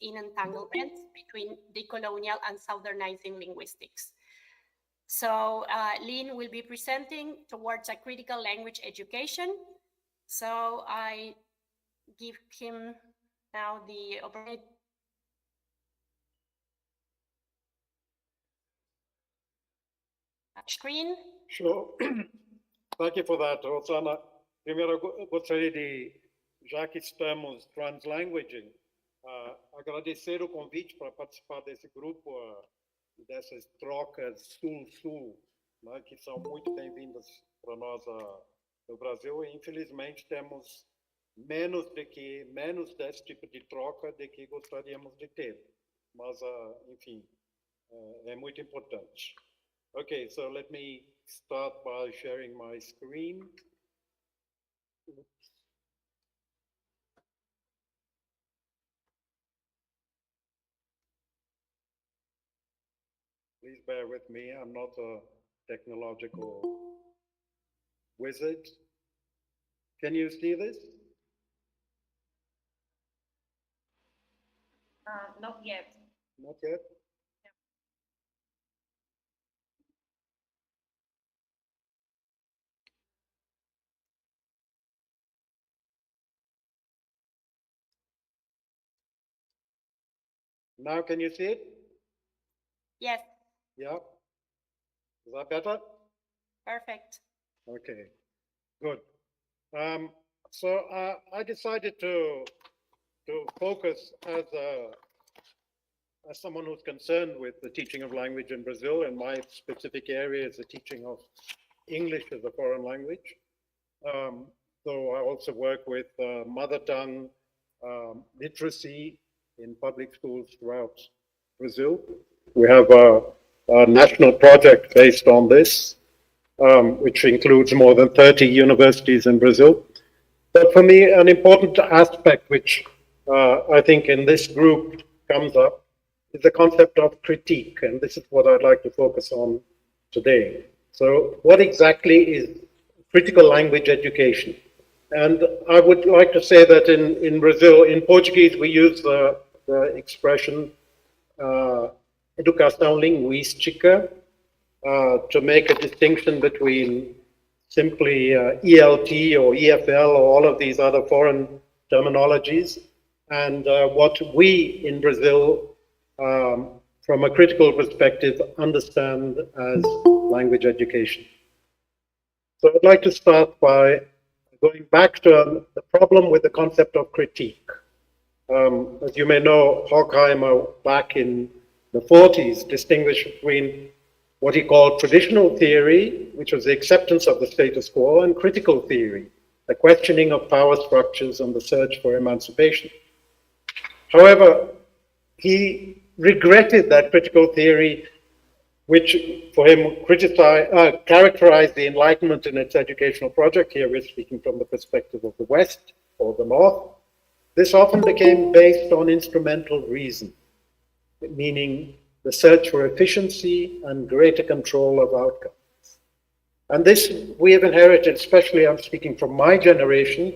in entanglements between decolonial and southernizing linguistics. So Lynn will be presenting towards a critical language education. So I give him now the opportunity. Screen. Sure. Thank you for that, Rosana. Primeiro, gostaria de, já que estamos translanguaging, agradecer o convite para participar desse grupo, dessas trocas sul-sul, né, que são muito bem-vindas para nós no Brasil. E, infelizmente, temos menos desse tipo de troca do que gostaríamos de ter. Mas, enfim, é muito importante. Okay, so let me start by sharing my screen. Oops. Please bear with me, I'm not a technological wizard. Can you see this? Not yet. Not yet? Now, can you see it? Yes. Yeah. Is that better? Perfect. Okay, good. So I decided to focus as someone who's concerned with the teaching of language in Brazil, and my specific area is the teaching of English as a foreign language. So I also work with mother tongue literacy in public schools throughout Brazil. We have a national project based on this, which includes more than 30 universities in Brazil. But for me, an important aspect which I think in this group comes up is the concept of critique, and this is what I'd like to focus on today. So what exactly is critical language education? And I would like to say that in Brazil, in Portuguese, we use the expression educação linguística to make a distinction between simply ELT or EFL or all of these other foreign terminologies, and what we in Brazil, from a critical perspective, understand as language education. So I'd like to start by going back to the problem with the concept of critique. As you may know, Horkheimer back in the 40s distinguished between what he called traditional theory, which was the acceptance of the status quo, and critical theory, the questioning of power structures and the search for emancipation. However, he regretted that critical theory, which for him characterized the Enlightenment in its educational project. Here we're speaking from the perspective of the West or the North. This often became based on instrumental reason, meaning the search for efficiency and greater control of outcomes. And this we have inherited, especially I'm speaking from my generation,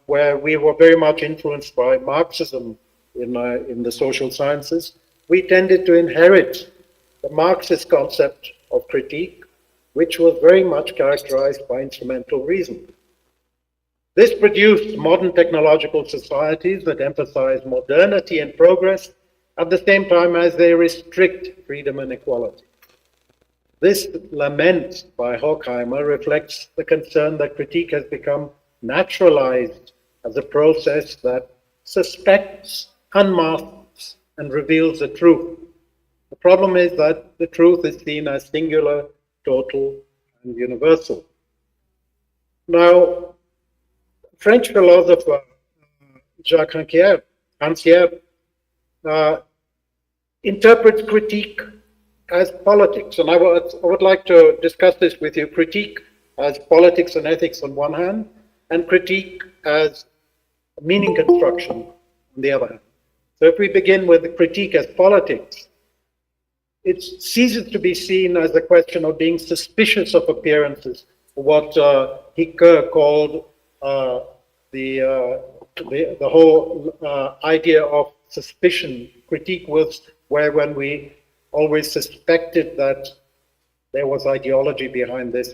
where we were very much influenced by Marxism in the social sciences. We tended to inherit the Marxist concept of critique, which was very much characterized by instrumental reason. This produced modern technological societies that emphasize modernity and progress at the same time as they restrict freedom and equality. This lament by Horkheimer reflects the concern that critique has become naturalized as a process that suspects, unmasks, and reveals the truth. The problem is that the truth is seen as singular, total, and universal. Now, French philosopher Jacques Rancière interprets critique as politics, and I would like to discuss this with you. Critique as politics and ethics on one hand, and critique as meaning construction on the other hand. So if we begin with the critique as politics, it ceases to be seen as a question of being suspicious of appearances, what Hicker called the whole idea of suspicion. Critique was where when we always suspected that there was ideology behind this.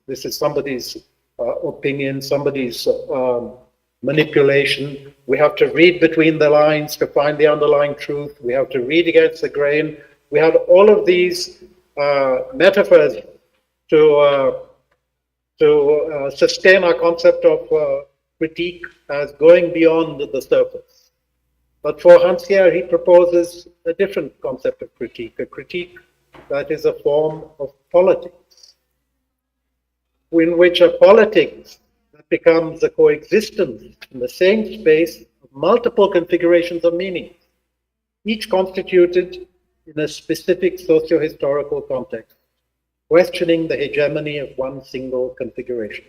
This is somebody's opinion, somebody's manipulation. We have to read between the lines to find the underlying truth. We have to read against the grain. We had all of these metaphors to sustain our concept of critique as going beyond the surface. But for Hansjörg, he proposes a different concept of critique, a critique that is a form of politics, in which a politics that becomes a coexistence in the same space of multiple configurations of meaning, each constituted in a specific socio-historical context, questioning the hegemony of one single configuration.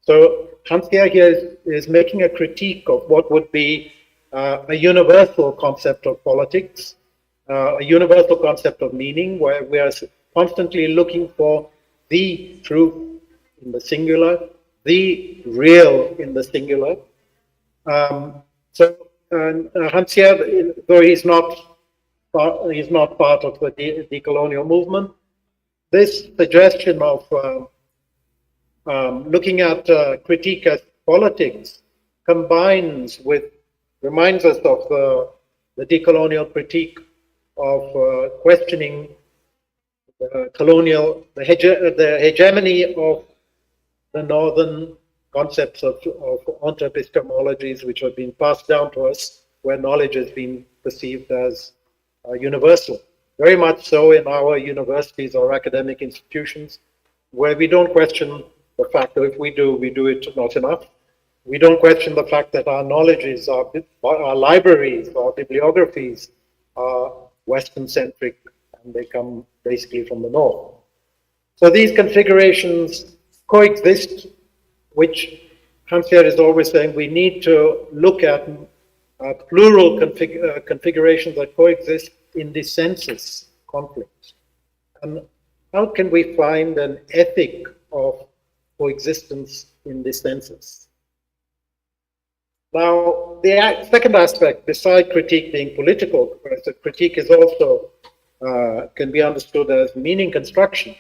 So Hansjörg here is making a critique of what would be a universal concept of politics, a universal concept of meaning, where we are constantly looking for the truth in the singular, the real in the singular. Hansjörg, though he's not part of the decolonial movement, this suggestion of looking at critique as politics reminds us of the decolonial critique of questioning the hegemony of the northern concepts of onto-epistemologies which have been passed down to us, where knowledge has been perceived as universal. Very much so in our universities or academic institutions, where we don't question the fact that if we do it not enough. We don't question the fact that our knowledges, our libraries, our bibliographies are Western-centric, and they come basically from the North. So these configurations coexist, which Hansjörg is always saying we need to look at plural configurations that coexist in dissensus conflicts. And how can we find an ethic of coexistence in dissensus? Now, the second aspect, beside critique being political, critique is also can be understood as meaning construction.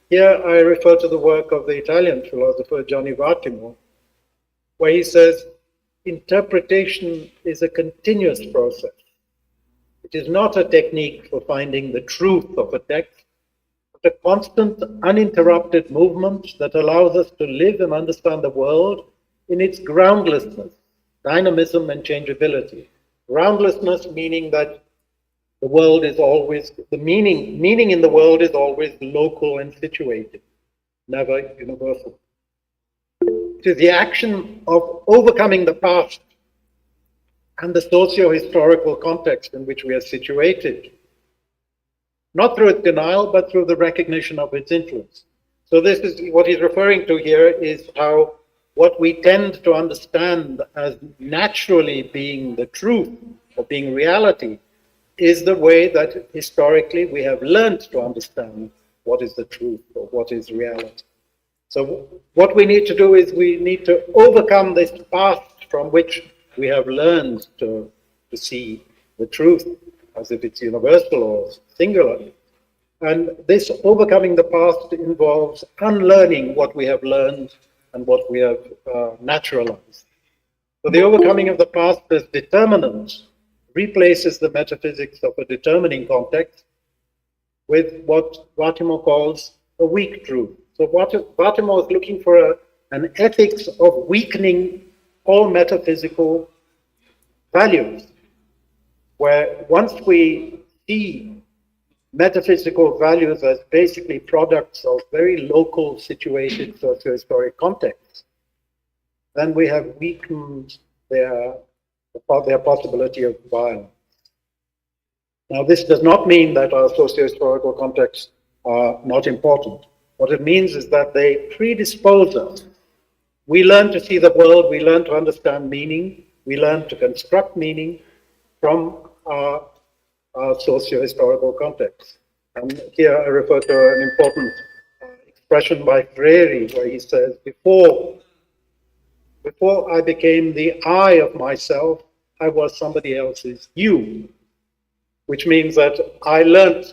Here I refer to the work of the Italian philosopher Gianni Vattimo, where he says, interpretation is a continuous process. It is not a technique for finding the truth of a text, but a constant, uninterrupted movement that allows us to live and understand the world in its groundlessness, dynamism, and changeability. Groundlessness meaning that the world is always, the meaning in the world is always local and situated, never universal. It is the action of overcoming the past and the socio-historical context in which we are situated, not through its denial, but through the recognition of its influence. So this is what he's referring to here, is how what we tend to understand as naturally being the truth or being reality is the way that historically we have learned to understand what is the truth or what is reality. So what we need to do is we need to overcome this past from which we have learned to see the truth as if it's universal or singular. And this overcoming the past involves unlearning what we have learned and what we have naturalized. So the overcoming of the past as determinant replaces the metaphysics of a determining context with what Vattimo calls a weak truth. So Vattimo is looking for an ethics of weakening all metaphysical values, where once we see metaphysical values as basically products of very local situated socio-historic contexts, then we have weakened their possibility of violence. Now, this does not mean that our socio-historical contexts are not important. What it means is that they predispose us. We learn to see the world, we learn to understand meaning, we learn to construct meaning from our socio-historical context. And here I refer to an important expression by Freire, where he says, before I became the I of myself, I was somebody else's you. which means that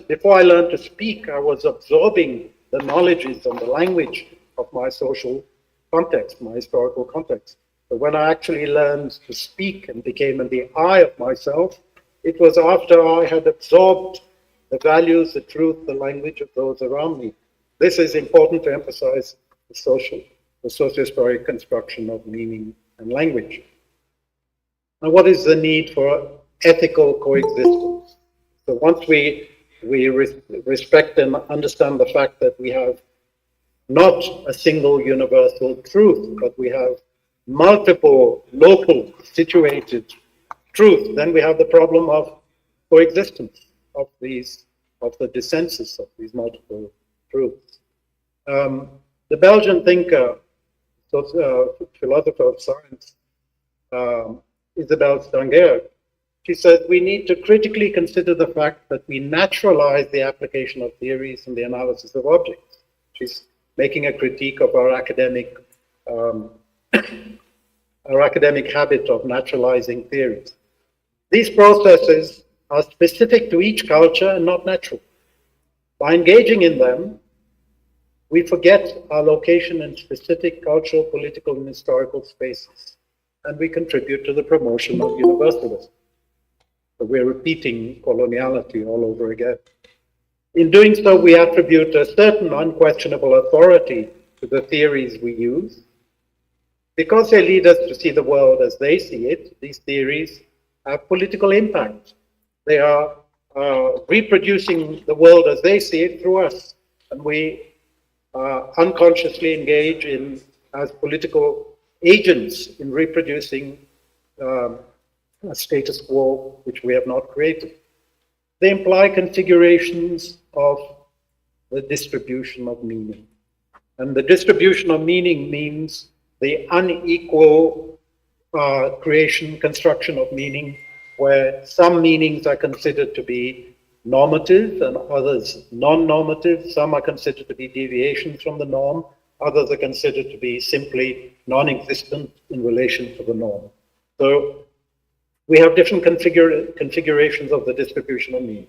before I learned to speak, I was absorbing the knowledges and the language of my social context, my historical context. But when I actually learned to speak and became in the eye of myself, it was after I had absorbed the values, the truth, the language of those around me. This is important to emphasize the socio-historic construction of meaning and language. Now, what is the need for ethical coexistence? So once we respect and understand the fact that we have not a single universal truth, but we have multiple local situated truth, then we have the problem of coexistence of the dissensus of these multiple truths. The Belgian thinker, philosopher of science, Isabelle Stangert, she said, we need to critically consider the fact that we naturalize the application of theories and the analysis of objects. She's making a critique of our academic habit of naturalizing theories. These processes are specific to each culture and not natural. By engaging in them, we forget our location in specific cultural, political, and historical spaces, and we contribute to the promotion of universalism. So we're repeating coloniality all over again. In doing so, we attribute a certain unquestionable authority to the theories we use. Because they lead us to see the world as they see it, these theories have political impact. They are reproducing the world as they see it through us. And we unconsciously engage as political agents in reproducing a status quo which we have not created. They imply configurations of the distribution of meaning. And the distribution of meaning means the unequal construction of meaning, where some meanings are considered to be normative and others non-normative. Some are considered to be deviations from the norm. Others are considered to be simply non-existent in relation to the norm. So we have different configurations of the distribution of meaning.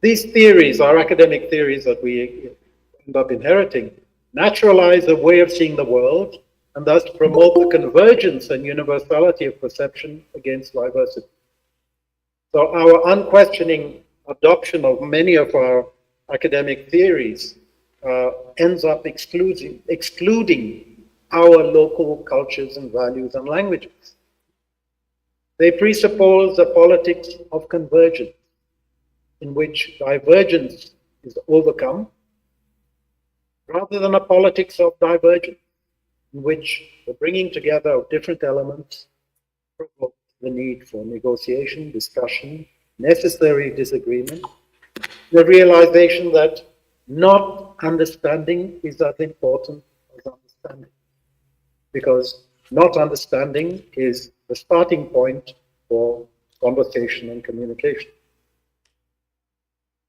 These theories, our academic theories that we end up inheriting, naturalize a way of seeing the world and thus promote the convergence and universality of perception against diversity. So our unquestioning adoption of many of our academic theories ends up excluding our local cultures and values and languages. They presuppose a politics of convergence, in which divergence is overcome, rather than a politics of divergence, in which the bringing together of different elements provokes the need for negotiation, discussion, necessary disagreement, the realization that not understanding is as important as understanding, because not understanding is the starting point for conversation and communication.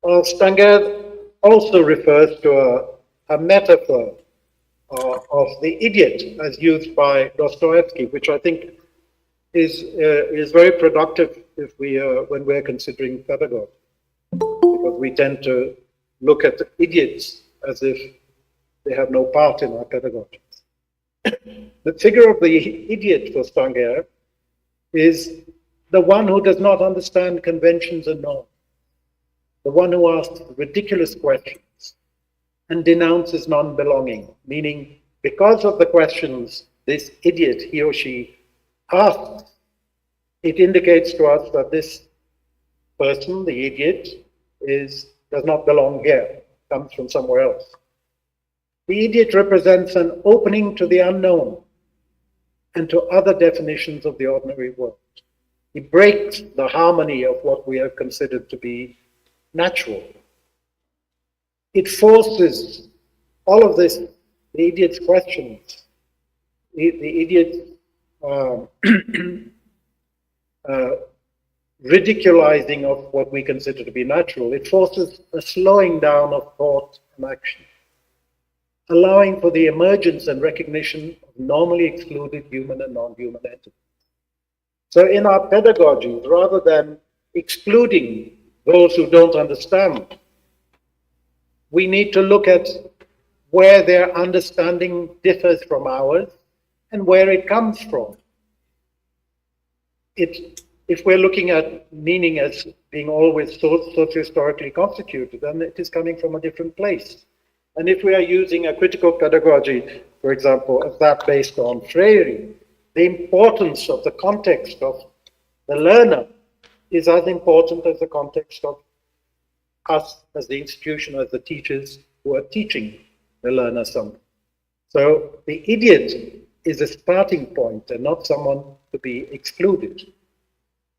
Stangert also refers to a metaphor of the idiot as used by Dostoevsky, which I think is very productive when we're considering pedagogy, because we tend to look at idiots as if they have no part in our pedagogy. The figure of the idiot for Stangert is the one who does not understand conventions and norms, the one who asks ridiculous questions and denounces non-belonging, meaning because of the questions this idiot, he or she, asks, it indicates to us that this person, the idiot, does not belong here, comes from somewhere else. The idiot represents an opening to the unknown and to other definitions of the ordinary world. He breaks the harmony of what we have considered to be natural. It forces all of this, the idiot's questions, the idiot's ridiculizing of what we consider to be natural. It forces a slowing down of thought and action, allowing for the emergence and recognition of normally excluded human and non-human entities. So in our pedagogies, rather than excluding those who don't understand. We need to look at where their understanding differs from ours and where it comes from. If we're looking at meaning as being always socio-historically constituted, then it is coming from a different place. And if we are using a critical pedagogy, for example, as that based on Freire, the importance of the context of the learner is as important as the context of us as the institution, as the teachers who are teaching the learner something. So the idiot is a starting point and not someone to be excluded.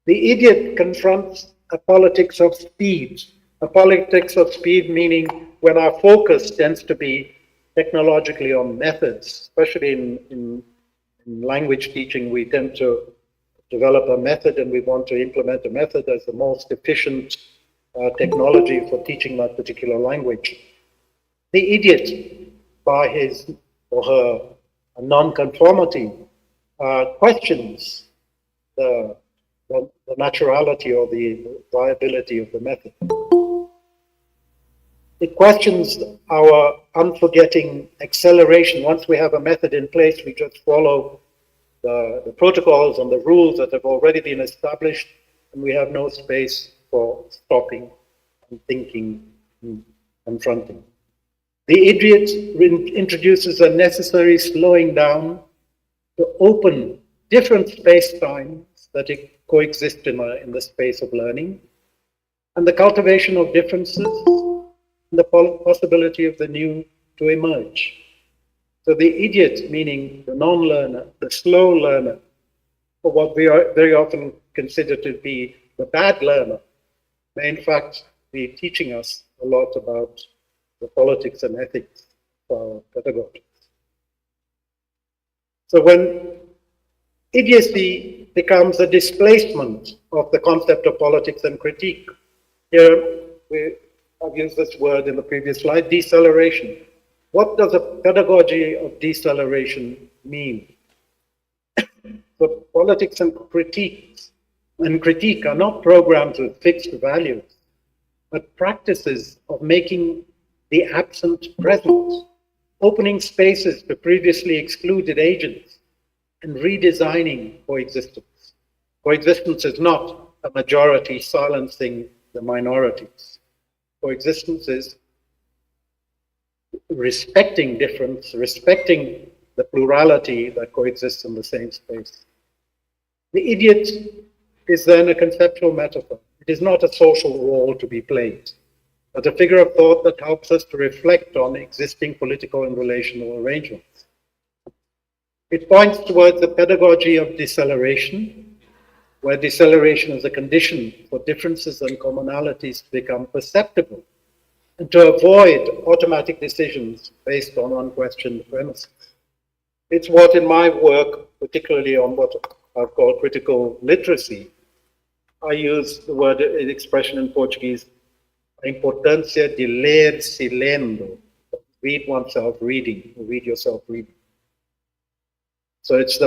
The idiot confronts a politics of speed. A politics of speed meaning when our focus tends to be technologically on methods, especially in language teaching, we tend to develop a method and we want to implement a method as the most efficient technology for teaching that particular language. The idiot, by his or her non-conformity, questions the naturality or the viability of the method. It questions our unforgetting acceleration. Once we have a method in place, we just follow the protocols and the rules that have already been established, and we have no space for stopping and thinking and confronting. The idiot introduces a necessary slowing down to open different space-times that coexist in the space of learning, and the cultivation of differences, and the possibility of the new to emerge. So the idiot, meaning the non-learner, the slow learner, or what we are very often consider to be the bad learner, may in fact be teaching us a lot about the politics and ethics of our pedagogy. So when idiocy becomes a displacement of the concept of politics and critique, here I've used this word in the previous slide, deceleration. What does a pedagogy of deceleration mean? So politics and critique are not programs with fixed values, but practices of making the absent present, opening spaces to previously excluded agents, and redesigning coexistence. Coexistence is not a majority silencing the minorities. Coexistence is respecting difference, respecting the plurality that coexists in the same space. The idiot is then a conceptual metaphor. It is not a social role to be played, but a figure of thought that helps us to reflect on existing political and relational arrangements. It points towards the pedagogy of deceleration, where deceleration is a condition for differences and commonalities to become perceptible, and to avoid automatic decisions based on unquestioned premises. It's what in my work, particularly on what I've called critical literacy, I use the word, the expression in Portuguese, a importância de ler se lendo, read oneself reading, read yourself reading. So it's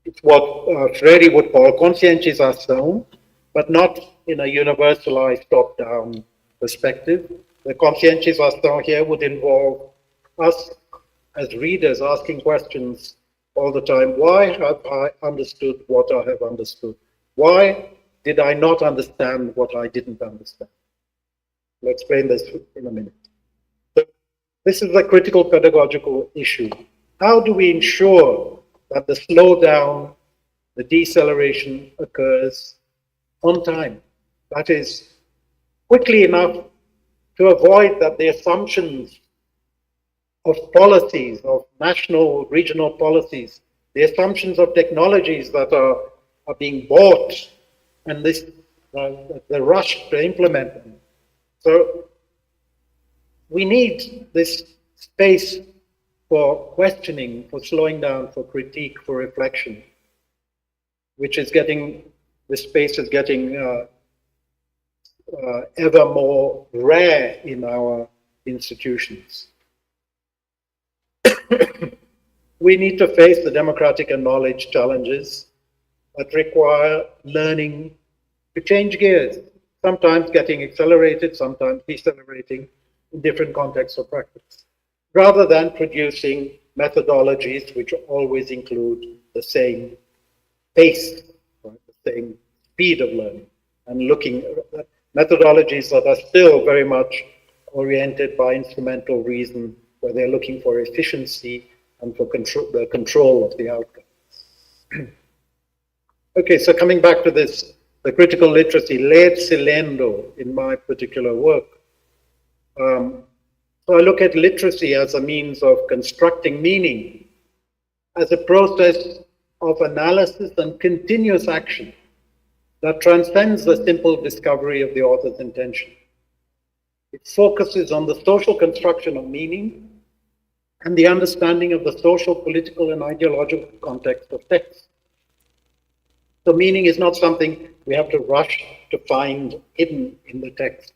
it's what Freire would call conscientização, but not in a universalized top-down perspective. The conscientização here would involve us as readers asking questions all the time. Why have I understood what I have understood? Why did I not understand what I didn't understand? I'll explain this in a minute. So this is a critical pedagogical issue. How do we ensure that the slowdown, the deceleration occurs on time? That is, quickly enough to avoid that the assumptions of policies, of national, regional policies, the assumptions of technologies that are being bought, and this the rush to implement them. So we need this space for questioning, for slowing down, for critique, for reflection, which is getting, the space is getting ever more rare in our institutions. We need to face the democratic and knowledge challenges that require learning to change gears, sometimes getting accelerated, sometimes decelerating in different contexts of practice, rather than producing methodologies which always include the same pace, right, the same speed of learning, and looking at methodologies that are still very much oriented by instrumental reason, where they're looking for efficiency and for the control of the outcome. Okay, so coming back to this, the critical literacy, leendo in my particular work. So I look at literacy as a means of constructing meaning, as a process of analysis and continuous action that transcends the simple discovery of the author's intention. It focuses on the social construction of meaning and the understanding of the social, political, and ideological context of text. So meaning is not something we have to rush to find hidden in the text.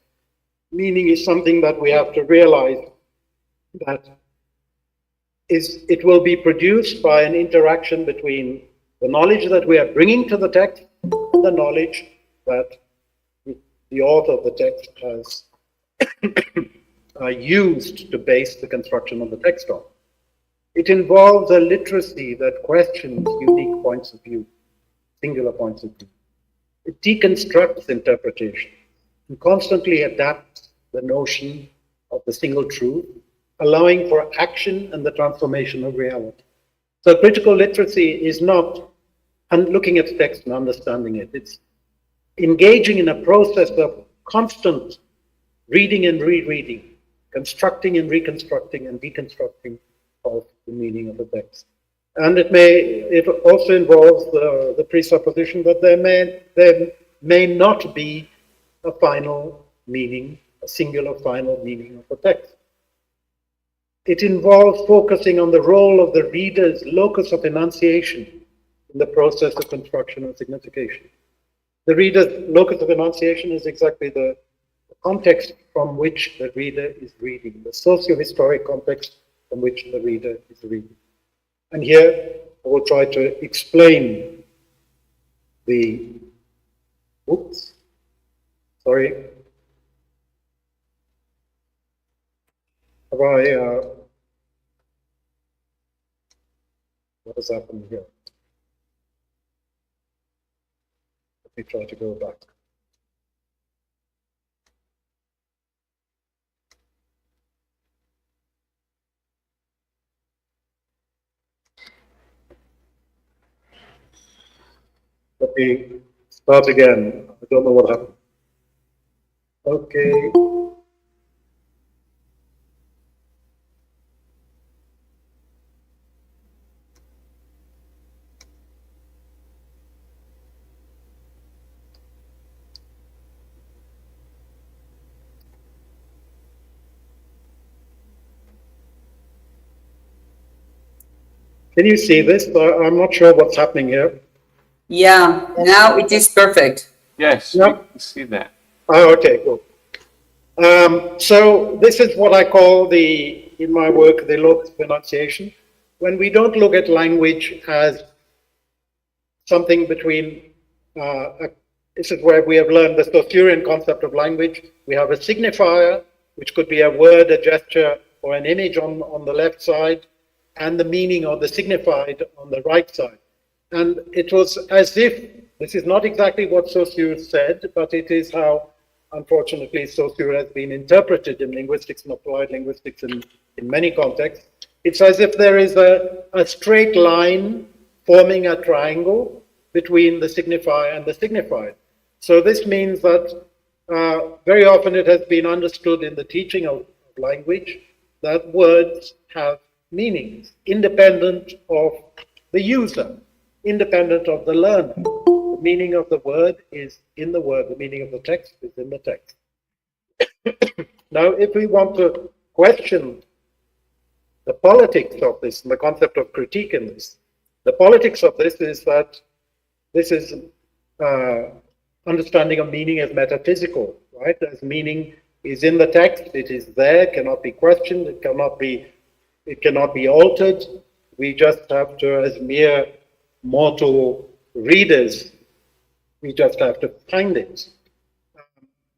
Meaning is something that we have to realize that it will be produced by an interaction between the knowledge that we are bringing to the text and the knowledge that the author of the text has used to base the construction of the text on. It involves a literacy that questions unique points of view, singular points of view. It deconstructs interpretation and constantly adapts the notion of the single truth, allowing for action and the transformation of reality. So critical literacy is not looking at text and understanding it. It's engaging in a process of constant reading and rereading, constructing and reconstructing and deconstructing of the meaning of the text. And it also involves the presupposition that there may not be a final meaning, a singular final meaning of the text. It involves focusing on the role of the reader's locus of enunciation in the process of construction and signification. The reader's locus of enunciation is exactly the context from which the reader is reading, the socio-historic context from which the reader is reading. And here I will try to explain the, oops, sorry. Have I, what has happened here? Let me try to go back. Let me start again. I don't know what happened. Okay. Can you see this? I'm not sure what's happening here. Yeah, now it is perfect. Yes, Yep. we can see that. Oh, okay, cool. So this is what I call in my work, the locus of enunciation. When we don't look at language as something between, this is where we have learned the Saussurean concept of language. We have a signifier, which could be a word, a gesture, or an image on the left side, and the meaning of the signified on the right side. And it was as if, this is not exactly what Saussure said, but it is how, unfortunately, Saussure has been interpreted in linguistics and applied linguistics in many contexts. It's as if there is a straight line forming a triangle between the signifier and the signified. So this means that very often it has been understood in the teaching of language that words have meanings independent of the user, independent of the learner. The meaning of the word is in the word, the meaning of the text is in the text. Now, if we want to question the politics of this and the concept of critique in this, the politics of this is that this is understanding of meaning as metaphysical, right? As meaning is in the text, it is there, cannot be questioned, it cannot be altered. We just have to, as mere mortal readers, We just have to find it.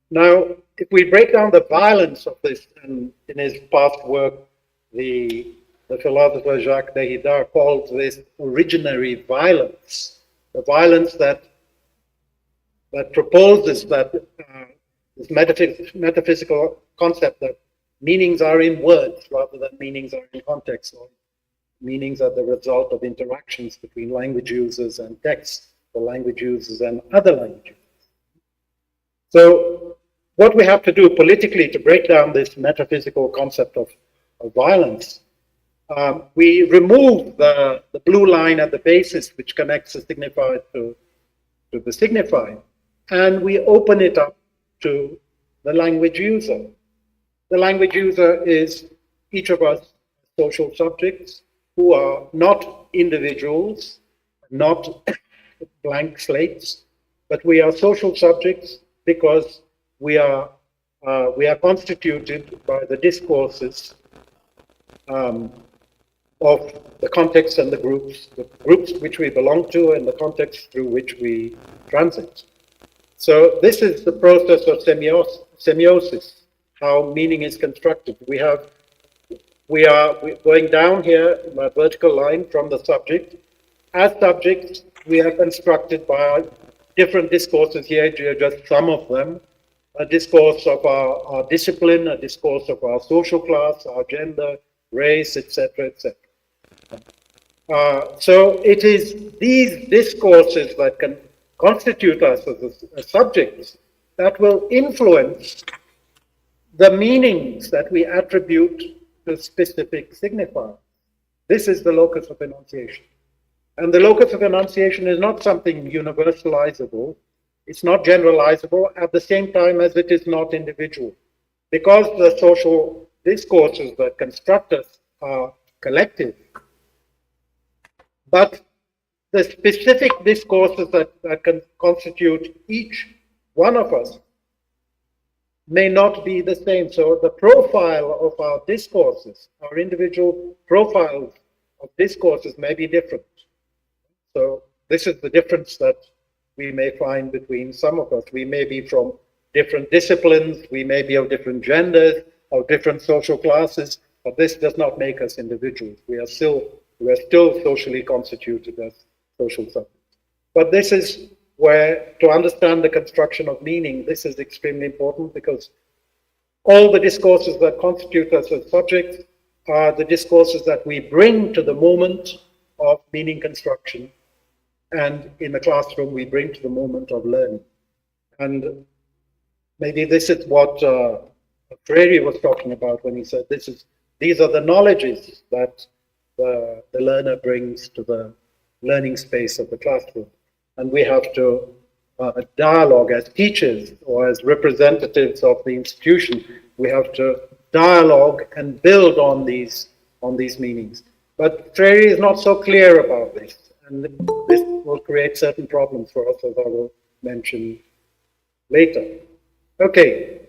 Now, if we break down the violence of this, and in his past work, the philosopher Jacques Derrida calls this originary violence, the violence that proposes that this metaphysical concept that meanings are in words rather than meanings are in context, or meanings are the result of interactions between language users and texts, or language users and other languages. So what we have to do politically to break down this metaphysical concept of violence, we remove the blue line at the basis which connects the signified to the signified, and we open it up to the language user. The language user is each of us social subjects who are not individuals, not blank slates, but we are social subjects because we are constituted by the discourses of the context and the groups which we belong to and the context through which we transit. So this is the process of semiosis, how meaning is constructed. We are going down here in a vertical line from the subject. As subjects, we are constructed by different discourses here, just some of them. A discourse of our discipline, a discourse of our social class, our gender, race, etc., etc. So it is these discourses that can constitute us as subjects that will influence the meanings that we attribute to specific signifiers. This is the locus of enunciation. And the locus of enunciation is not something universalizable. It's not generalizable at the same time as it is not individual. Because the social discourses that construct us are collective, but the specific discourses that can constitute each one of us may not be the same. So the profile of our discourses, our individual profiles of discourses may be different. So this is the difference that we may find between some of us. We may be from different disciplines, we may be of different genders, of different social classes, but this does not make us individuals. We are still socially constituted as social subjects. But this is where, to understand the construction of meaning, this is extremely important, because all the discourses that constitute us as subjects are the discourses that we bring to the moment of meaning construction, and in the classroom we bring to the moment of learning. And maybe this is what Freire was talking about when he said these are the knowledges that the learner brings to the learning space of the classroom. And we have to dialogue as teachers or as representatives of the institution. We have to dialogue and build on these meanings. But Freire is not so clear about this, and this will create certain problems for us, as I will mention later. Okay.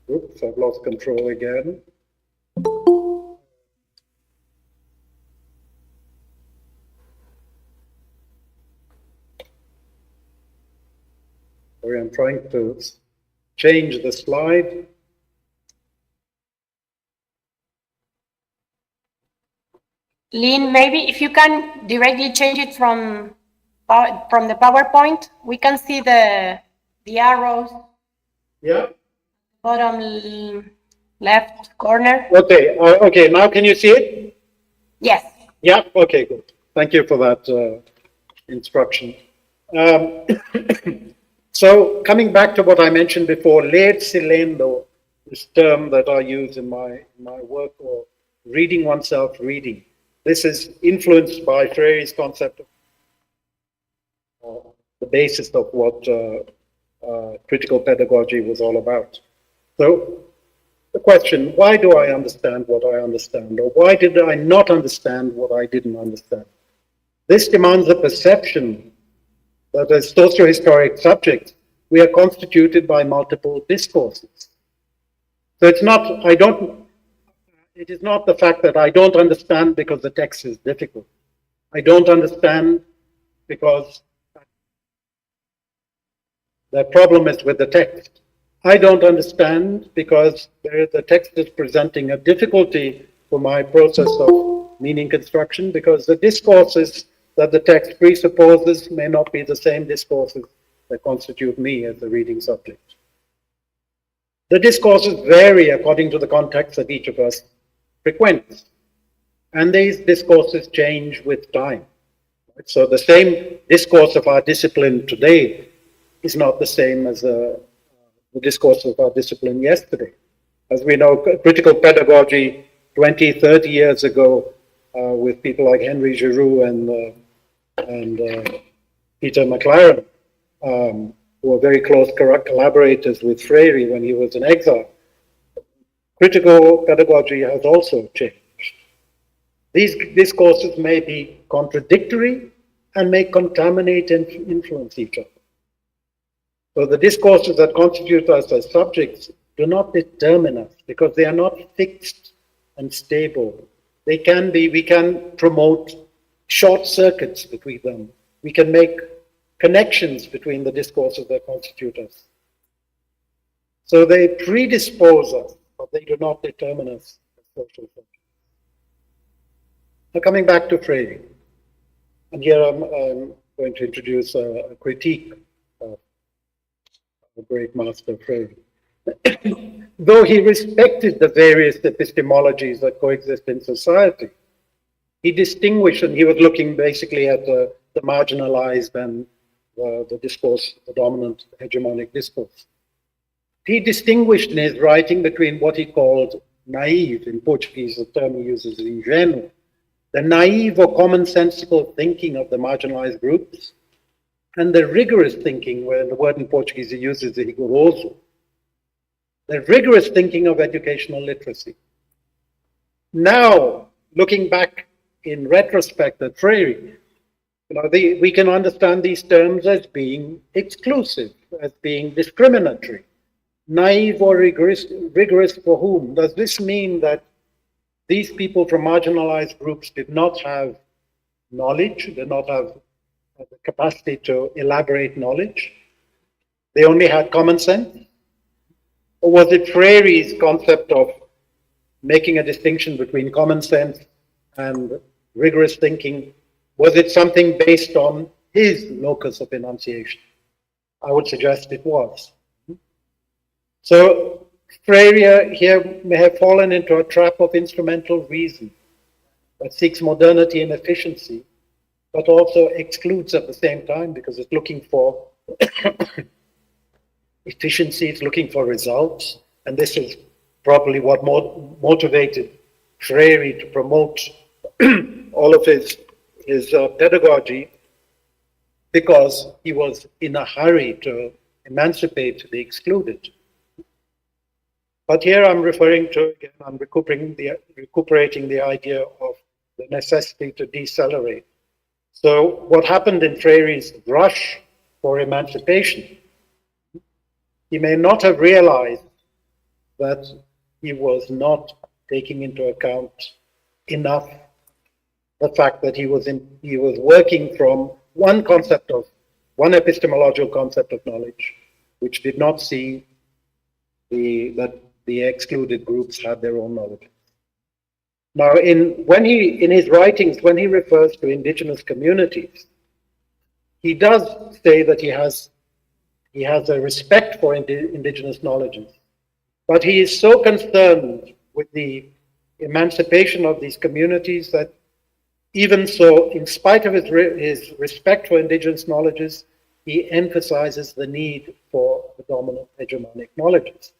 Oops, I've lost control again. Sorry, I'm trying to change the slide. Lynn, maybe if you can directly change it from the PowerPoint, we can see the arrows. Yeah. Bottom left corner. Okay. Okay. Now can you see it? Yes. Yeah. Okay. Good. Thank you for that instruction. So coming back to what I mentioned before, leer lendo, this term that I use in my work, or reading oneself reading. This is influenced by Freire's concept of the basis of what critical pedagogy was all about. So the question, why do I understand what I understand? Or why did I not understand what I didn't understand? This demands a perception that as socio-historic subjects, we are constituted by multiple discourses. So it's not, it is not the fact that I don't understand because the text is difficult. I don't understand because the problem is with the text. I don't understand because the text is presenting a difficulty for my process of meaning construction, because the discourses that the text presupposes may not be the same discourses that constitute me as the reading subject. The discourses vary according to the context that each of us frequents, and these discourses change with time. So the same discourse of our discipline today is not the same as the discourse of our discipline yesterday. As we know, critical pedagogy 20, 30 years ago, with people like Henry Giroux and Peter McLaren, who were very close collaborators with Freire when he was in exile. Critical pedagogy has also changed. These discourses may be contradictory and may contaminate and influence each other. So the discourses that constitute us as subjects do not determine us because they are not fixed and stable. We can promote short circuits between them. We can make connections between the discourses that constitute us. So they predispose us, but they do not determine us as social subjects. Now coming back to Freire, and here I'm going to introduce a critique of the great master Freire. Though he respected the various epistemologies that coexist in society, he distinguished, and he was looking basically at the marginalized and the discourse, the dominant hegemonic discourse. He distinguished in his writing between what he called naive, in Portuguese the term he uses is ingênuo, the naive or commonsensical thinking of the marginalized groups, and the rigorous thinking, where the word in Portuguese he uses is rigoroso, the rigorous thinking of educational literacy. Now, looking back in retrospect at Freire, we can understand these terms as being exclusive, as being discriminatory. Naive or rigorous for whom? Does this mean that these people from marginalized groups did not have knowledge, did not have the capacity to elaborate knowledge? They only had common sense? Or was it Freire's concept of making a distinction between common sense and rigorous thinking? Was it something based on his locus of enunciation? I would suggest it was. So Freire here may have fallen into a trap of instrumental reason that seeks modernity and efficiency, but also excludes at the same time because it's looking for efficiency, it's looking for results, and this is probably what motivated Freire to promote all of his pedagogy, because he was in a hurry to emancipate the excluded. But here I'm referring to, again, I'm recuperating the idea of the necessity to decelerate. So what happened in Freire's rush for emancipation, he may not have realized that he was not taking into account enough the fact that he was working from one epistemological concept of knowledge, which did not see that the excluded groups had their own knowledge. Now, in his writings, when he refers to indigenous communities, he does say that he has a respect for indigenous knowledges, but he is so concerned with the emancipation of these communities that even so, in spite of his respect for indigenous knowledges, he emphasizes the need for the dominant hegemonic knowledges.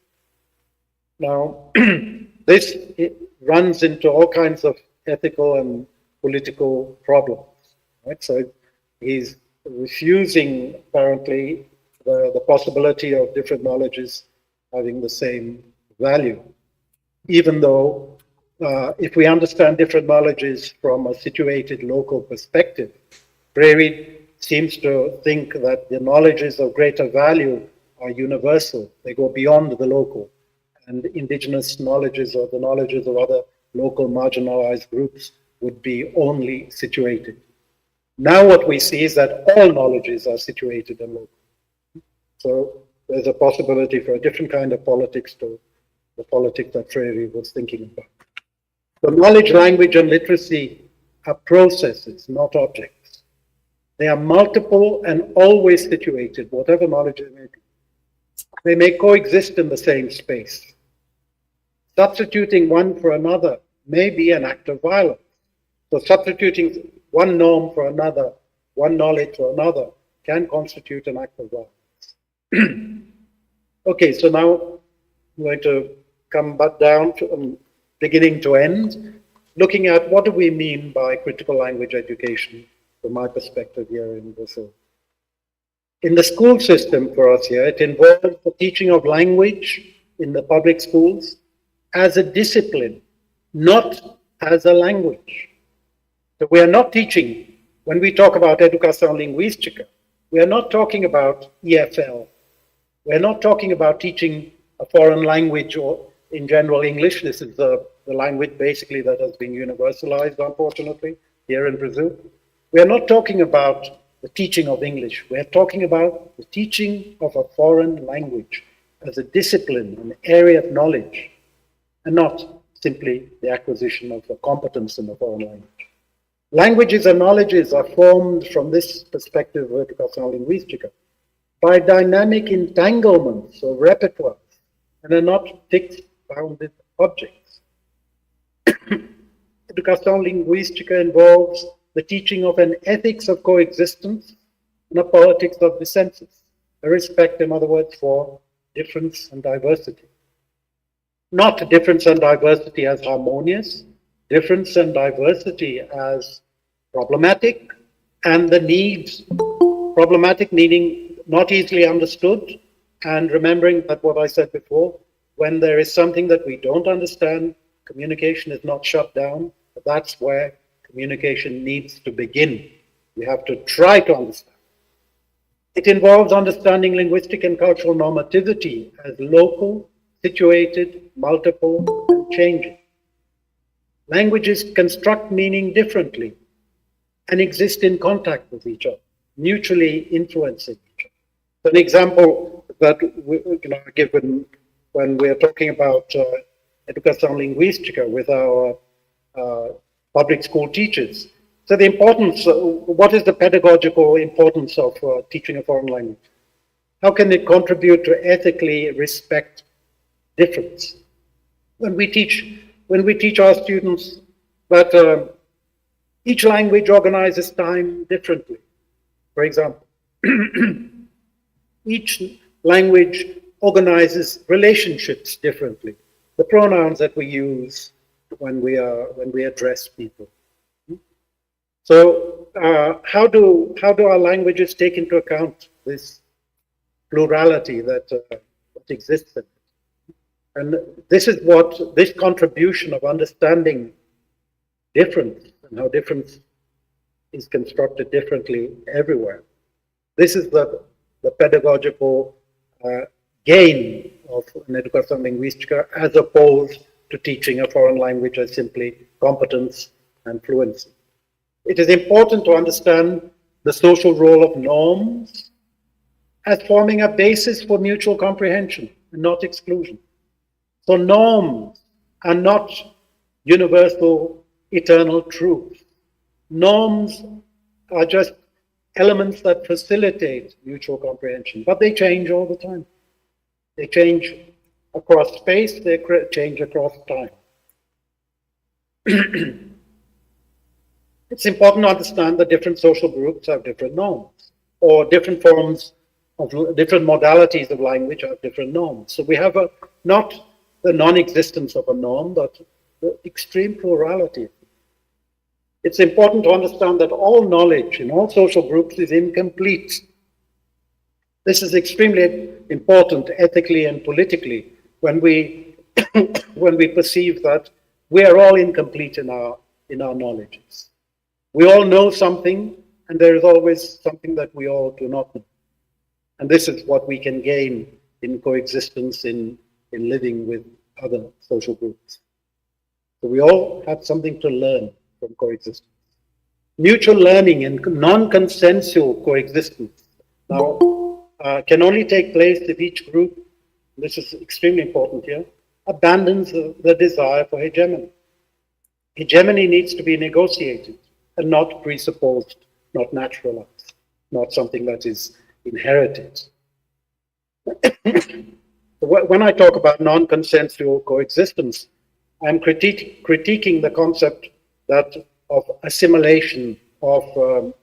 Now, this runs into all kinds of ethical and political problems, right? So he's refusing, apparently, the possibility of different knowledges having the same value, even though if we understand different knowledges from a situated local perspective, Freire seems to think that the knowledges of greater value are universal. They go beyond the local. And indigenous knowledges or the knowledges of other local marginalized groups would be only situated. Now what we see is that all knowledges are situated and local. So there's a possibility for a different kind of politics to the politics that Freire was thinking about. So knowledge, language, and literacy are processes, not objects. They are multiple and always situated, whatever knowledge they may be. They may coexist in the same space. Substituting one for another may be an act of violence. So substituting one norm for another, one knowledge for another, can constitute an act of violence. Okay, so now I'm going to come back down to beginning to end, looking at what do we mean by critical language education from my perspective here in Brazil. In the school system for us here, it involves the teaching of language in the public schools as a discipline, not as a language. So we are not teaching, when we talk about educação linguística, we are not talking about EFL. We're not talking about teaching a foreign language or in general English. This is the language basically that has been universalized, unfortunately, here in Brazil. We are not talking about the teaching of English. We're talking about the teaching of a foreign language as a discipline, an area of knowledge, and not simply the acquisition of a competence in a foreign language. Languages and knowledges are formed from this perspective of educação linguística by dynamic entanglements or repertoires and are not fixed, bounded objects. Educação linguística involves the teaching of an ethics of coexistence and a politics of dissensus, a respect, in other words, for difference and diversity. Not difference and diversity as harmonious, difference and diversity as problematic, and the needs, problematic meaning not easily understood, and remembering that what I said before, when there is something that we don't understand, communication is not shut down, but that's where communication needs to begin. We have to try to understand. It involves understanding linguistic and cultural normativity as local, situated, multiple, and changing. Languages construct meaning differently and exist in contact with each other, mutually influencing each other. An example that I give when we're talking about educação linguística with our public school teachers. So the importance, what is the pedagogical importance of teaching a foreign language? How can it contribute to ethically respect difference? When we teach our students that each language organizes time differently, for example, each language organizes relationships differently. The pronouns that we use when we address people. So how do our languages take into account this plurality that exists in it? And this is what this contribution of understanding difference and how difference is constructed differently everywhere. This is the pedagogical gain of an educação linguística as opposed to teaching a foreign language as simply competence and fluency. It is important to understand the social role of norms as forming a basis for mutual comprehension and not exclusion. So norms are not universal, eternal truths. Norms are just elements that facilitate mutual comprehension, but they change all the time. They change across space, they change across time. It's important to understand that different social groups have different norms, or different forms of different modalities of language have different norms. So we have not the non-existence of a norm, but the extreme plurality. It's important to understand that all knowledge in all social groups is incomplete. This is extremely important ethically and politically when we perceive that we are all incomplete in our knowledges. We all know something, and there is always something that we all do not know. And this is what we can gain in coexistence, in living with other social groups. So we all have something to learn from coexistence. Mutual learning and non-consensual coexistence now can only take place if each group, this is extremely important here, abandons the desire for hegemony. Hegemony needs to be negotiated and not presupposed, not naturalized, not something that is inherited. When I talk about non-consensual coexistence, I'm critiquing the concept of assimilation, of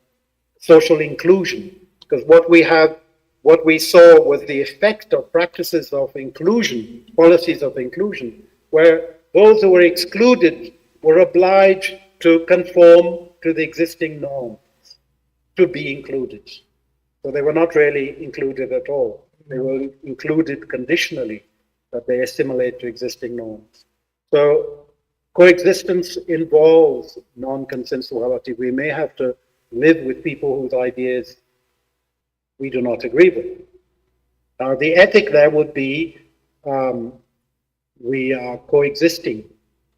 social inclusion, because what we saw was the effect of practices of inclusion, policies of inclusion, where those who were excluded were obliged to conform to the existing norms to be included. So they were not really included at all. They were included conditionally, that they assimilate to existing norms. So coexistence involves non-consensuality. We may have to live with people whose ideas we do not agree with. Now, the ethic there would be we are coexisting.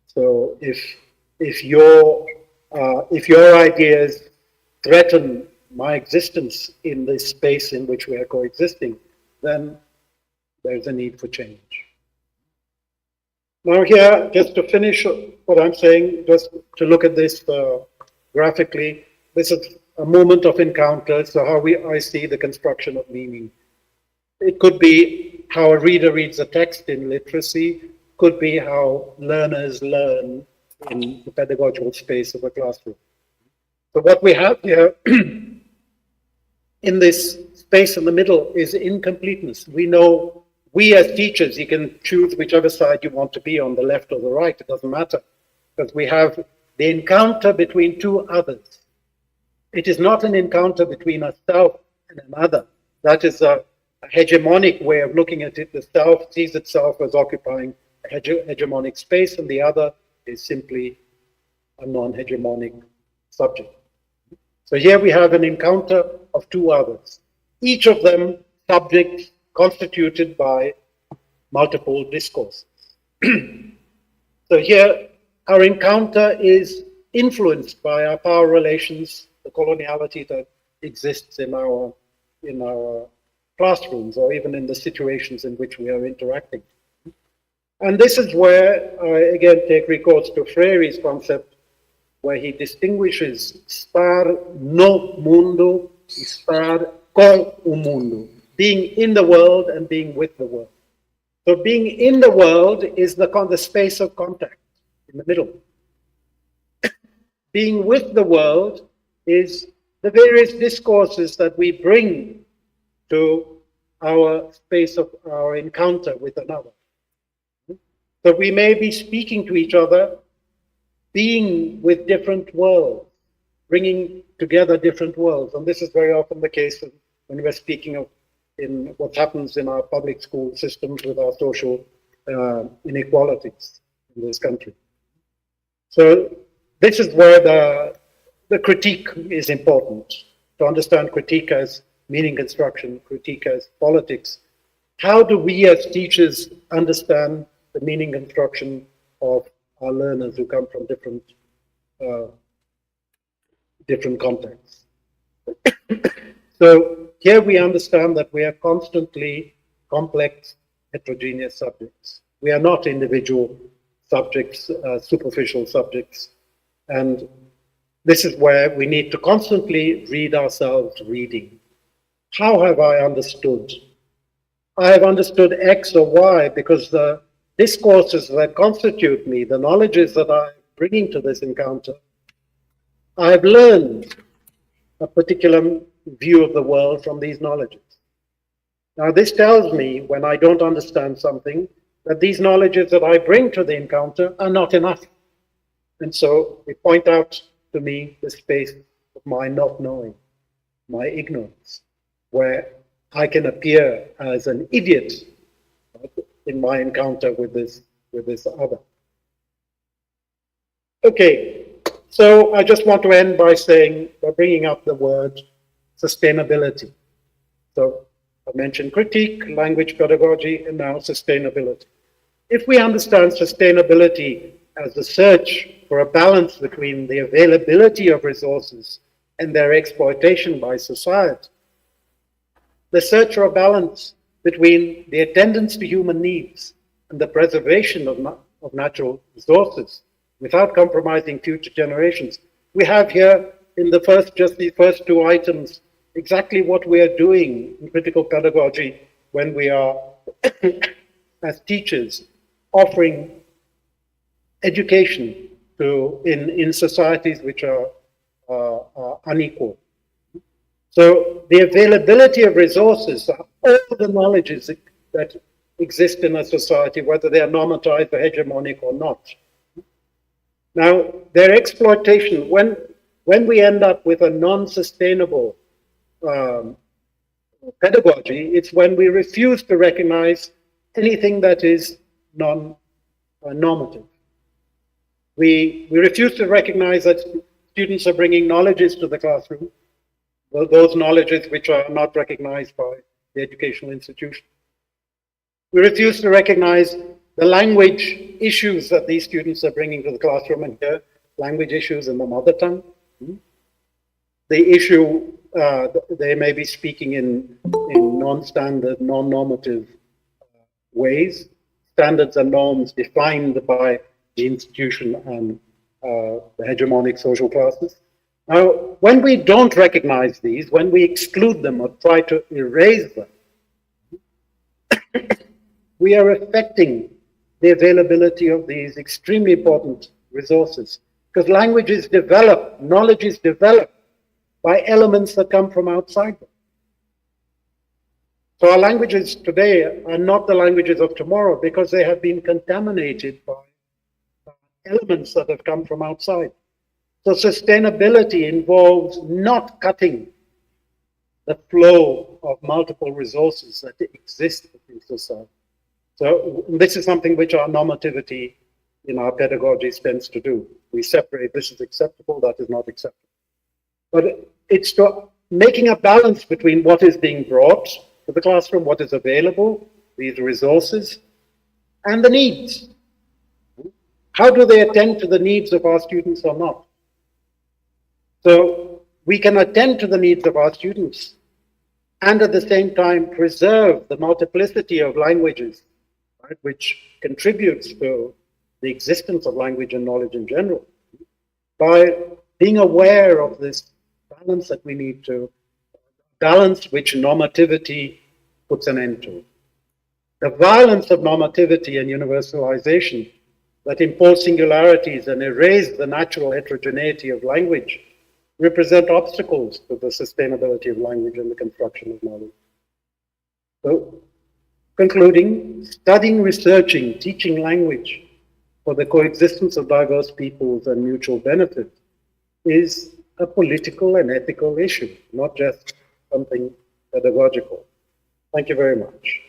So if your ideas threaten my existence in this space in which we are coexisting, then there's a need for change. Now here, just to finish what I'm saying, just to look at this graphically, this is a moment of encounter, so how I see the construction of meaning. It could be how a reader reads a text in literacy, could be how learners learn in the pedagogical space of a classroom. So what we have here in this space in the middle is incompleteness. We know, we as teachers, you can choose whichever side you want to be on, the left or the right, it doesn't matter, because we have the encounter between two others. It is not an encounter between a self and another. That is a hegemonic way of looking at it. The self sees itself as occupying a hegemonic space, and the other is simply a non-hegemonic subject. So here we have an encounter of two others, each of them subjects constituted by multiple discourses. So here our encounter is influenced by our power relations, the coloniality that exists in our classrooms, or even in the situations in which we are interacting. And this is where I again take recourse to Freire's concept, where he distinguishes estar no mundo, estar con o mundo, being in the world and being with the world. So being in the world is the space of contact in the middle. Being with the world is the various discourses that we bring to our space of our encounter with another. So we may be speaking to each other, being with different worlds, bringing together different worlds. And this is very often the case when we're speaking of in what happens in our public school systems with our social inequalities in this country. So this is where the critique is important, to understand critique as meaning construction, critique as politics. How do we as teachers understand the meaning construction of our learners who come from different contexts? So here we understand that we are constantly complex, heterogeneous subjects. We are not individual subjects, superficial subjects. And this is where we need to constantly read ourselves reading. How have I understood? I have understood X or Y because the discourses that constitute me, the knowledges that I'm bringing to this encounter, I have learned a particular view of the world from these knowledges. Now, this tells me, when I don't understand something, that these knowledges that I bring to the encounter are not enough. And so they point out to me the space of my not knowing, my ignorance, where I can appear as an idiot in my encounter with this other. Okay, so I just want to end by bringing up the word sustainability. So I mentioned critique, language pedagogy, and now sustainability. If we understand sustainability as a search for a balance between the availability of resources and their exploitation by society. The search for a balance between the attendance to human needs and the preservation of natural resources without compromising future generations. We have here in the just the first two items, exactly what we are doing in critical pedagogy when we are, as teachers, offering education in societies which are unequal. So the availability of resources, all the knowledges that exist in a society, whether they are normativized or hegemonic or not. Now, their exploitation, when we end up with a non-sustainable pedagogy, it's when we refuse to recognize anything that is non-normative. We refuse to recognize that students are bringing knowledges to the classroom, those knowledges which are not recognized by the educational institution. We refuse to recognize the language issues that these students are bringing to the classroom, and here, language issues in the mother tongue. The issue, they may be speaking in non-standard, non-normative ways, standards and norms defined by the institution and the hegemonic social classes. Now, when we don't recognize these, when we exclude them or try to erase them, we are affecting the availability of these extremely important resources, because language is developed, knowledge is developed by elements that come from outside them. So our languages today are not the languages of tomorrow because they have been contaminated by elements that have come from outside. So sustainability involves not cutting the flow of multiple resources that exist in society. So this is something which our normativity in our pedagogies tends to do. We separate, this is acceptable, that is not acceptable. But it's making a balance between what is being brought to the classroom, what is available, these resources, and the needs. How do they attend to the needs of our students or not? So we can attend to the needs of our students and at the same time preserve the multiplicity of languages, right, which contributes to the existence of language and knowledge in general, by being aware of this balance that we need to, balance which normativity puts an end to. The violence of normativity and universalization that impose singularities and erase the natural heterogeneity of language represent obstacles to the sustainability of language and the construction of knowledge. So, concluding, studying, researching, teaching language for the coexistence of diverse peoples and mutual benefit is a political and ethical issue, not just something pedagogical. Thank you very much.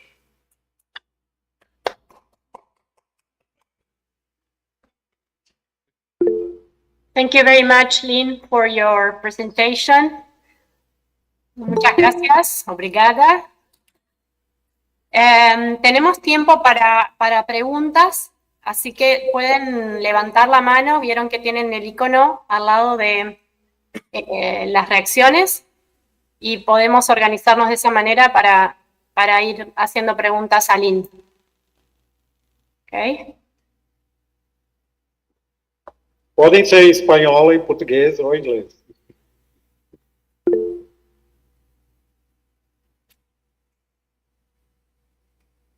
Thank you very much, Lynn, for your presentation. Muchas gracias, obrigada. Tenemos tiempo para preguntas, así que pueden levantar la mano. Vieron que tienen el icono al lado de las reacciones y podemos organizarnos de esa manera para ir haciendo preguntas a Lynn. Okay. Podem ser espanhol, em português ou inglês.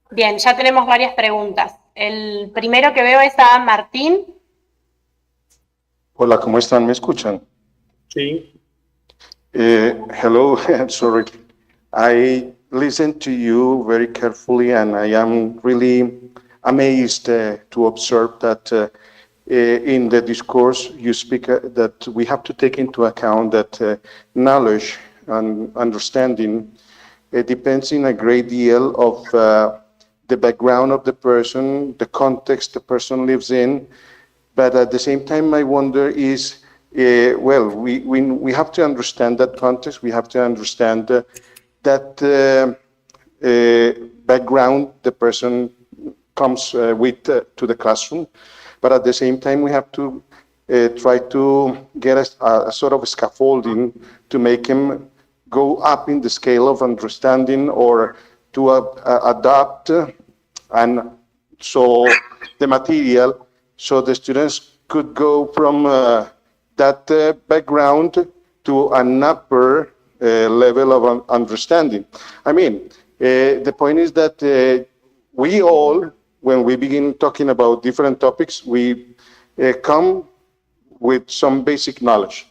Bien, ya tenemos varias preguntas. El primero que veo es a Martín. Hola, ¿cómo están? ¿Me escuchan? Sí. Hello, I'm sorry. I listened to you very carefully and I am really amazed to observe that in the discourse you speak that we have to take into account that knowledge and understanding depends in a great deal of the background of the person, the context the person lives in, but at the same time I wonder is, well, we have to understand that context, we have to understand that background the person comes with to the classroom, but at the same time, we have to try to get a sort of scaffolding to make him go up in the scale of understanding, or to adapt and so the material, so the students could go from that background to an upper level of understanding. I mean, the point is that we all, when we begin talking about different topics, we come with some basic knowledge.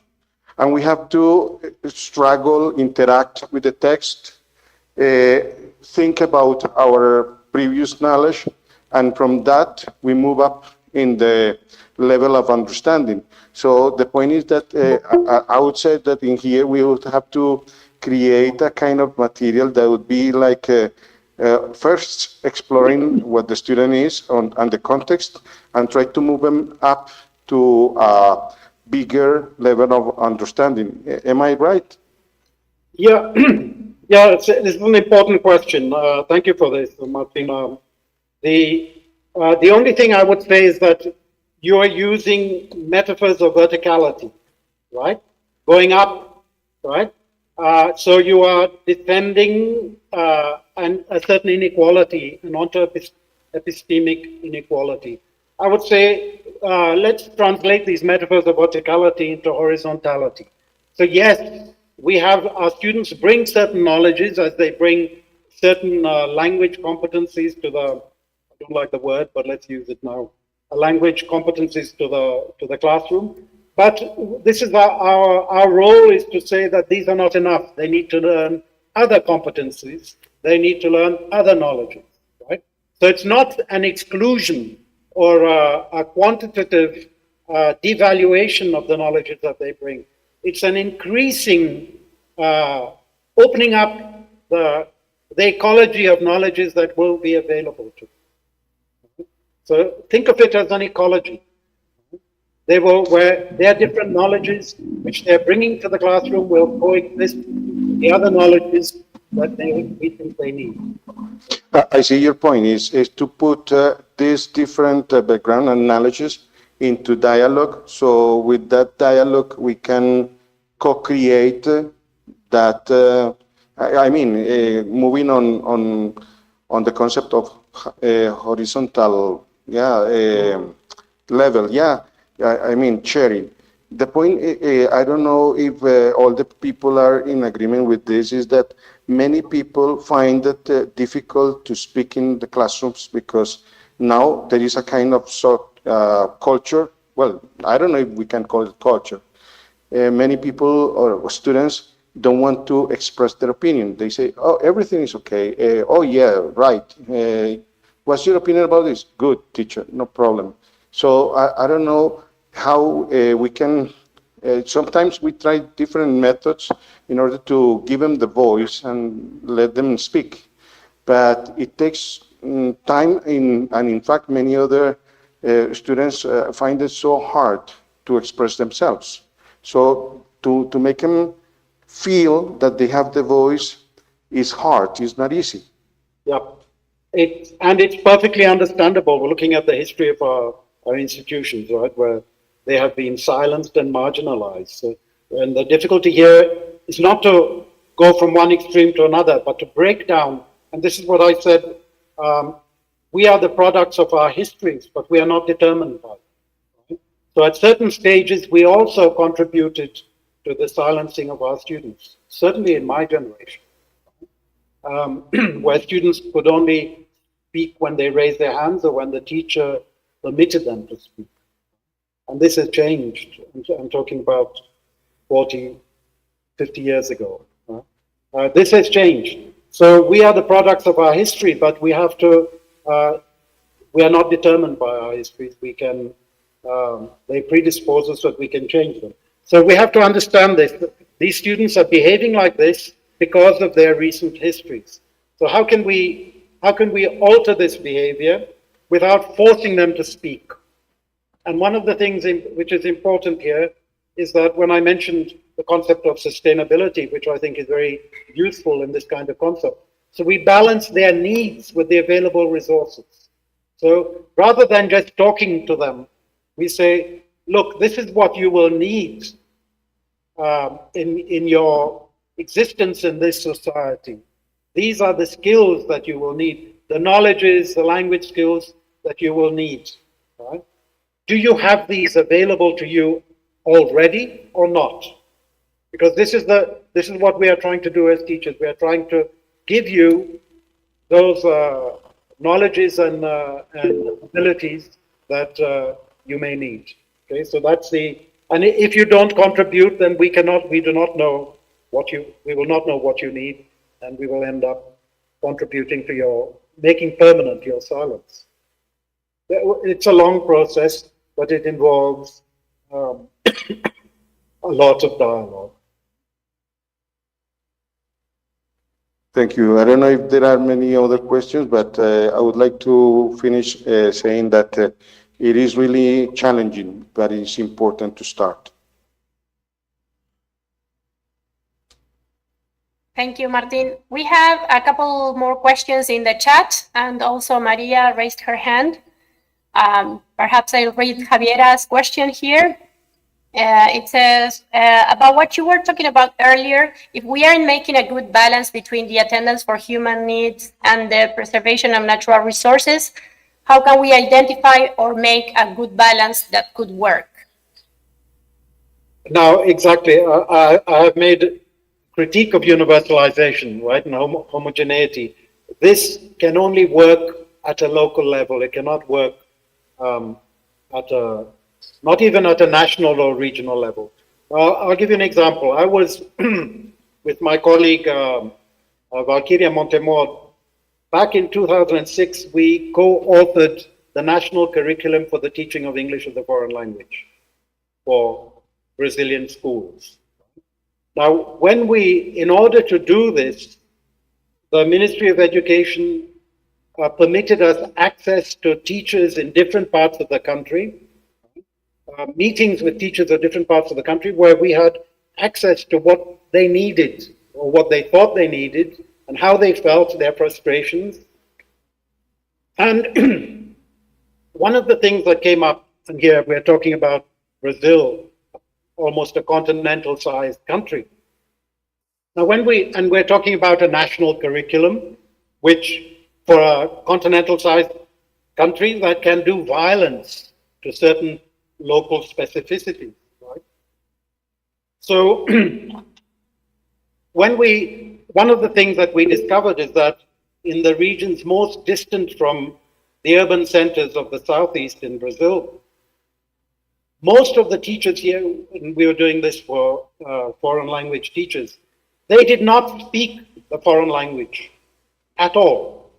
And we have to struggle, interact with the text, think about our previous knowledge, and from that we move up in the level of understanding. So the point is that I would say that in here we would have to create a kind of material that would be like first exploring what the student is and the context, and try to move them up to a bigger level of understanding. Am I right? Yeah, yeah, it's an important question. Thank you for this, Martin. The only thing I would say is that you are using metaphors of verticality, right? Going up, right? So you are defending a certain inequality, an onto-epistemic inequality. I would say, let's translate these metaphors of verticality into horizontality. So yes, we have our students bring certain knowledges as they bring certain language competencies to the, I don't like the word, but let's use it now, language competencies to the classroom. But this is our role is to say that these are not enough. They need to learn other competencies. They need to learn other knowledges, right? So it's not an exclusion or a quantitative devaluation of the knowledges that they bring. It's an increasing opening up the ecology of knowledges that will be available to them. So think of it as an ecology. They will, where their different knowledges which they're bringing to the classroom will coexist with the other knowledges that we think they need. I see your point is to put these different background and knowledges into dialogue. So with that dialogue, we can co-create that. I mean, moving on the concept of horizontal, level, I mean, sharing. The point, I don't know if all the people are in agreement with this, is that many people find it difficult to speak in the classrooms because now there is a kind of culture. Well, I don't know if we can call it culture. Many people or students don't want to express their opinion. They say, oh, everything is okay. Oh, yeah, right. What's your opinion about this? Good, teacher, no problem. So I don't know how we can, sometimes we try different methods in order to give them the voice and let them speak. But it takes time, and in fact, many other students find it so hard to express themselves. So to make them feel that they have the voice is hard, it's not easy. Yeah, and it's perfectly understandable. We're looking at the history of our institutions, right, where they have been silenced and marginalized. So, and the difficulty here is not to go from one extreme to another, but to break down. And this is what I said, we are the products of our histories, but we are not determined by them. Right? So at certain stages, we also contributed to the silencing of our students, certainly in my generation, where students could only speak when they raised their hands or when the teacher permitted them to speak. And this has changed. I'm talking about 40, 50 years ago. This has changed. So we are the products of our history, but we have to, we are not determined by our histories. We can, they predispose us that we can change them. So we have to understand this. These students are behaving like this because of their recent histories. So how can we alter this behavior without forcing them to speak? And one of the things which is important here is that when I mentioned the concept of sustainability, which I think is very useful in this kind of concept, so we balance their needs with the available resources. So rather than just talking to them We say, look, this is what you will need in your existence in this society. These are the skills that you will need, the knowledges, the language skills that you will need. Right? Do you have these available to you already or not? Because this is what we are trying to do as teachers. We are trying to give you those knowledges and abilities that you may need. Okay, so that's and if you don't contribute, then we will not know what you need, and we will end up contributing to making permanent your silence. It's a long process, but it involves a lot of dialogue. Thank you. I don't know if there are many other questions, but I would like to finish saying that it is really challenging, but it's important to start. Thank you, Martin. We have a couple more questions in the chat, and also Maria raised her hand. Perhaps I'll read Javiera's question here. It says, about what you were talking about earlier, if we are making a good balance between the attendance for human needs and the preservation of natural resources, how can we identify or make a good balance that could work? Now, exactly, I have made a critique of universalization, right, and homogeneity. This can only work at a local level. It cannot work not even at a national or regional level. I'll give you an example. I was with my colleague Valkyria Montemor. Back in 2006, we co-authored the national curriculum for the teaching of English as a foreign language for Brazilian schools. Now, in order to do this, the Ministry of Education permitted us access to teachers in different parts of the country, meetings with teachers of different parts of the country where we had access to what they needed or what they thought they needed and how they felt, their frustrations. And one of the things that came up, and here we're talking about Brazil, almost a continental-sized country. Now, we're talking about a national curriculum, which for a continental-sized country that can do violence to certain local specificities, right? So one of the things that we discovered is that in the regions most distant from the urban centers of the southeast in Brazil, most of the teachers here, and we were doing this for foreign language teachers, they did not speak the foreign language at all.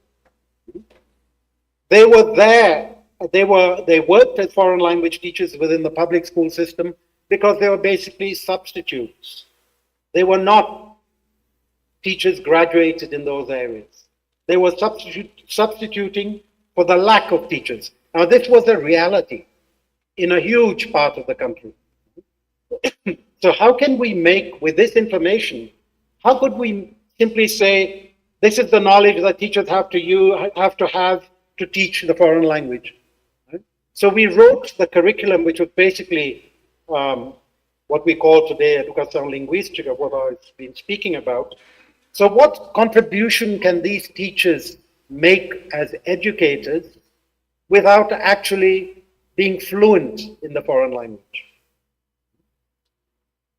They were there, they worked as foreign language teachers within the public school system because they were basically substitutes. They were not teachers graduated in those areas. They were substituting for the lack of teachers. Now, this was a reality in a huge part of the country. So how can we make, with this information, how could we simply say, this is the knowledge that teachers have to teach the foreign language? Right? So we wrote the curriculum, which was basically what we call today Educação Linguística, what I've been speaking about. So what contribution can these teachers make as educators without actually being fluent in the foreign language?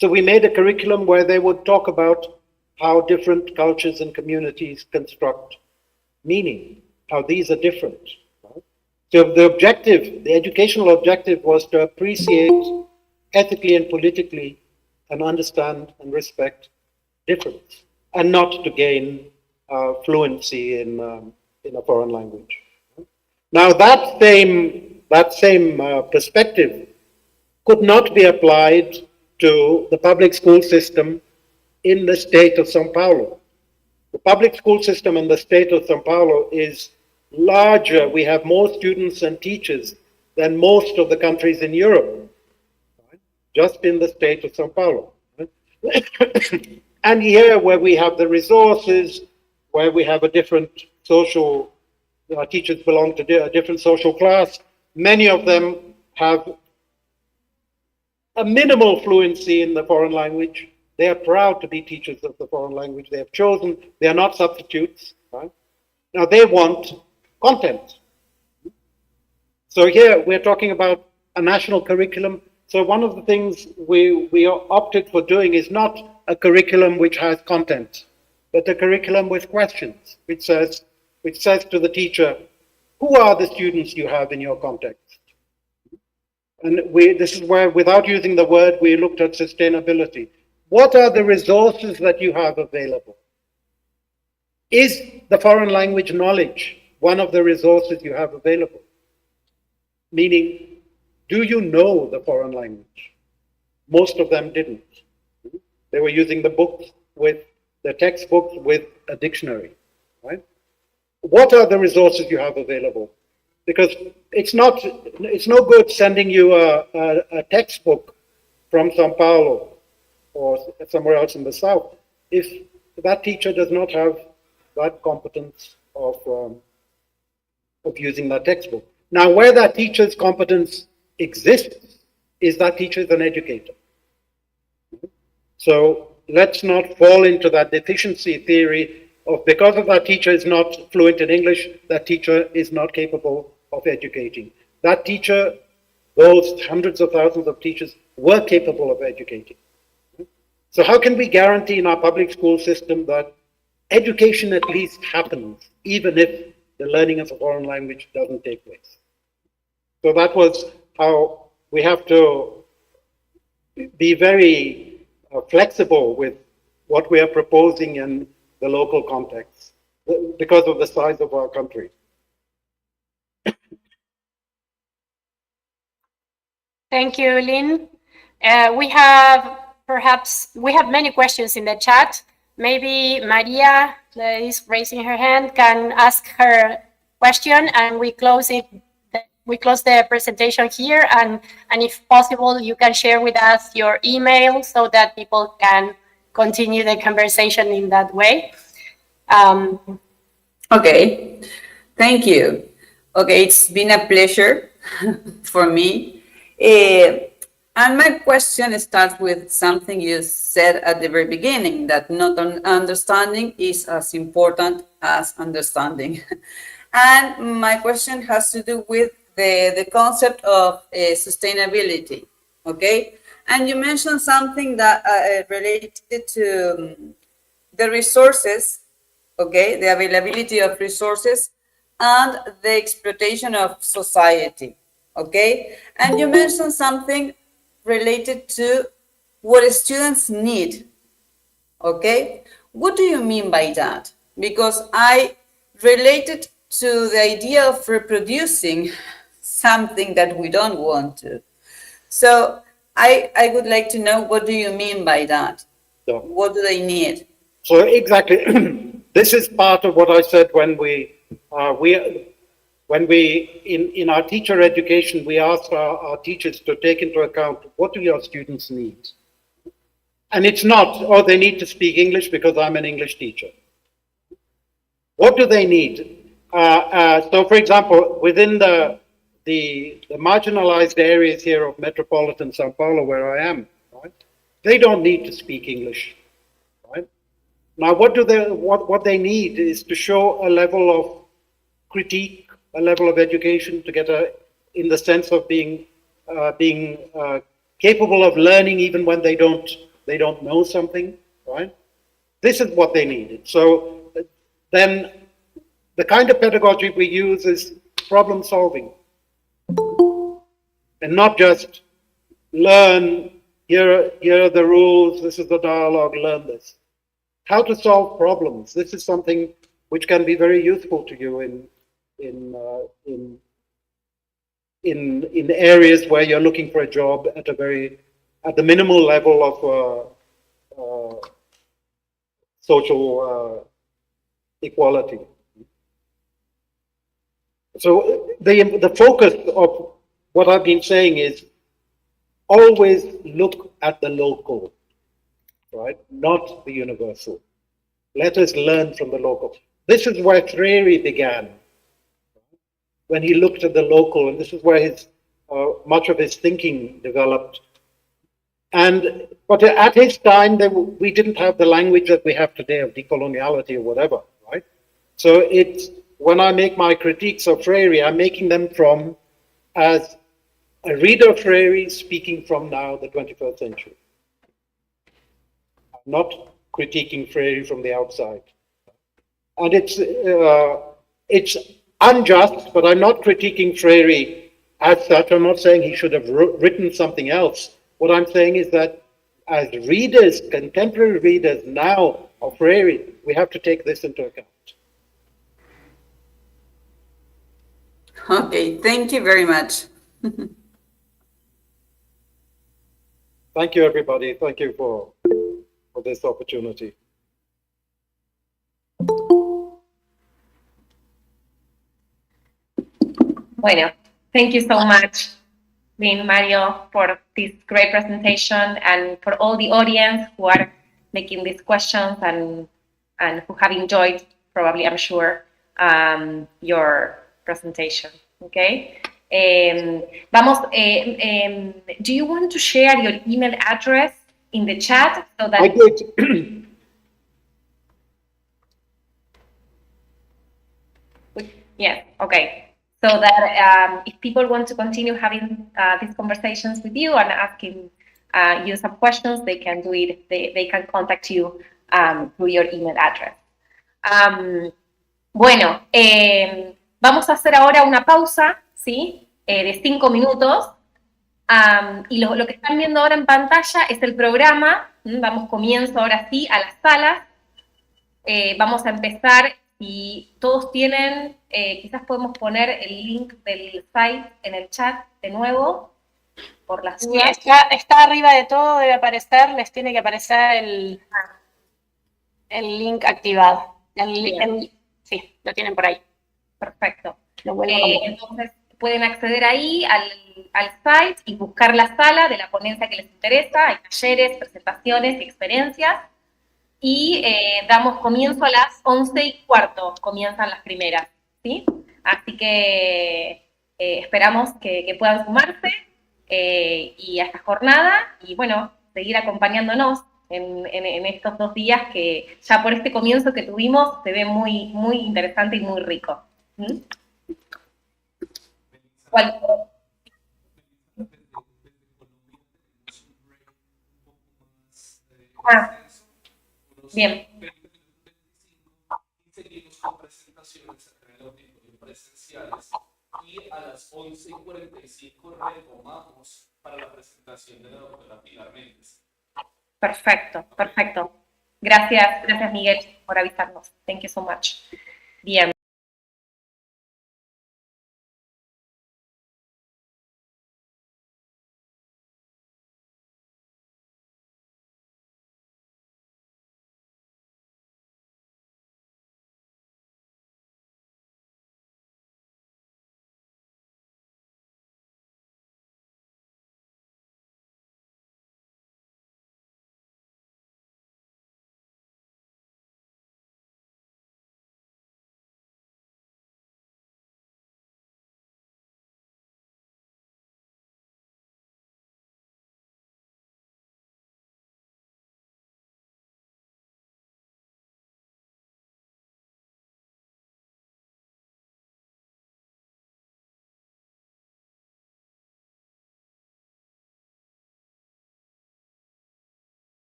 So we made a curriculum where they would talk about how different cultures and communities construct meaning, how these are different. Right? So the educational objective was to appreciate ethically and politically and understand and respect difference, and not to gain fluency in a foreign language. Now that same perspective could not be applied to the public school system in the state of São Paulo. The public school system in the state of São Paulo is larger. We have more students and teachers than most of the countries in Europe, right? Just in the state of São Paulo. Right? And here, where we have the resources, where we have a different social, teachers belong to a different social class, many of them have a minimal fluency in the foreign language. They are proud to be teachers of the foreign language. They have chosen, they are not substitutes. Right? Now they want content. So here we're talking about a national curriculum. So one of the things we opted for doing is not a curriculum which has content, but a curriculum with questions, which says to the teacher, who are the students you have in your context? And this is where, without using the word, we looked at sustainability. What are the resources that you have available? Is the foreign language knowledge one of the resources you have available? Meaning, do you know the foreign language? Most of them didn't. They were using the books with the textbooks with a dictionary, right? What are the resources you have available? Because it's no good sending you a textbook from Sao Paulo or somewhere else in the South if that teacher does not have that competence of using that textbook. Now, where that teacher's competence exists is that teacher is an educator. So let's not fall into that deficiency theory of because of that teacher is not fluent in English, that teacher is not capable of educating. That teacher, those hundreds of thousands of teachers were capable of educating. So how can we guarantee in our public school system that education at least happens, even if the learning of a foreign language doesn't take place? So that was how we have to be very flexible with what we are proposing in the local context because of the size of our country. Thank you, Lynn. We have many questions in the chat. Maybe Maria is raising her hand, can ask her question, and we close it. We close the presentation here, and if possible, you can share with us your email so that people can continue the conversation in that way. Okay, thank you. Okay, it's been a pleasure for me. And my question starts with something you said at the very beginning, that not understanding is as important as understanding. And my question has to do with the concept of sustainability, okay? And you mentioned something that related to the resources, okay? The availability of resources and the exploitation of society, okay? And you mentioned something related to what students need, okay? What do you mean by that? Because I related to the idea of reproducing something that we don't want to. So I would like to know, what do you mean by that? So, what do they need? So exactly, this is part of what I said when in our teacher education, we ask our teachers to take into account, what do your students need? And it's not, oh, they need to speak English because I'm an English teacher. What do they need? So for example, within the marginalized areas here of metropolitan Sao Paulo, where I am, right, they don't need to speak English, right? Now, what they need is to show a level of critique, a level of education, to get in the sense of being capable of learning even when they don't know something, right? This is what they needed. So then the kind of pedagogy we use is problem solving, and not just learn, here are the rules, this is the dialogue, learn this. How to solve problems. This is something which can be very useful to you in areas where you're looking for a job at the minimal level of social equality. So the focus of what I've been saying is always look at the local, right? Not the universal. Let us learn from the local. This is where Freire began, when he looked at the local, and this is where his much of his thinking developed. But at his time, we didn't have the language that we have today of decoloniality or whatever, right? So when I make my critiques of Freire, I'm making them as a reader of Freire speaking from now, the 21st century. I'm not critiquing Freire from the outside. And it's unjust, but I'm not critiquing Freire as such. I'm not saying he should have written something else. What I'm saying is that as readers, contemporary readers now of Freire, we have to take this into account. Okay, thank you very much. Thank you, everybody. Thank you for this opportunity. Bueno, thank you so much, Lynn Mario, for this great presentation, and for all the audience who are making these questions and who have enjoyed, probably, I'm sure, your presentation. Okay. Do you want to share your email address in the chat so that I did. Yes, okay. So that if people want to continue having these conversations with you and asking you some questions, they can do it. They can contact you through your email address. Bueno, vamos a hacer ahora una pausa, ¿sí? De 5 minutos. Y lo que están viendo ahora en pantalla es el programa. Comienzo ahora sí a las salas. Vamos a empezar. Si todos tienen, quizás podemos poner el link del site en el chat de nuevo, por las dudas. Sí, está arriba de todo, debe aparecer, les tiene que aparecer el link activado. Sí, lo tienen por ahí. Perfecto. Lo vuelvo a cambiar. Entonces, pueden acceder ahí al site y buscar la sala de la ponencia que les interesa. Hay talleres, presentaciones y experiencias. Y damos comienzo a las 11:15, comienzan las primeras, ¿sí? Así que esperamos que puedan sumarse y a esta jornada, y bueno, seguir acompañándonos en estos 2 días que ya por este comienzo que tuvimos se ve muy, muy interesante y muy rico. ¿Mm? ¿Cuál? Bien. Seguimos con presentaciones presenciales y a las 11:45 retomamos para la presentación de la doctora Pilar Méndez. Perfecto, perfecto. Gracias, Miguel, por avisarnos. Thank you so much. Bien.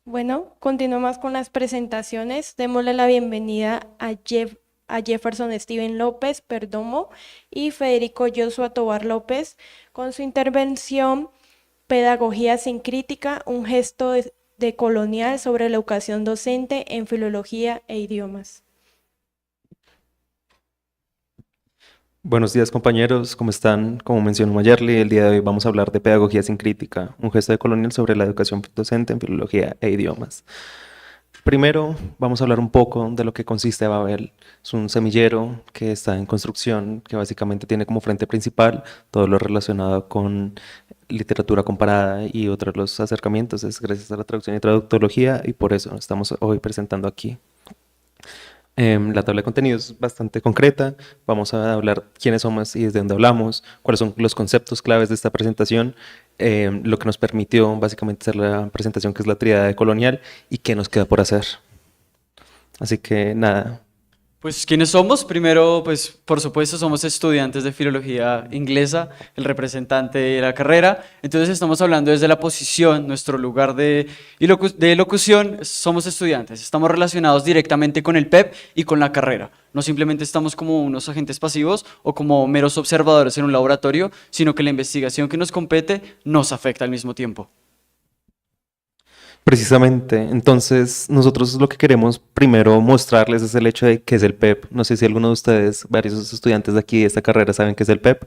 Bueno, continuamos con las presentaciones. Démosle la bienvenida a Jefferson Steven López Perdomo y Federico Joshua Tobar López con su intervención Pedagogía sin crítica, un gesto decolonial sobre la educación docente en filología e idiomas. Buenos días, compañeros, ¿cómo están? Como mencionó Mayerly, el día de hoy vamos a hablar de Pedagogía sin crítica, un gesto decolonial sobre la educación docente en filología e idiomas. Primero, vamos a hablar un poco de lo que consiste Babel. Es un semillero que está en construcción, que básicamente tiene como frente principal todo lo relacionado con literatura comparada y otros los acercamientos. Es gracias a la traducción y traductología y por eso estamos hoy presentando aquí. La tabla de contenidos es bastante concreta. Vamos a hablar quiénes somos y desde dónde hablamos, cuáles son los conceptos claves de esta presentación, lo que nos permitió básicamente hacer la presentación, que es la tríada colonial, y qué nos queda por hacer. Así que nada. Pues, ¿quiénes somos? Primero, pues, por supuesto, somos estudiantes de filología inglesa, el representante de la carrera. Entonces, estamos hablando desde la posición, nuestro lugar de locución, somos estudiantes. Estamos relacionados directamente con el PEP y con la carrera. No simplemente estamos como unos agentes pasivos o como meros observadores en un laboratorio, sino que la investigación que nos compete nos afecta al mismo tiempo. Precisamente, entonces nosotros lo que queremos primero mostrarles es el hecho de qué es el PEP. No sé si alguno de ustedes, varios estudiantes de aquí de esta carrera saben qué es el PEP.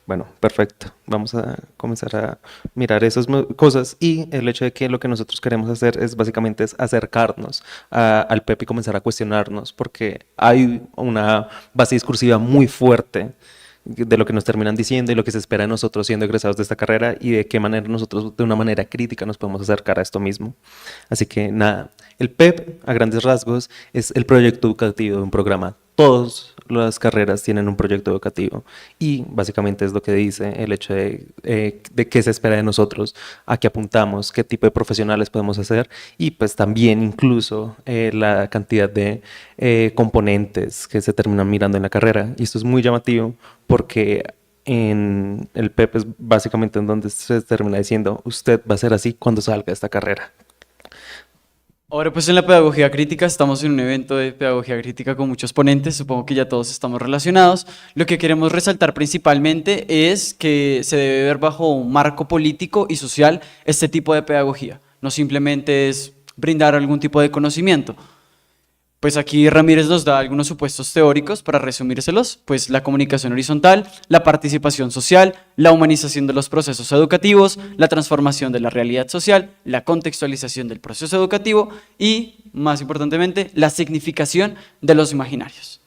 Bueno, perfecto. Vamos a comenzar a mirar esas cosas y el hecho de que lo que nosotros queremos hacer es básicamente acercarnos al PEP y comenzar a cuestionarnos, porque hay una base discursiva muy fuerte de lo que nos terminan diciendo y lo que se espera de nosotros siendo egresados de esta carrera y de qué manera nosotros de una manera crítica nos podemos acercar a esto mismo. Así que nada, el PEP a grandes rasgos es el proyecto educativo de un programa. Todas las carreras tienen un proyecto educativo y básicamente es lo que dice el hecho de qué se espera de nosotros, a qué apuntamos, qué tipo de profesionales podemos hacer y pues también incluso la cantidad de componentes que se terminan mirando en la carrera. Y esto es muy llamativo porque en el PEP es básicamente en donde se termina diciendo usted va a ser así cuando salga de esta carrera. Ahora pues en la pedagogía crítica estamos en un evento de pedagogía crítica con muchos ponentes, supongo que ya todos estamos relacionados. Lo que queremos resaltar principalmente es que se debe ver bajo un marco político y social este tipo de pedagogía, no simplemente es brindar algún tipo de conocimiento. Pues aquí Ramírez nos da algunos supuestos teóricos para resumírselos, pues la comunicación horizontal, la participación social, la humanización de los procesos educativos, la transformación de la realidad social, la contextualización del proceso educativo y, más importantemente, la significación de los imaginarios.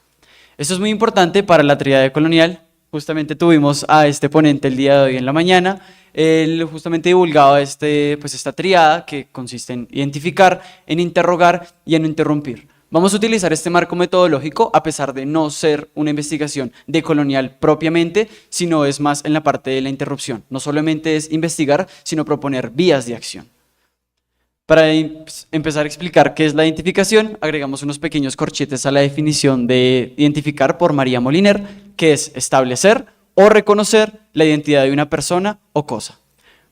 Esto es muy importante para la tríada colonial. Justamente tuvimos a este ponente el día de hoy en la mañana. Él justamente divulgaba esta tríada que consiste en identificar, en interrogar y en interrumpir. Vamos a utilizar este marco metodológico a pesar de no ser una investigación decolonial propiamente, sino es más en la parte de la interrupción. No solamente es investigar, sino proponer vías de acción. Para empezar a explicar qué es la identificación, agregamos unos pequeños corchetes a la definición de identificar por María Moliner, que es establecer o reconocer la identidad de una persona o cosa.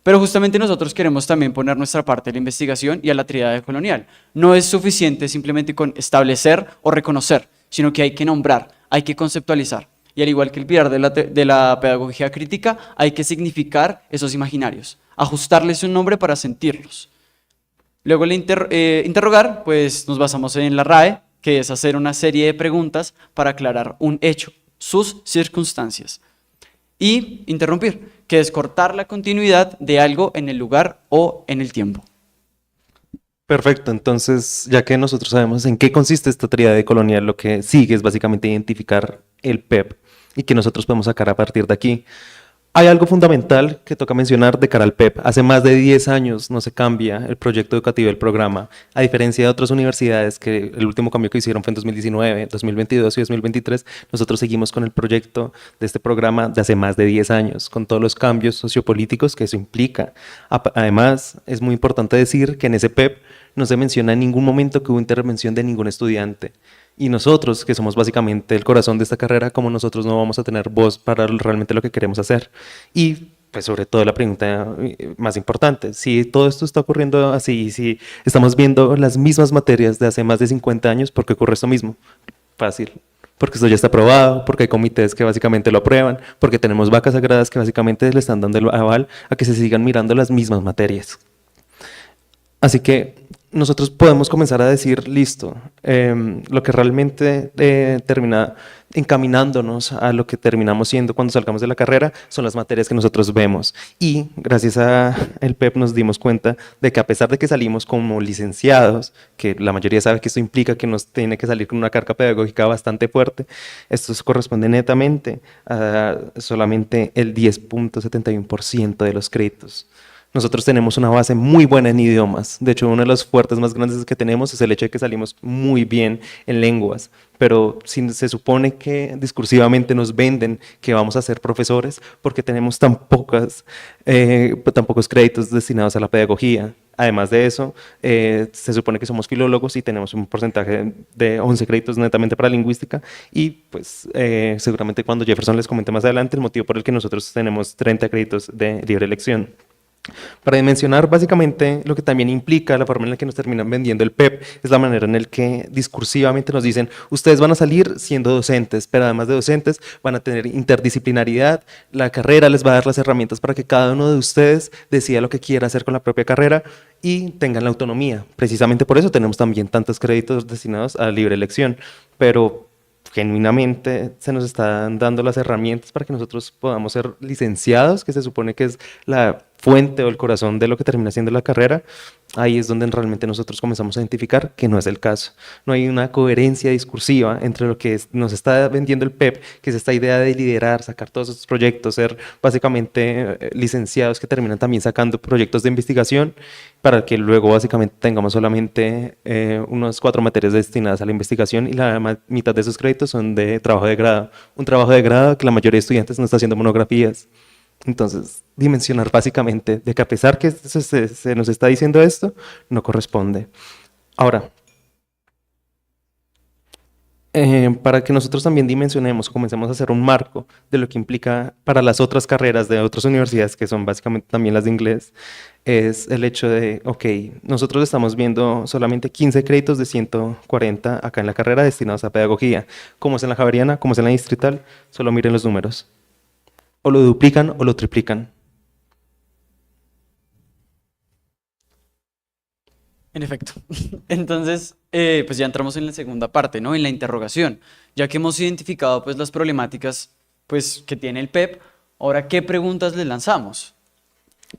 Pero justamente nosotros queremos también poner nuestra parte de la investigación y a la tríada colonial. No es suficiente simplemente con establecer o reconocer, sino que hay que nombrar, hay que conceptualizar. Y al igual que el pilar de la pedagogía crítica, hay que significar esos imaginarios, ajustarles un nombre para sentirlos. Luego el interrogar, pues nos basamos en la RAE, que es hacer una serie de preguntas para aclarar un hecho, sus circunstancias. Y interrumpir, que es cortar la continuidad de algo en el lugar o en el tiempo. Perfecto, entonces ya que nosotros sabemos en qué consiste esta tríada colonial, lo que sigue es básicamente identificar el PEP y que nosotros podemos sacar a partir de aquí. Hay algo fundamental que toca mencionar de cara al PEP. Hace más de 10 años no se cambia el proyecto educativo del programa, a diferencia de otras universidades que el último cambio que hicieron fue en 2019, 2022 y 2023. Nosotros seguimos con el proyecto de este programa de hace más de 10 años, con todos los cambios sociopolíticos que eso implica. Además, es muy importante decir que en ese PEP no se menciona en ningún momento que hubo intervención de ningún estudiante. Y nosotros, que somos básicamente el corazón de esta carrera, como nosotros no vamos a tener voz para realmente lo que queremos hacer. Y pues sobre todo la pregunta más importante, si todo esto está ocurriendo así, si estamos viendo las mismas materias de hace más de 50 años, ¿por qué ocurre esto mismo? Fácil. Porque esto ya está aprobado, porque hay comités que básicamente lo aprueban, porque tenemos vacas sagradas que básicamente le están dando el aval a que se sigan mirando las mismas materias. Así que nosotros podemos comenzar a decir, listo, lo que realmente termina encaminándonos a lo que terminamos siendo cuando salgamos de la carrera son las materias que nosotros vemos. Y gracias al PEP nos dimos cuenta de que a pesar de que salimos como licenciados, que la mayoría sabe que esto implica que nos tiene que salir con una carga pedagógica bastante fuerte, esto se corresponde netamente a solamente el 10.71% de los créditos. Nosotros tenemos una base muy buena en idiomas. De hecho, uno de los fuertes más grandes que tenemos es el hecho de que salimos muy bien en lenguas. Pero se supone que discursivamente nos venden que vamos a ser profesores porque tenemos tan pocos créditos destinados a la pedagogía. Además de eso, se supone que somos filólogos y tenemos un porcentaje de 11 créditos netamente para lingüística y pues seguramente cuando Jefferson les comente más adelante el motivo por el que nosotros tenemos 30 créditos de libre elección. Para dimensionar básicamente lo que también implica la forma en la que nos terminan vendiendo el PEP es la manera en la que discursivamente nos dicen ustedes van a salir siendo docentes, pero además de docentes van a tener interdisciplinaridad, la carrera les va a dar las herramientas para que cada uno de ustedes decida lo que quiera hacer con la propia carrera y tengan la autonomía. Precisamente por eso tenemos también tantos créditos destinados a libre elección, pero genuinamente se nos están dando las herramientas para que nosotros podamos ser licenciados, que se supone que es la fuente o el corazón de lo que termina siendo la carrera. Ahí es donde realmente nosotros comenzamos a identificar que no es el caso. No hay una coherencia discursiva entre lo que nos está vendiendo el PEP, que es esta idea de liderar, sacar todos estos proyectos, ser básicamente licenciados que terminan también sacando proyectos de investigación para que luego básicamente tengamos solamente unas 4 materias destinadas a la investigación y la mitad de esos créditos son de trabajo de grado. Un trabajo de grado que la mayoría de estudiantes no está haciendo monografías. Entonces, dimensionar básicamente de que a pesar que se nos está diciendo esto, no corresponde. Ahora, para que nosotros también dimensionemos, comencemos a hacer un marco de lo que implica para las otras carreras de otras universidades, que son básicamente también las de inglés, es el hecho de, ok, nosotros estamos viendo solamente 15 créditos de 140 acá en la carrera destinados a pedagogía. ¿Cómo es en la javeriana? ¿Cómo es en la distrital? Solo miren los números. O lo duplican o lo triplican. En efecto. Entonces, pues ya entramos en la segunda parte, ¿no? En la interrogación. Ya que hemos identificado pues las problemáticas pues que tiene el PEP, ahora ¿qué preguntas le lanzamos?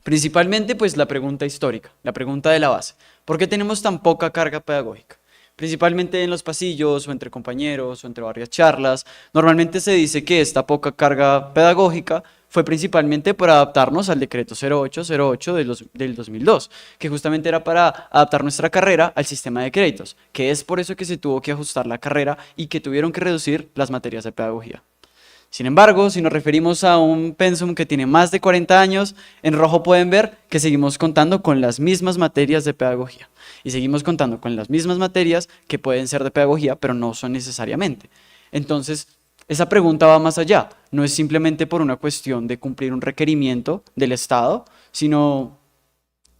Principalmente pues la pregunta histórica, la pregunta de la base. ¿Por qué tenemos tan poca carga pedagógica? Principalmente en los pasillos o entre compañeros o entre varias charlas, normalmente se dice que esta poca carga pedagógica fue principalmente por adaptarnos al decreto 0808 del 2002, que justamente era para adaptar nuestra carrera al sistema de créditos, que es por eso que se tuvo que ajustar la carrera y que tuvieron que reducir las materias de pedagogía. Sin embargo, si nos referimos a un pensum que tiene más de 40 años, en rojo pueden ver que seguimos contando con las mismas materias de pedagogía. Y seguimos contando con las mismas materias que pueden ser de pedagogía, pero no son necesariamente. Entonces, esa pregunta va más allá. No es simplemente por una cuestión de cumplir un requerimiento del Estado, sino,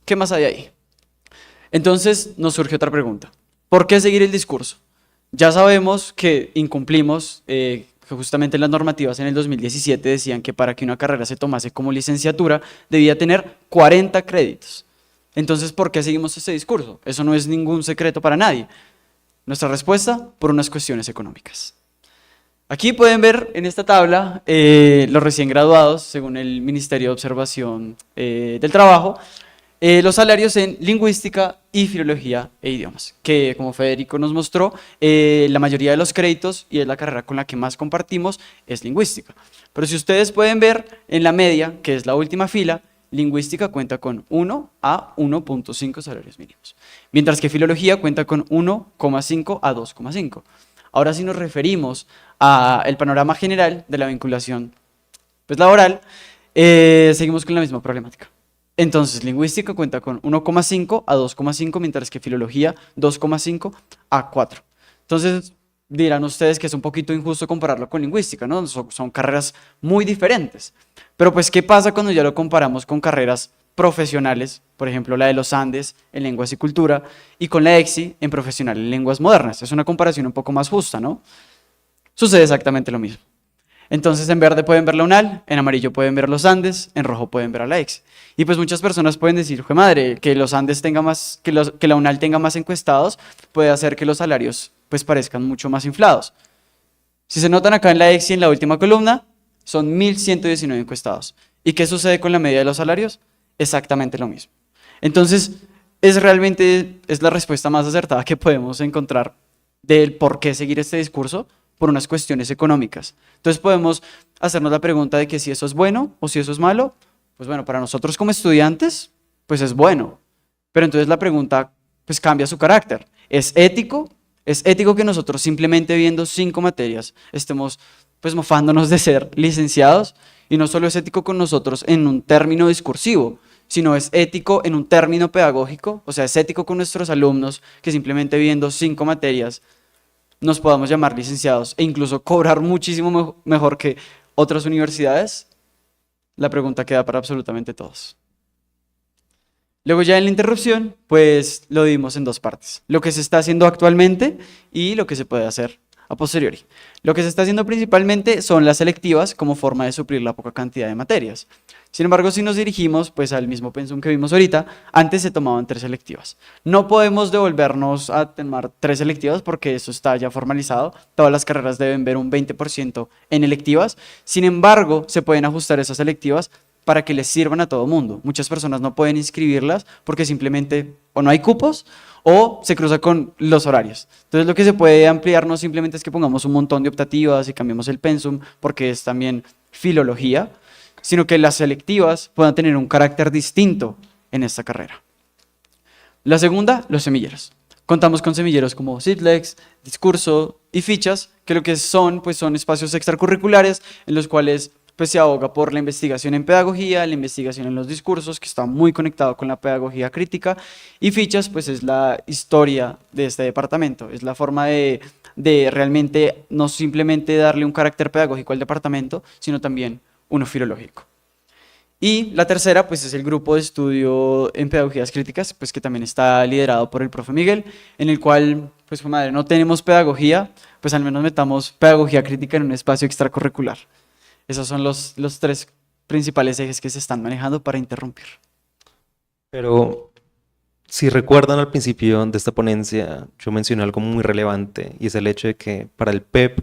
¿qué más hay ahí? Entonces, nos surge otra pregunta. ¿Por qué seguir el discurso? Ya sabemos que incumplimos, que justamente las normativas en el 2017 decían que para que una carrera se tomase como licenciatura debía tener 40 créditos. Entonces, ¿por qué seguimos ese discurso? Eso no es ningún secreto para nadie. Nuestra respuesta, por unas cuestiones económicas. Aquí pueden ver en esta tabla los recién graduados, según el Ministerio de Observación del Trabajo, los salarios en lingüística y filología e idiomas, que como Federico nos mostró, la mayoría de los créditos y es la carrera con la que más compartimos es lingüística. Pero si ustedes pueden ver en la media, que es la última fila, lingüística cuenta con 1 a 1.5 salarios mínimos, mientras que filología cuenta con 1,5 a 2,5. Ahora si nos referimos al panorama general de la vinculación pues, laboral, seguimos con la misma problemática. Entonces, lingüística cuenta con 1,5 a 2,5, mientras que filología 2,5 a 4. Entonces, dirán ustedes que es un poquito injusto compararlo con lingüística, ¿no? Son carreras muy diferentes. Pero pues, ¿qué pasa cuando ya lo comparamos con carreras profesionales? Por ejemplo, la de los Andes en lenguas y cultura y con la EXI en profesional en lenguas modernas. Es una comparación un poco más justa, ¿no? Sucede exactamente lo mismo. Entonces, en verde pueden ver la UNAL, en amarillo pueden ver los Andes, en rojo pueden ver a la EXI. Y pues muchas personas pueden decir, "Jue madre, que los Andes tenga más, que la UNAL tenga más encuestados puede hacer que los salarios pues parezcan mucho más inflados". Si se notan acá en la EXI, en la última columna, son 1.119 encuestados. ¿Y qué sucede con la media de los salarios? Exactamente lo mismo. Entonces, es la respuesta más acertada que podemos encontrar del por qué seguir este discurso, por unas cuestiones económicas. Entonces podemos hacernos la pregunta de que si eso es bueno o si eso es malo. Pues bueno, para nosotros como estudiantes, pues es bueno. Pero entonces la pregunta pues cambia su carácter. ¿Es ético? ¿Es ético que nosotros simplemente viendo 5 materias estemos pues mofándonos de ser licenciados? Y no solo es ético con nosotros en un término discursivo, sino es ético en un término pedagógico, o sea, es ético con nuestros alumnos que simplemente viendo 5 materias nos podamos llamar licenciados e incluso cobrar muchísimo mejor que otras universidades. La pregunta queda para absolutamente todos. Luego ya en la interrupción, pues lo dividimos en 2 partes. Lo que se está haciendo actualmente y lo que se puede hacer a posteriori. Lo que se está haciendo principalmente son las selectivas como forma de suplir la poca cantidad de materias. Sin embargo, si nos dirigimos pues al mismo pensum que vimos ahorita, antes se tomaban 3 selectivas. No podemos devolvernos a tomar 3 selectivas porque eso está ya formalizado. Todas las carreras deben ver un 20% en electivas. Sin embargo, se pueden ajustar esas selectivas para que les sirvan a todo mundo. Muchas personas no pueden inscribirlas porque simplemente o no hay cupos o se cruza con los horarios. Entonces lo que se puede ampliar no simplemente es que pongamos un montón de optativas y cambiemos el pensum, porque es también filología, sino que las selectivas puedan tener un carácter distinto en esta carrera. La segunda, los semilleros. Contamos con semilleros como Citlex, discurso y fichas, que lo que son, pues son espacios extracurriculares en los cuales pues se aboga por la investigación en pedagogía, la investigación en los discursos, que está muy conectado con la pedagogía crítica, y fichas, pues es la historia de este departamento, es la forma de realmente no simplemente darle un carácter pedagógico al departamento, sino también uno filológico. Y la tercera, pues es el grupo de estudio en pedagogías críticas, pues que también está liderado por el profe Miguel, en el cual, pues madre, no tenemos pedagogía, pues al menos metamos pedagogía crítica en un espacio extracurricular. Esos son los 3 principales ejes que se están manejando para interrumpir. Pero si recuerdan al principio de esta ponencia, yo mencioné algo muy relevante y es el hecho de que para el PEP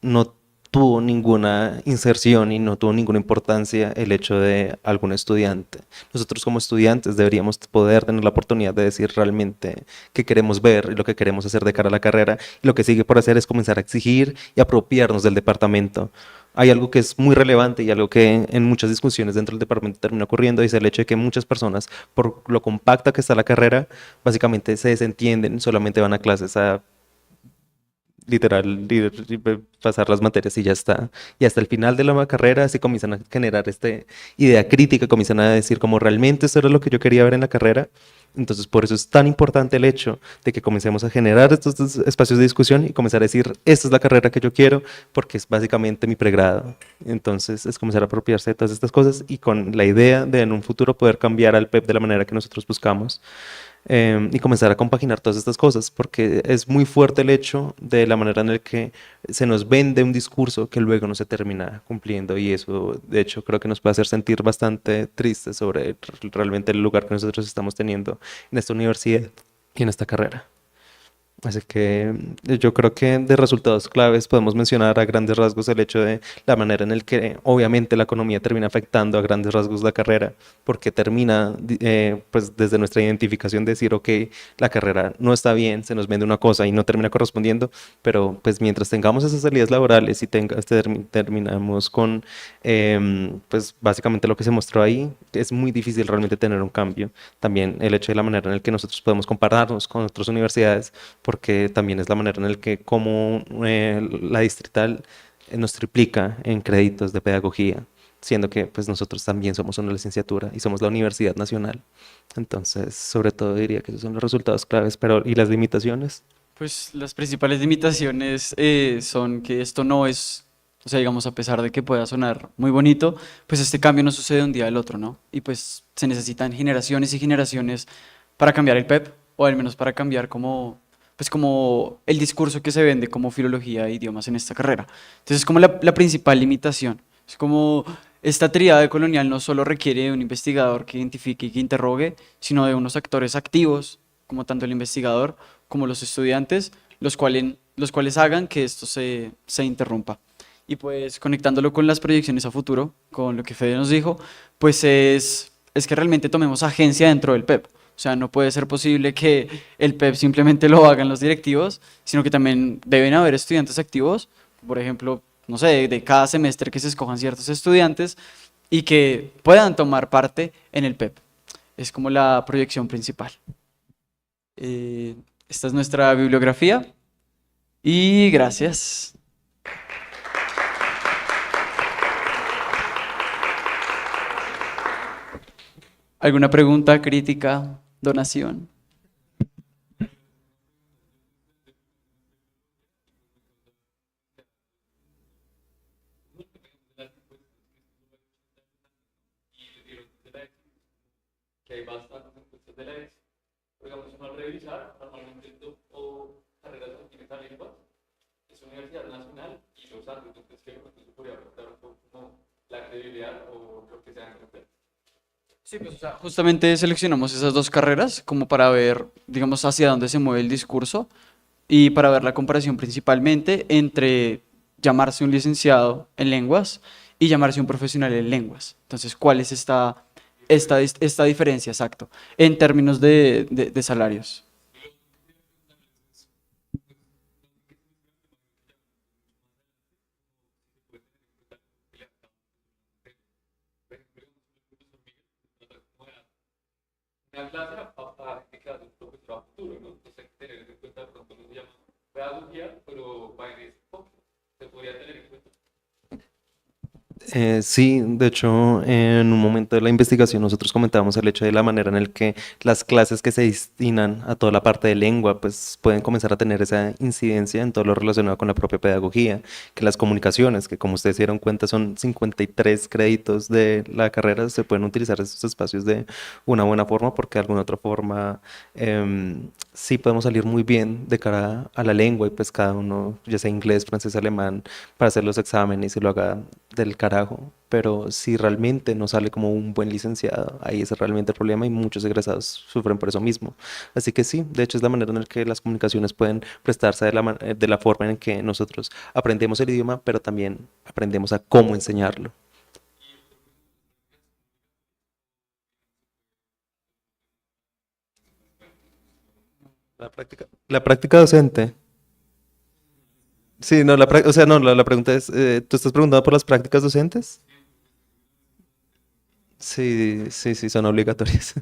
no tuvo ninguna inserción y no tuvo ninguna importancia el hecho de algún estudiante. Nosotros como estudiantes deberíamos poder tener la oportunidad de decir realmente qué queremos ver y lo que queremos hacer de cara a la carrera. Y lo que sigue por hacer es comenzar a exigir y apropiarnos del departamento. Hay algo que es muy relevante y algo que en muchas discusiones dentro del departamento termina ocurriendo, y es el hecho de que muchas personas, por lo compacta que está la carrera, básicamente se desentienden, solamente van a clases a literal pasar las materias y ya está. Y hasta el final de la carrera se comienzan a generar esta idea crítica, comienzan a decir como realmente esto era lo que yo quería ver en la carrera. Entonces por eso es tan importante el hecho de que comencemos a generar estos espacios de discusión y comenzar a decir esta es la carrera que yo quiero porque es básicamente mi pregrado. Entonces es comenzar a apropiarse de todas estas cosas y con la idea de en un futuro poder cambiar al PEP de la manera que nosotros buscamos. Y comenzar a compaginar todas estas cosas, porque es muy fuerte el hecho de la manera en la que se nos vende un discurso que luego no se termina cumpliendo, y eso de hecho creo que nos puede hacer sentir bastante tristes sobre realmente el lugar que nosotros estamos teniendo en esta universidad y en esta carrera. Así que yo creo que de resultados claves podemos mencionar a grandes rasgos el hecho de la manera en la que obviamente la economía termina afectando a grandes rasgos la carrera, porque termina pues desde nuestra identificación de decir ok, la carrera no está bien, se nos vende una cosa y no termina correspondiendo, pero pues mientras tengamos esas salidas laborales y terminamos con pues básicamente lo que se mostró ahí, es muy difícil realmente tener un cambio. También el hecho de la manera en la que nosotros podemos compararnos con otras universidades, porque también es la manera en la que como la distrital nos triplica en créditos de pedagogía, siendo que pues nosotros también somos una licenciatura y somos la Universidad Nacional. Entonces, sobre todo diría que esos son los resultados claves, pero ¿y las limitaciones? Pues las principales limitaciones son que esto no es, o sea, digamos, a pesar de que pueda sonar muy bonito, pues este cambio no sucede de un día al otro, ¿no? Y pues se necesitan generaciones y generaciones para cambiar el PEP, o al menos para cambiar como, pues como el discurso que se vende como filología e idiomas en esta carrera. Entonces es como la principal limitación. Es como esta tríada colonial no solo requiere de un investigador que identifique y que interrogue, sino de unos actores activos, como tanto el investigador como los estudiantes, los cuales hagan que esto se interrumpa. Y pues conectándolo con las proyecciones a futuro, con lo que Fede nos dijo, pues es que realmente tomemos agencia dentro del PEP. O sea, no puede ser posible que el PEP simplemente lo hagan los directivos, sino que también deben haber estudiantes activos, por ejemplo, no sé, de cada semestre que se escojan ciertos estudiantes y que puedan tomar parte en el PEP. Es como la proyección principal. Eh, Esta es nuestra bibliografía y gracias. ¿Alguna pregunta, crítica, donación? Que hay bastantes encuestas de la Ejes. Digamos, uno al revisar, normalmente o carreras afines a lenguas, es Universidad Nacional y los árbitros que se podría aportar un poco como la credibilidad o lo que sea en el. Sí, pues, o sea, justamente seleccionamos esas dos carreras como para ver, digamos, hacia dónde se mueve el discurso y para ver la comparación principalmente entre llamarse un licenciado en lenguas y llamarse un profesional en lenguas. Entonces, ¿cuál es esta diferencia, exacto, en términos de salarios? Una clase para que clase un profesor a futuro, ¿no? Entonces hay que tener en cuenta, por ejemplo, no se llama pedagogía, pero va en ese enfoque. Se podría tener en cuenta. Sí, de hecho, en un momento de la investigación nosotros comentábamos el hecho de la manera en el que las clases que se destinan a toda la parte de lengua, pues pueden comenzar a tener esa incidencia en todo lo relacionado con la propia pedagogía, que las comunicaciones, que como ustedes se dieron cuenta son 53 créditos de la carrera, se pueden utilizar esos espacios de una buena forma, porque de alguna otra forma sí podemos salir muy bien de cara a la lengua y pues cada uno, ya sea inglés, francés, alemán, para hacer los exámenes y lo haga del carajo, pero si realmente no sale como un buen licenciado, ahí es realmente el problema y muchos egresados sufren por eso mismo. Así que sí, de hecho es la manera en la que las comunicaciones pueden prestarse de la forma en que nosotros aprendemos el idioma, pero también aprendemos a cómo enseñarlo. La práctica docente. Sí, no, o sea, no, la pregunta es, ¿tú estás preguntando por las prácticas docentes? Sí, sí, sí, son obligatorias.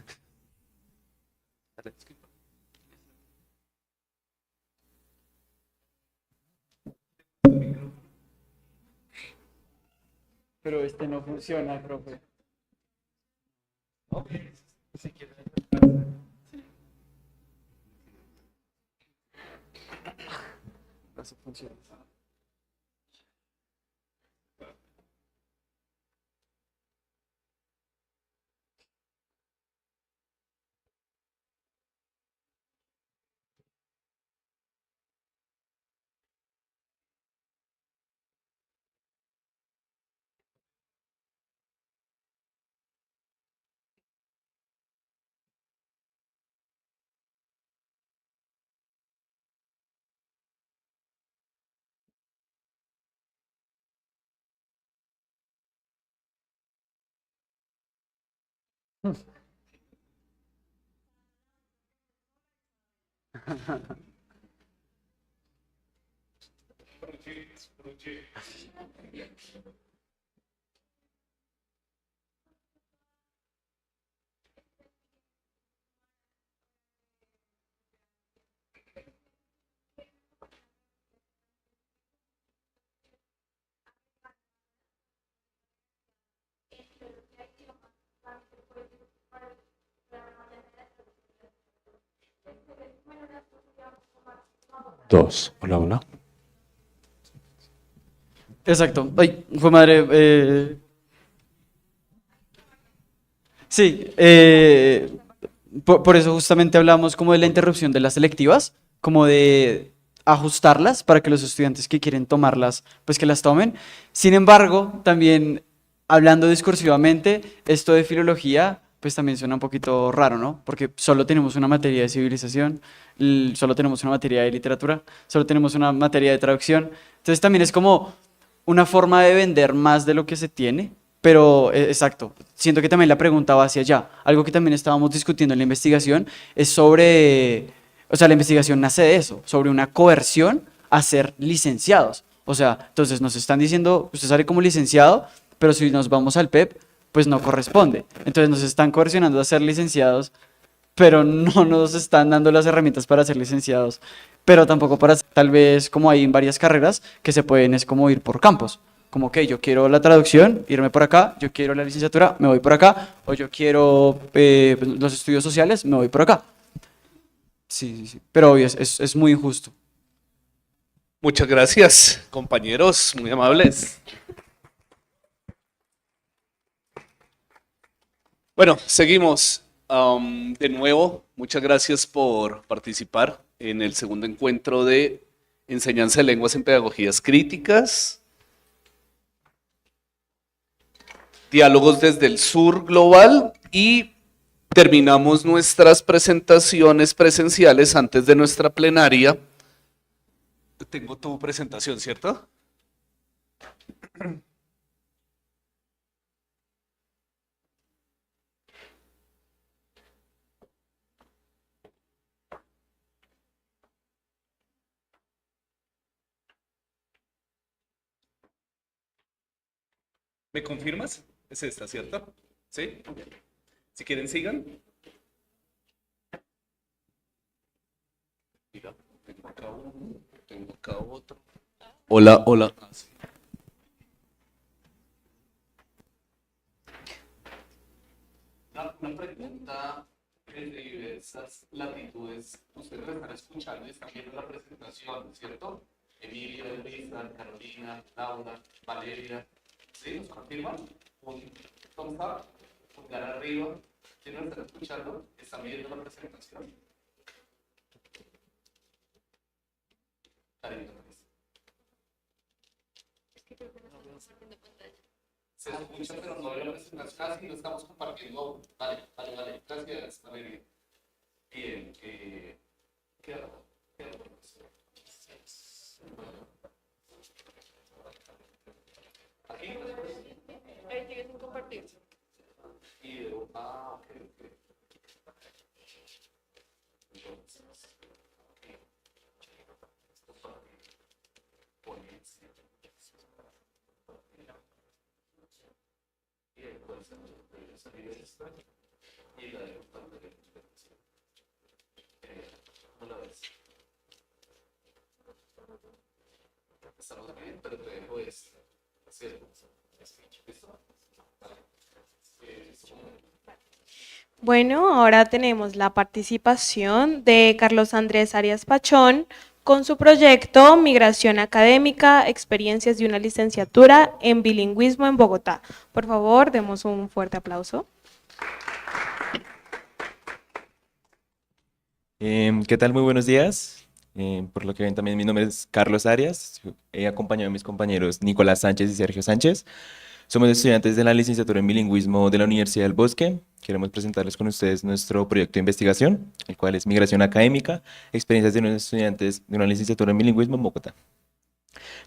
Pero este no funciona, profe. No se funciona. 2. Hola, hola. Exacto. Ay, fue madre. Sí, por eso justamente hablamos como de la interrupción de las selectivas, como de ajustarlas para que los estudiantes que quieren tomarlas, pues que las tomen. Sin embargo, también hablando discursivamente, esto de filología, pues también suena un poquito raro, ¿no? Porque solo tenemos una materia de civilización, solo tenemos una materia de literatura, solo tenemos una materia de traducción. Entonces también es como una forma de vender más de lo que se tiene, pero exacto, siento que también la pregunta va hacia allá. Algo que también estábamos discutiendo en la investigación es sobre, o sea, la investigación nace de eso, sobre una coerción a ser licenciados. O sea, entonces nos están diciendo, usted sale como licenciado, pero si nos vamos al PEP, pues no corresponde. Entonces nos están coercionando a ser licenciados, pero no nos están dando las herramientas para ser licenciados, pero tampoco para, tal vez como hay en varias carreras, que se pueden es como ir por campos. Como que yo quiero la traducción, irme por acá, yo quiero la licenciatura, me voy por acá, o yo quiero los estudios sociales, me voy por acá. Sí, sí, sí, pero obvio, es muy injusto. Muchas gracias, compañeros, muy amables. Bueno, seguimos. De nuevo, muchas gracias por participar en el segundo encuentro de enseñanza de lenguas en pedagogías críticas. Diálogos desde el sur global, y terminamos nuestras presentaciones presenciales antes de nuestra plenaria. Tengo tu presentación, ¿cierto? ¿Me confirmas? Es esta, ¿cierto? ¿Sí? Si quieren, sigan. Mira, tengo acá uno, tengo acá otro. Hola, hola. Una pregunta de diversas latitudes. Ustedes están escuchando y están viendo la presentación, ¿cierto? Emilia, Elisa, Carolina, Laura, Valeria. ¿Sí? ¿Nos confirman? Un thumbs up, pulgar arriba. ¿Sí nos están escuchando? ¿Están viendo la presentación? Se escucha, pero no veo la presentación. Casi no estamos compartiendo. Vale. Gracias, Valeria. Bien. ¿Qué hago? Aquí. Ahí tienes que compartir. Ok. Y la de ¿cómo la ves? Estamos bien, pero te dejo esto. ¿Cierto? ¿Listo? Bueno, ahora tenemos la participación de Carlos Andrés Arias Pachón con su proyecto Migración Académica, experiencias de una licenciatura en bilingüismo en Bogotá. Por favor, demos un fuerte aplauso. ¿Qué tal? Muy buenos días. Por lo que ven también mi nombre es Carlos Arias. He acompañado a mis compañeros Nicolás Sánchez y Sergio Sánchez. Somos estudiantes de la licenciatura en bilingüismo de la Universidad del Bosque. Queremos presentarles con ustedes nuestro proyecto de investigación, el cual es Migración Académica, experiencias de unos estudiantes de una licenciatura en bilingüismo en Bogotá.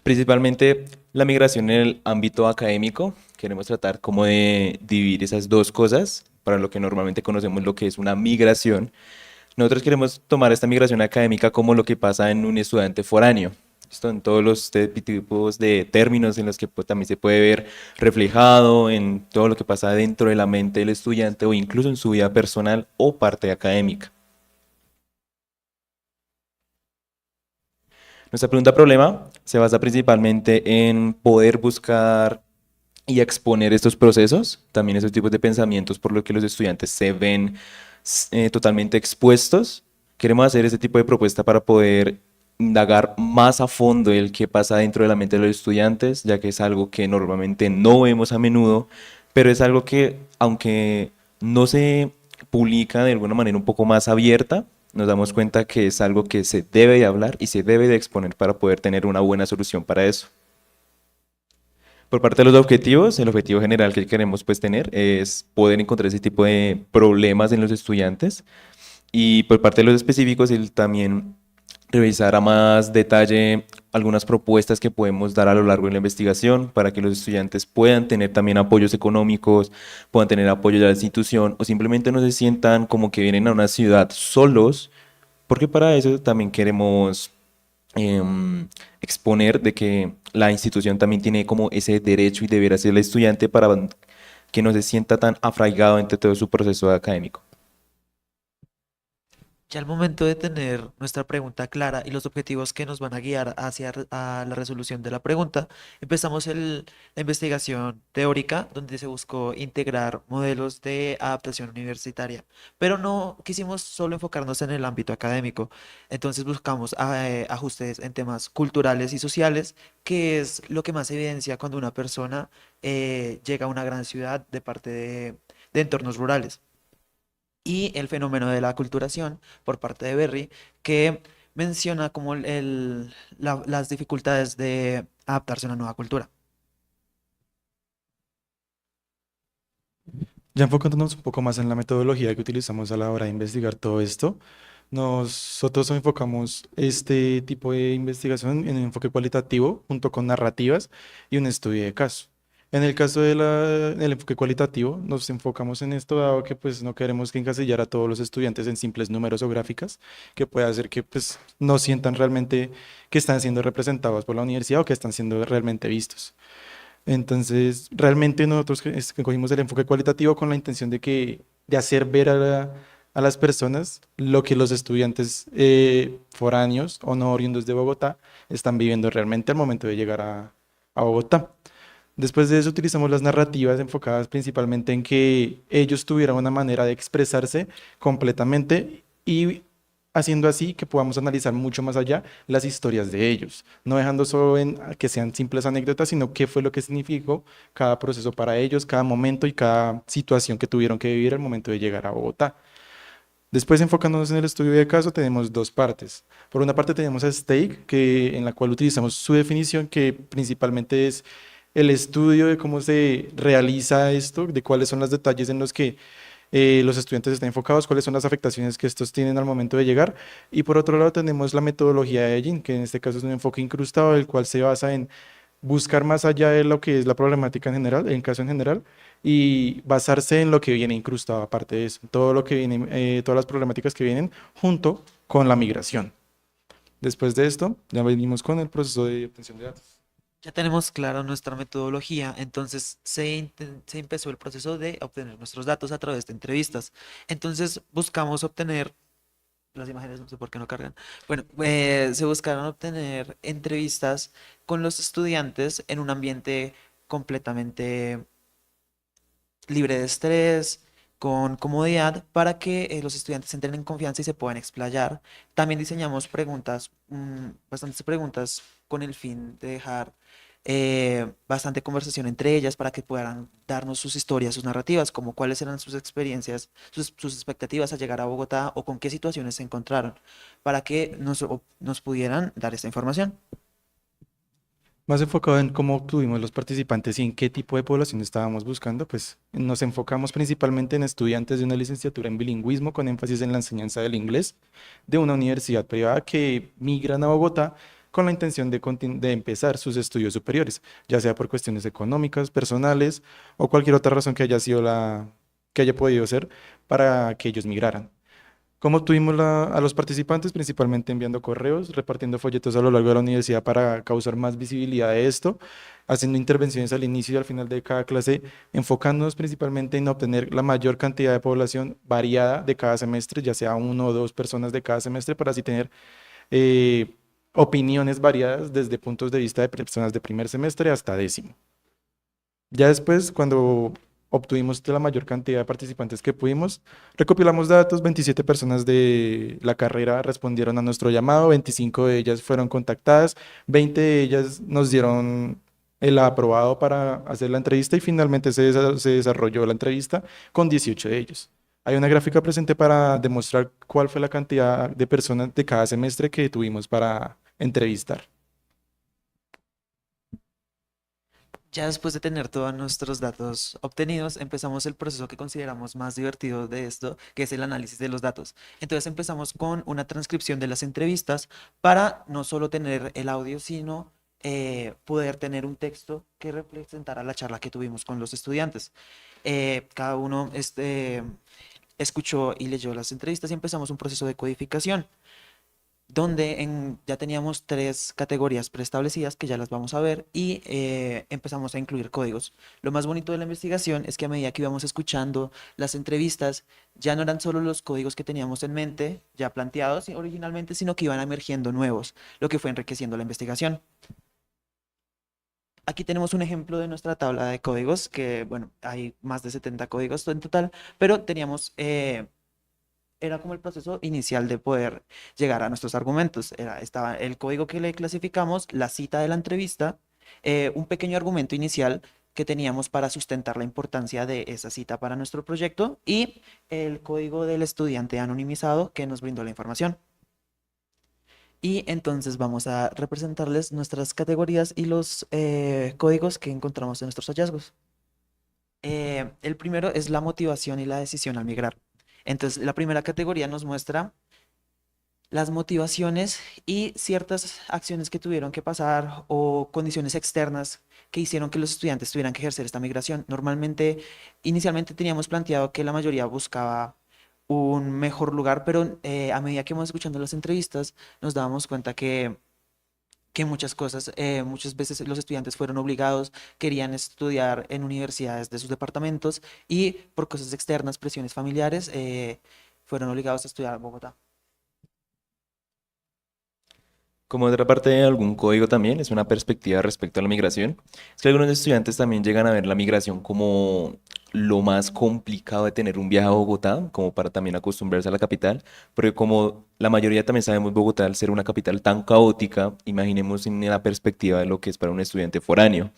Principalmente la migración en el ámbito académico. Queremos tratar como de dividir esas dos cosas, para lo que normalmente conocemos lo que es una migración. Nosotros queremos tomar esta migración académica como lo que pasa en un estudiante foráneo. Esto en todos los tipos de términos en los que también se puede ver reflejado en todo lo que pasa dentro de la mente del estudiante o incluso en su vida personal o parte académica. Nuestra pregunta problema se basa principalmente en poder buscar y exponer estos procesos, también esos tipos de pensamientos por los que los estudiantes se ven totalmente expuestos. Queremos hacer este tipo de propuesta para poder indagar más a fondo el qué pasa dentro de la mente de los estudiantes, ya que es algo que normalmente no vemos a menudo, pero es algo que, aunque no se publica de alguna manera un poco más abierta, nos damos cuenta que es algo que se debe de hablar y se debe de exponer para poder tener una buena solución para eso. Por parte de los objetivos, el objetivo general que queremos pues tener es poder encontrar ese tipo de problemas en los estudiantes, y por parte de los específicos, el también revisar a más detalle algunas propuestas que podemos dar a lo largo de la investigación para que los estudiantes puedan tener también apoyos económicos, puedan tener apoyo de la institución o simplemente no se sientan como que vienen a una ciudad solos, porque para eso también queremos exponer de que la institución también tiene como ese derecho y deber hacia el estudiante para que no se sienta tan arraigado entre todo su proceso académico. Ya al momento de tener nuestra pregunta clara y los objetivos que nos van a guiar hacia a la resolución de la pregunta, empezamos la investigación teórica, donde se buscó integrar modelos de adaptación universitaria, pero no quisimos solo enfocarnos en el ámbito académico. Entonces buscamos ajustes en temas culturales y sociales, que es lo que más evidencia cuando una persona llega a una gran ciudad de parte de entornos rurales, y el fenómeno de la aculturación por parte de Berry, que menciona como las dificultades de adaptarse a una nueva cultura. Ya enfocándonos un poco más en la metodología que utilizamos a la hora de investigar todo esto, nosotros enfocamos este tipo de investigación en un enfoque cualitativo junto con narrativas y un estudio de caso. En el caso del enfoque cualitativo, nos enfocamos en esto dado que pues no queremos que encasillar a todos los estudiantes en simples números o gráficas, que puede hacer que pues no sientan realmente que están siendo representados por la universidad o que están siendo realmente vistos. Entonces, realmente nosotros cogimos el enfoque cualitativo con la intención de hacer ver a las personas lo que los estudiantes foráneos o no oriundos de Bogotá están viviendo realmente al momento de llegar a Bogotá. Después de eso utilizamos las narrativas enfocadas principalmente en que ellos tuvieran una manera de expresarse completamente y haciendo así que podamos analizar mucho más allá las historias de ellos, no dejando solo en que sean simples anécdotas, sino qué fue lo que significó cada proceso para ellos, cada momento y cada situación que tuvieron que vivir al momento de llegar a Bogotá. Después, enfocándonos en el estudio de caso, tenemos dos partes. Por una parte tenemos a Stake, en la cual utilizamos su definición, que principalmente es el estudio de cómo se realiza esto, de cuáles son los detalles en los que los estudiantes están enfocados, cuáles son las afectaciones que estos tienen al momento de llegar. Y por otro lado tenemos la metodología de Lynn, que en este caso es un enfoque incrustado, el cual se basa en buscar más allá de lo que es la problemática en general, en caso en general, y basarse en lo que viene incrustado aparte de eso, todo lo que viene, todas las problemáticas que vienen junto con la migración. Después de esto, ya venimos con el proceso de obtención de datos. Ya tenemos clara nuestra metodología, entonces se empezó el proceso de obtener nuestros datos a través de entrevistas. Entonces buscamos obtener, las imágenes no sé por qué no cargan, bueno, se buscaron obtener entrevistas con los estudiantes en un ambiente completamente libre de estrés, con comodidad, para que los estudiantes entren en confianza y se puedan explayar. También diseñamos preguntas, bastantes preguntas con el fin de dejar bastante conversación entre ellas para que puedan darnos sus historias, sus narrativas, como cuáles eran sus experiencias, sus expectativas al llegar a Bogotá o con qué situaciones se encontraron, para que nos pudieran dar esta información. Más enfocado en cómo obtuvimos los participantes y en qué tipo de población estábamos buscando, pues nos enfocamos principalmente en estudiantes de una licenciatura en bilingüismo con énfasis en la enseñanza del inglés de una universidad privada que migran a Bogotá con la intención de empezar sus estudios superiores, ya sea por cuestiones económicas, personales o cualquier otra razón que haya sido que haya podido ser para que ellos migraran. ¿Cómo tuvimos a los participantes? Principalmente enviando correos, repartiendo folletos a lo largo de la universidad para causar más visibilidad de esto, haciendo intervenciones al inicio y al final de cada clase, enfocándonos principalmente en obtener la mayor cantidad de población variada de cada semestre, ya sea 1 o 2 personas de cada semestre, para así tener opiniones variadas desde puntos de vista de personas de primer semestre hasta 10º. Ya después, cuando obtuvimos la mayor cantidad de participantes que pudimos, recopilamos datos, 27 personas de la carrera respondieron a nuestro llamado, 25 de ellas fueron contactadas, 20 de ellas nos dieron el aprobado para hacer la entrevista y finalmente se desarrolló la entrevista con 18 de ellos. Hay una gráfica presente para demostrar cuál fue la cantidad de personas de cada semestre que tuvimos para entrevistar. Ya después de tener todos nuestros datos obtenidos, empezamos el proceso que consideramos más divertido de esto, que es el análisis de los datos. Entonces empezamos con una transcripción de las entrevistas para no solo tener el audio, sino poder tener un texto que representara la charla que tuvimos con los estudiantes. Cada uno escuchó y leyó las entrevistas y empezamos un proceso de codificación donde ya teníamos 3 categorías preestablecidas que ya las vamos a ver y empezamos a incluir códigos. Lo más bonito de la investigación es que a medida que íbamos escuchando las entrevistas, ya no eran solo los códigos que teníamos en mente, ya planteados originalmente, sino que iban emergiendo nuevos, lo que fue enriqueciendo la investigación. Aquí tenemos un ejemplo de nuestra tabla de códigos, que bueno, hay más de 70 códigos en total, pero teníamos... era como el proceso inicial de poder llegar a nuestros argumentos. Estaba el código que le clasificamos, la cita de la entrevista, un pequeño argumento inicial que teníamos para sustentar la importancia de esa cita para nuestro proyecto y el código del estudiante anonimizado que nos brindó la información. Y entonces vamos a representarles nuestras categorías y los códigos que encontramos en nuestros hallazgos. El primero es la motivación y la decisión al migrar. Entonces, la primera categoría nos muestra las motivaciones y ciertas acciones que tuvieron que pasar o condiciones externas que hicieron que los estudiantes tuvieran que ejercer esta migración. Inicialmente teníamos planteado que la mayoría buscaba un mejor lugar, pero a medida que íbamos escuchando las entrevistas, nos dábamos cuenta que muchas cosas, muchas veces los estudiantes fueron obligados, querían estudiar en universidades de sus departamentos y por cosas externas, presiones familiares, fueron obligados a estudiar en Bogotá. Como otra parte de algún código también, es una perspectiva respecto a la migración. Es que algunos estudiantes también llegan a ver la migración como lo más complicado de tener un viaje a Bogotá, como para también acostumbrarse a la capital, porque como la mayoría también sabemos Bogotá al ser una capital tan caótica, imaginemos en la perspectiva de lo que es para un estudiante foráneo.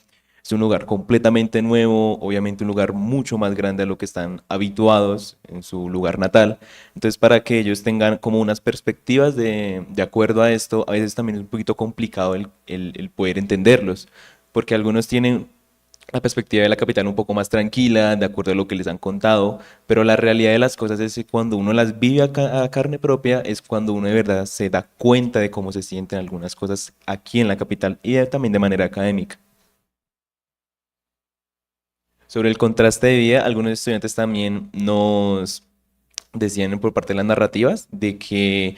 Es un lugar completamente nuevo, obviamente un lugar mucho más grande a lo que están habituados en su lugar natal. Entonces, para que ellos tengan como unas perspectivas de acuerdo a esto, a veces también es un poquito complicado el poder entenderlos, porque algunos tienen la perspectiva de la capital un poco más tranquila, de acuerdo a lo que les han contado, pero la realidad de las cosas es que cuando uno las vive a carne propia, es cuando uno de verdad se da cuenta de cómo se sienten algunas cosas aquí en la capital y también de manera académica. Sobre el contraste de vida, algunos estudiantes también nos decían por parte de las narrativas de que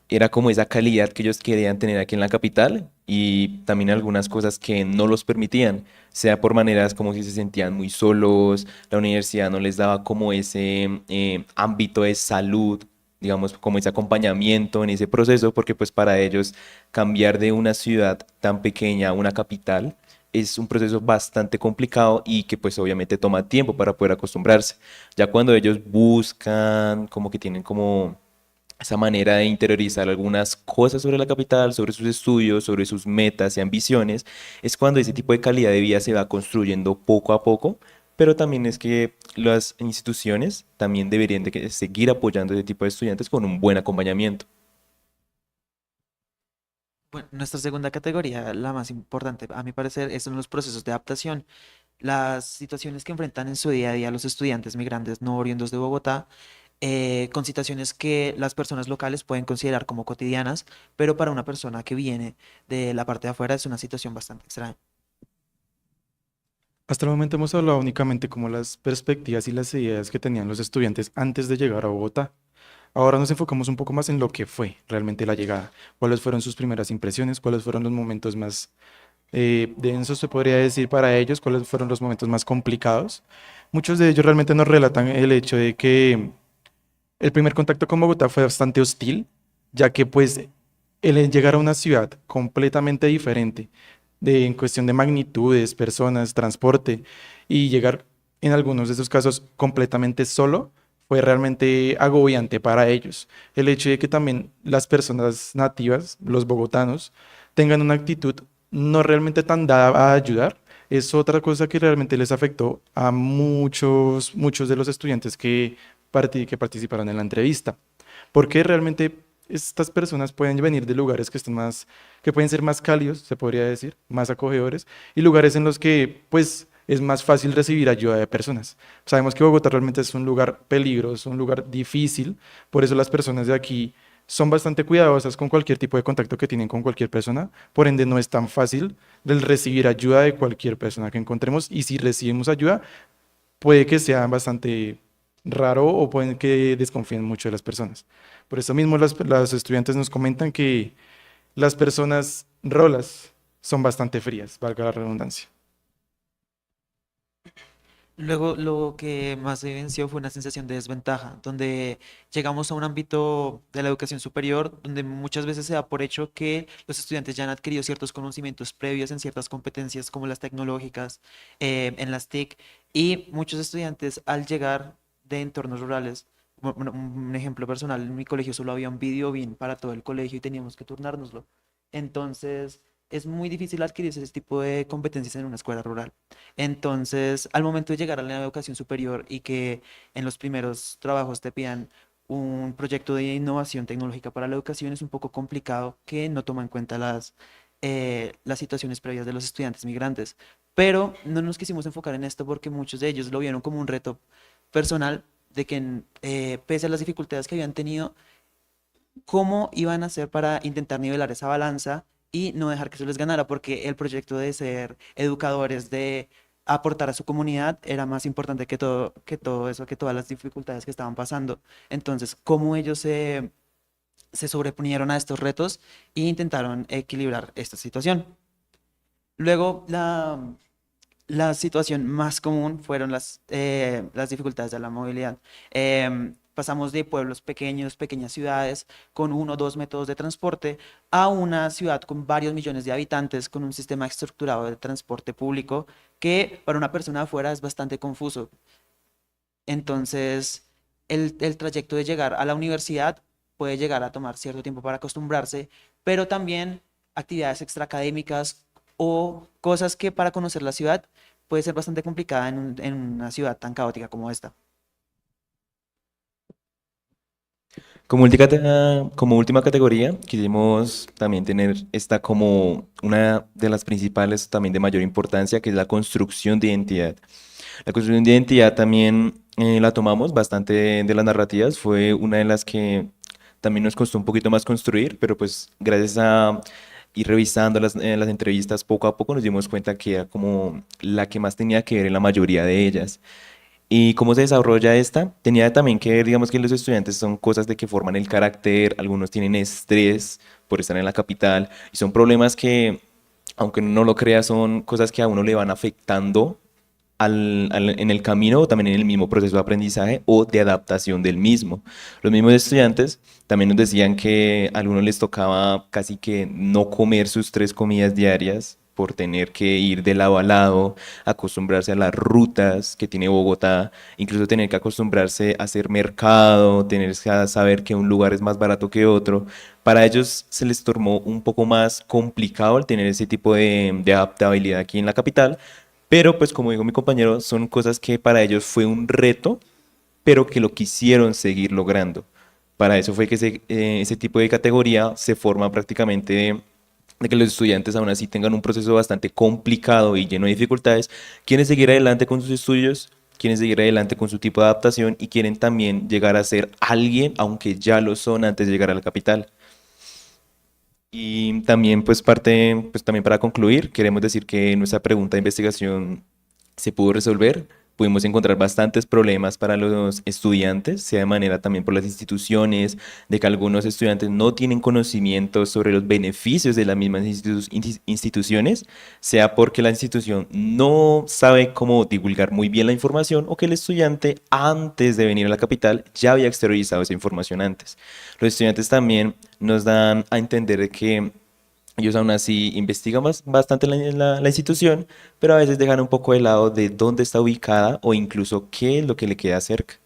era como esa calidad que ellos querían tener aquí en la capital y también algunas cosas que no los permitían, sea por maneras como si se sentían muy solos, la universidad no les daba como ese ámbito de salud, digamos, como ese acompañamiento en ese proceso, porque pues para ellos cambiar de una ciudad tan pequeña a una capital es un proceso bastante complicado y que pues obviamente toma tiempo para poder acostumbrarse. Ya cuando ellos buscan, como que tienen como esa manera de interiorizar algunas cosas sobre la capital, sobre sus estudios, sobre sus metas y ambiciones, es cuando ese tipo de calidad de vida se va construyendo poco a poco, pero también es que las instituciones también deberían de seguir apoyando a ese tipo de estudiantes con un buen acompañamiento. Bueno, nuestra segunda categoría, la más importante, a mi parecer, son los procesos de adaptación. Las situaciones que enfrentan en su día a día los estudiantes migrantes no oriundos de Bogotá, con situaciones que las personas locales pueden considerar como cotidianas, pero para una persona que viene de la parte de afuera es una situación bastante extraña. Hasta el momento hemos hablado únicamente como las perspectivas y las ideas que tenían los estudiantes antes de llegar a Bogotá. Ahora nos enfocamos un poco más en lo que fue realmente la llegada, cuáles fueron sus primeras impresiones, cuáles fueron los momentos más densos, se podría decir, para ellos, cuáles fueron los momentos más complicados. Muchos de ellos realmente nos relatan el hecho de que el primer contacto con Bogotá fue bastante hostil, ya que pues el llegar a una ciudad completamente diferente en cuestión de magnitudes, personas, transporte, y llegar en algunos de esos casos completamente solo, fue realmente agobiante para ellos. El hecho de que también las personas nativas, los bogotanos, tengan una actitud no realmente tan dada a ayudar, es otra cosa que realmente les afectó a muchos de los estudiantes que participaron en la entrevista. Porque realmente estas personas pueden venir de lugares que están que pueden ser más cálidos, se podría decir, más acogedores, y lugares en los que, pues, es más fácil recibir ayuda de personas. Sabemos que Bogotá realmente es un lugar peligroso, un lugar difícil, por eso las personas de aquí son bastante cuidadosas con cualquier tipo de contacto que tienen con cualquier persona, por ende no es tan fácil el recibir ayuda de cualquier persona que encontremos, y si recibimos ayuda, puede que sea bastante raro o pueden que desconfíen mucho de las personas. Por eso mismo las estudiantes nos comentan que las personas rolas son bastante frías, valga la redundancia. Luego, lo que más se evidenció fue una sensación de desventaja, donde llegamos a un ámbito de la educación superior, donde muchas veces se da por hecho que los estudiantes ya han adquirido ciertos conocimientos previos en ciertas competencias como las tecnológicas, en las TIC, y muchos estudiantes al llegar de entornos rurales, bueno, un ejemplo personal, en mi colegio solo había un video bin para todo el colegio y teníamos que turnárnoslo. Entonces, es muy difícil adquirir ese tipo de competencias en una escuela rural. Entonces, al momento de llegar a la educación superior y que en los primeros trabajos te pidan un proyecto de innovación tecnológica para la educación, es un poco complicado que no toma en cuenta las situaciones previas de los estudiantes migrantes. Pero no nos quisimos enfocar en esto porque muchos de ellos lo vieron como un reto personal de que pese a las dificultades que habían tenido, cómo iban a hacer para intentar nivelar esa balanza y no dejar que se les ganara, porque el proyecto de ser educadores, de aportar a su comunidad, era más importante que todo eso, que todas las dificultades que estaban pasando. Entonces, cómo ellos se sobreponieron a estos retos e intentaron equilibrar esta situación. Luego, la situación más común fueron las dificultades de la movilidad. Pasamos de pueblos pequeños, pequeñas ciudades, con 1 o 2 métodos de transporte, a una ciudad con varios millones de habitantes, con un sistema estructurado de transporte público que para una persona de afuera es bastante confuso. Entonces, el trayecto de llegar a la universidad puede llegar a tomar cierto tiempo para acostumbrarse, pero también actividades extraacadémicas o cosas que para conocer la ciudad puede ser bastante complicada en una ciudad tan caótica como esta. Como última categoría, quisimos también tener esta como una de las principales, también de mayor importancia, que es la construcción de identidad. La construcción de identidad también la tomamos bastante de las narrativas, fue una de las que también nos costó un poquito más construir, pero pues gracias a ir revisando las entrevistas poco a poco nos dimos cuenta que era como la que más tenía que ver en la mayoría de ellas. ¿Y cómo se desarrolla esta? Tenía también que ver, digamos que los estudiantes son cosas de que forman el carácter, algunos tienen estrés por estar en la capital, y son problemas que, aunque no lo crea, son cosas que a uno le van afectando en el camino o también en el mismo proceso de aprendizaje o de adaptación del mismo. Los mismos estudiantes también nos decían que a algunos les tocaba casi que no comer sus 3 comidas diarias por tener que ir de lado a lado, acostumbrarse a las rutas que tiene Bogotá, incluso tener que acostumbrarse a hacer mercado, tener que saber que un lugar es más barato que otro. Para ellos se les tornó un poco más complicado el tener ese tipo de adaptabilidad aquí en la capital, pero pues como dijo mi compañero, son cosas que para ellos fue un reto, pero que lo quisieron seguir logrando. Para eso fue que ese tipo de categoría se forma prácticamente de que los estudiantes aún así tengan un proceso bastante complicado y lleno de dificultades, quieren seguir adelante con sus estudios, quieren seguir adelante con su tipo de adaptación y quieren también llegar a ser alguien, aunque ya lo son antes de llegar a la capital. Y también, pues también para concluir, queremos decir que nuestra pregunta de investigación se pudo resolver. Pudimos encontrar bastantes problemas para los estudiantes, sea de manera también por las instituciones, de que algunos estudiantes no tienen conocimiento sobre los beneficios de las mismas instituciones, sea porque la institución no sabe cómo divulgar muy bien la información o que el estudiante antes de venir a la capital ya había exteriorizado esa información antes. Los estudiantes también nos dan a entender que Ellos aún así investigan bastante la institución, pero a veces dejan un poco de lado de dónde está ubicada o incluso qué es lo que le queda cerca.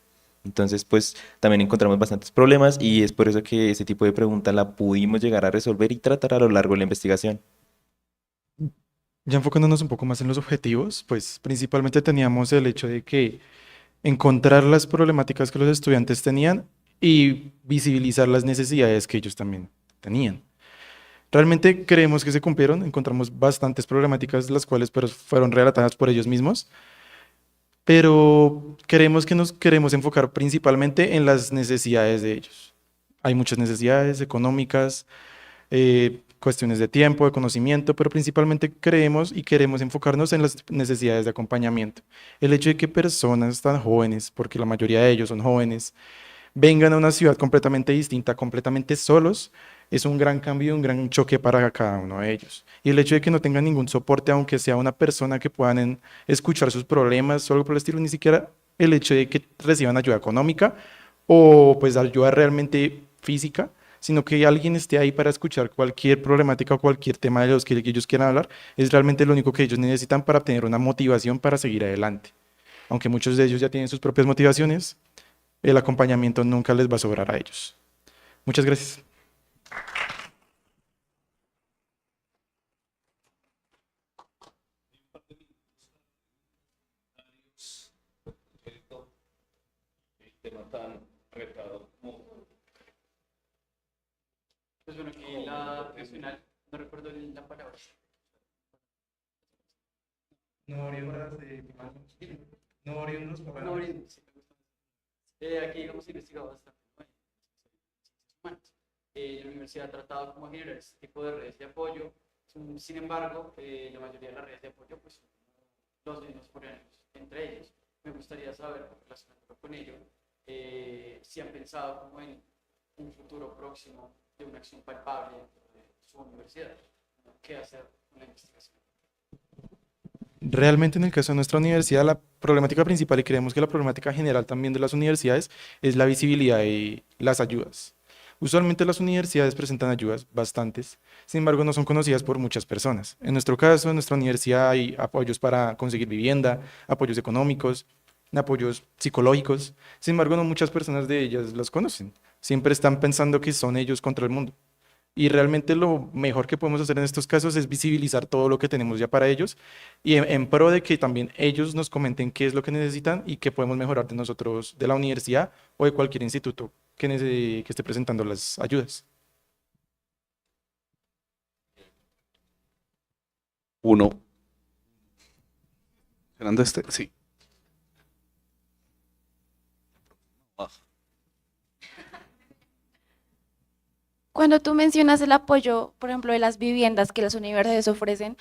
Entonces, pues también encontramos bastantes problemas y es por eso que ese tipo de pregunta la pudimos llegar a resolver y tratar a lo largo de la investigación. Ya enfocándonos un poco más en los objetivos, pues principalmente teníamos el hecho de que encontrar las problemáticas que los estudiantes tenían y visibilizar las necesidades que ellos también tenían. Realmente creemos que se cumplieron, encontramos bastantes problemáticas, las cuales pero fueron relatadas por ellos mismos, pero creemos que nos queremos enfocar principalmente en las necesidades de ellos. Hay muchas necesidades económicas, cuestiones de tiempo, de conocimiento, pero principalmente creemos y queremos enfocarnos en las necesidades de acompañamiento. El hecho de que personas tan jóvenes, porque la mayoría de ellos son jóvenes, vengan a una ciudad completamente distinta, completamente solos, es un gran cambio, un gran choque para cada uno de ellos. Y el hecho de que no tengan ningún soporte, aunque sea una persona que puedan escuchar sus problemas o algo por el estilo, ni siquiera el hecho de que reciban ayuda económica o pues ayuda realmente física, sino que alguien esté ahí para escuchar cualquier problemática o cualquier tema de los que ellos quieran hablar, es realmente lo único que ellos necesitan para tener una motivación para seguir adelante. Aunque muchos de ellos ya tienen sus propias motivaciones, el acompañamiento nunca les va a sobrar a ellos. Muchas gracias. Tema tan retado como Pues bueno, aquí la profesional, no recuerdo la palabra. No oriundas de no oriundos para No, sí, me gusta. Aquí hemos investigado bastante, ¿no? En ciencias humanas. La universidad ha tratado como generar este tipo de redes de apoyo. Sin embargo, la mayoría de las redes de apoyo pues, son los mismos coreanos entre ellos. Me gustaría saber, relacionándolo con ello, si han pensado como en un futuro próximo de una acción palpable dentro de su universidad, ¿no? ¿Qué hacer con la investigación? Realmente en el caso de nuestra universidad, la problemática principal, y creemos que la problemática general también de las universidades, es la visibilidad y las ayudas. Usualmente las universidades presentan ayudas, bastantes, sin embargo no son conocidas por muchas personas. En nuestro caso, en nuestra universidad hay apoyos para conseguir vivienda, apoyos económicos, apoyos psicológicos, sin embargo no muchas personas de ellas los conocen. Siempre están pensando que son ellos contra el mundo. Y realmente lo mejor que podemos hacer en estos casos es visibilizar todo lo que tenemos ya para ellos y en pro de que también ellos nos comenten qué es lo que necesitan y qué podemos mejorar de nosotros, de la universidad o de cualquier instituto que esté presentando las ayudas. Uno. ¿Serán este? Sí. Cuando tú mencionas el apoyo, por ejemplo, de las viviendas que las universidades ofrecen,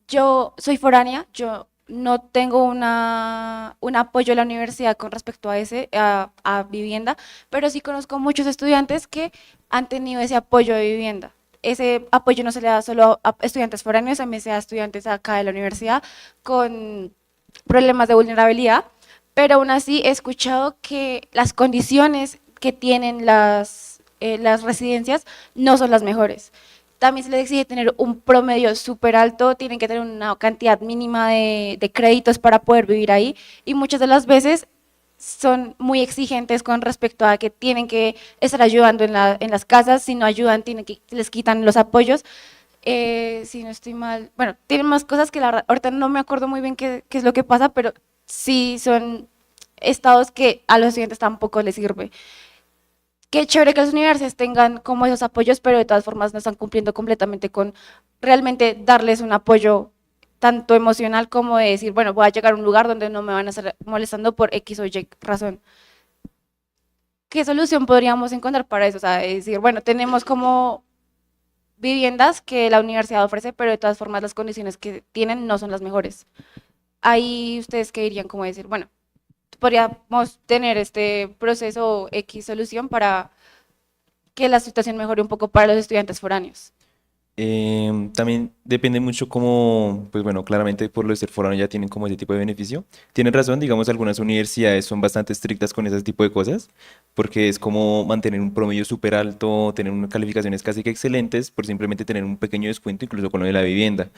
yo soy foránea, yo no tengo un apoyo de la universidad con respecto a a vivienda, pero sí conozco muchos estudiantes que han tenido ese apoyo de vivienda. Ese apoyo no se le da solo a estudiantes foráneos, también se da a estudiantes acá de la universidad con problemas de vulnerabilidad, pero aún así he escuchado que las condiciones que tienen las residencias no son las mejores. También se les exige tener un promedio súper alto, tienen que tener una cantidad mínima de créditos para poder vivir ahí y muchas de las veces son muy exigentes con respecto a que tienen que estar ayudando en las casas, si no ayudan les quitan los apoyos. Si no estoy mal, bueno, tienen más cosas que ahorita no me acuerdo muy bien qué es lo que pasa, pero sí son estados que a los estudiantes tampoco les sirve. Qué chévere que las universidades tengan como esos apoyos, pero de todas formas no están cumpliendo completamente con realmente darles un apoyo tanto emocional como de decir, bueno, voy a llegar a un lugar donde no me van a estar molestando por X o Y razón. ¿Qué solución podríamos encontrar para eso? O sea, decir, bueno, tenemos como viviendas que la universidad ofrece, pero de todas formas las condiciones que tienen no son las mejores. Ahí ustedes qué dirían, como decir, bueno, podríamos tener este proceso X solución para que la situación mejore un poco para los estudiantes foráneos. También depende mucho como, pues bueno, claramente por lo de ser foráneo ya tienen como ese tipo de beneficio. Tienen razón, digamos, algunas universidades son bastante estrictas con ese tipo de cosas, porque es como mantener un promedio súper alto, tener unas calificaciones casi que excelentes, por simplemente tener un pequeño descuento, incluso con lo de la vivienda.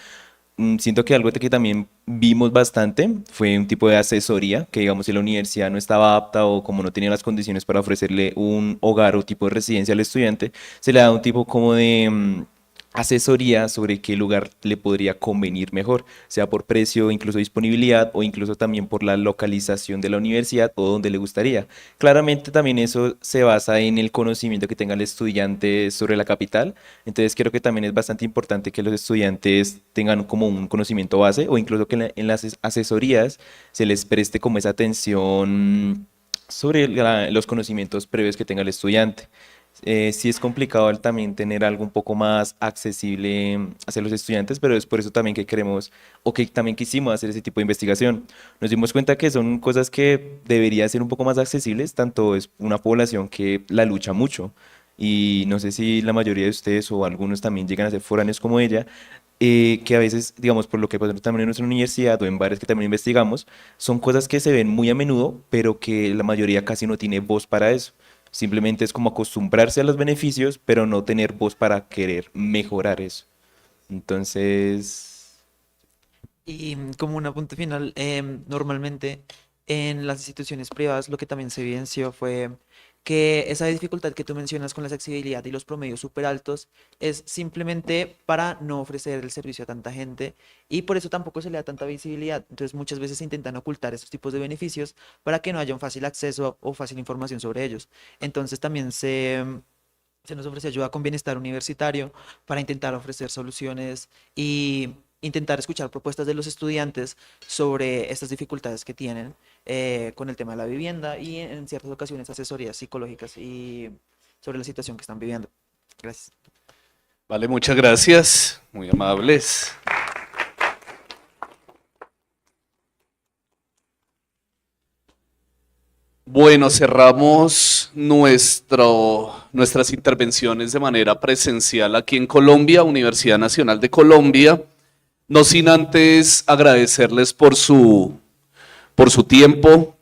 Siento que algo que también vimos bastante fue un tipo de asesoría, que digamos si la universidad no estaba apta o como no tenía las condiciones para ofrecerle un hogar o tipo de residencia al estudiante, se le da un tipo como de asesoría sobre qué lugar le podría convenir mejor, sea por precio, incluso disponibilidad o incluso también por la localización de la universidad o donde le gustaría. Claramente también eso se basa en el conocimiento que tenga el estudiante sobre la capital, entonces creo que también es bastante importante que los estudiantes tengan como un conocimiento base o incluso que en las asesorías se les preste como esa atención sobre los conocimientos previos que tenga el estudiante. Sí es complicado también tener algo un poco más accesible hacia los estudiantes, pero es por eso también que queremos o que también quisimos hacer ese tipo de investigación. Nos dimos cuenta que son cosas que deberían ser un poco más accesibles, tanto es una población que la lucha mucho y no sé si la mayoría de ustedes o algunos también llegan a ser foráneos como ella, que a veces, digamos, por lo que pasa también en nuestra universidad o en bares que también investigamos, son cosas que se ven muy a menudo, pero que la mayoría casi no tiene voz para eso. Simplemente es como acostumbrarse a los beneficios, pero no tener voz para querer mejorar eso. Entonces, Y como un apunte final, normalmente en las instituciones privadas lo que también se evidenció fue que esa dificultad que tú mencionas con la accesibilidad y los promedios súper altos es simplemente para no ofrecer el servicio a tanta gente y por eso tampoco se le da tanta visibilidad. Entonces muchas veces se intentan ocultar esos tipos de beneficios para que no haya un fácil acceso o fácil información sobre ellos. Entonces también se nos ofrece ayuda con bienestar universitario para intentar ofrecer soluciones y intentar escuchar propuestas de los estudiantes sobre estas dificultades que tienen con el tema de la vivienda y en ciertas ocasiones asesorías psicológicas y sobre la situación que están viviendo. Gracias. Vale, muchas gracias, muy amables. Bueno, cerramos nuestras intervenciones de manera presencial aquí en Colombia, Universidad Nacional de Colombia, no sin antes agradecerles por su tiempo,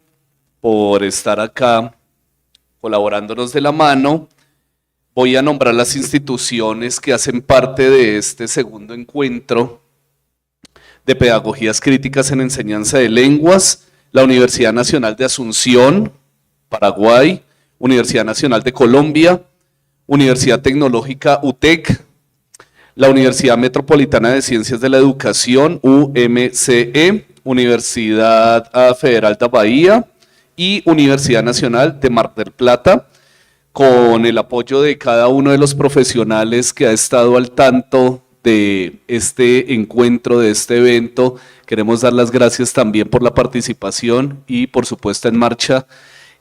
por estar acá colaborándonos de la mano. Voy a nombrar las instituciones que hacen parte de este segundo encuentro de pedagogías críticas en enseñanza de lenguas. La Universidad Nacional de Asunción, Paraguay, Universidad Nacional de Colombia, Universidad Tecnológica UTEC, la Universidad Metropolitana de Ciencias de la Educación, UMCE, Universidad Federal de Bahía y Universidad Nacional de Mar del Plata, con el apoyo de cada uno de los profesionales que ha estado al tanto de este encuentro, de este evento. Queremos dar las gracias también por la participación y por su puesta en marcha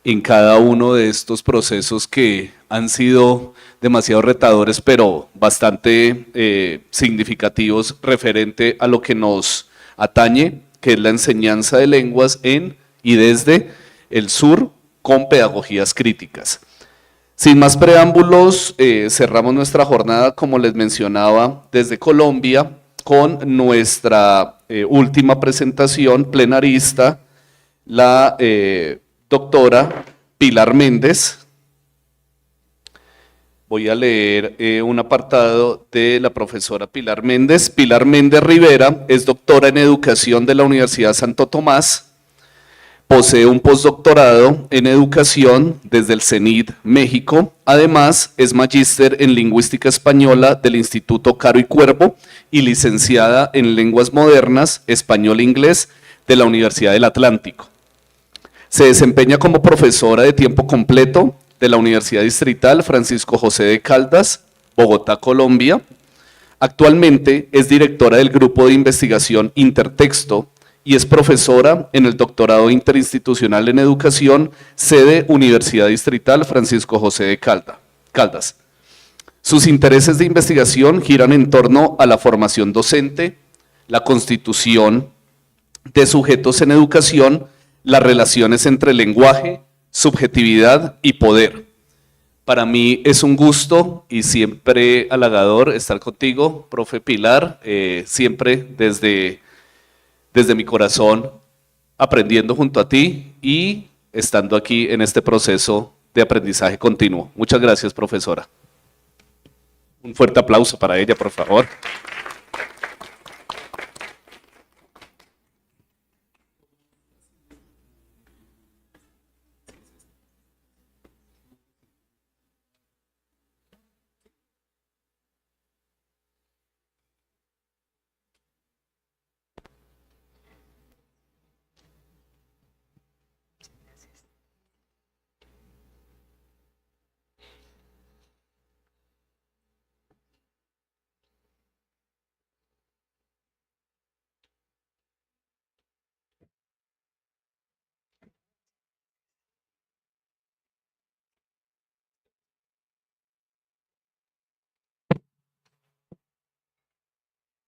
en cada uno de estos procesos que han sido demasiado retadores, pero bastante significativos referente a lo que nos atañe, que es la enseñanza de lenguas en y desde el sur con pedagogías críticas. Sin más preámbulos, cerramos nuestra jornada, como les mencionaba, desde Colombia, con nuestra última presentación plenarista, la doctora Pilar Méndez. Voy a leer un apartado de la profesora Pilar Méndez. Pilar Méndez-Rivera es doctora en educación de la Universidad Santo Tomás. Posee un postdoctorado en educación desde el CENID, México. Además, es magíster en lingüística española del Instituto Caro y Cuervo y licenciada en lenguas modernas, español e inglés de la Universidad del Atlántico. Se desempeña como profesora de tiempo completo de la Universidad Distrital Francisco José de Caldas, Bogotá, Colombia. Actualmente es directora del Grupo de Investigación Intertexto y es profesora en el Doctorado Interinstitucional en Educación, sede Universidad Distrital Francisco José de Caldas. Sus intereses de investigación giran en torno a la formación docente, la constitución de sujetos en educación, las relaciones entre lenguaje, subjetividad y poder. Para mí es un gusto y siempre halagador estar contigo, profe Pilar, siempre desde mi corazón, aprendiendo junto a ti y estando aquí en este proceso de aprendizaje continuo. Muchas gracias, profesora. Un fuerte aplauso para ella, por favor.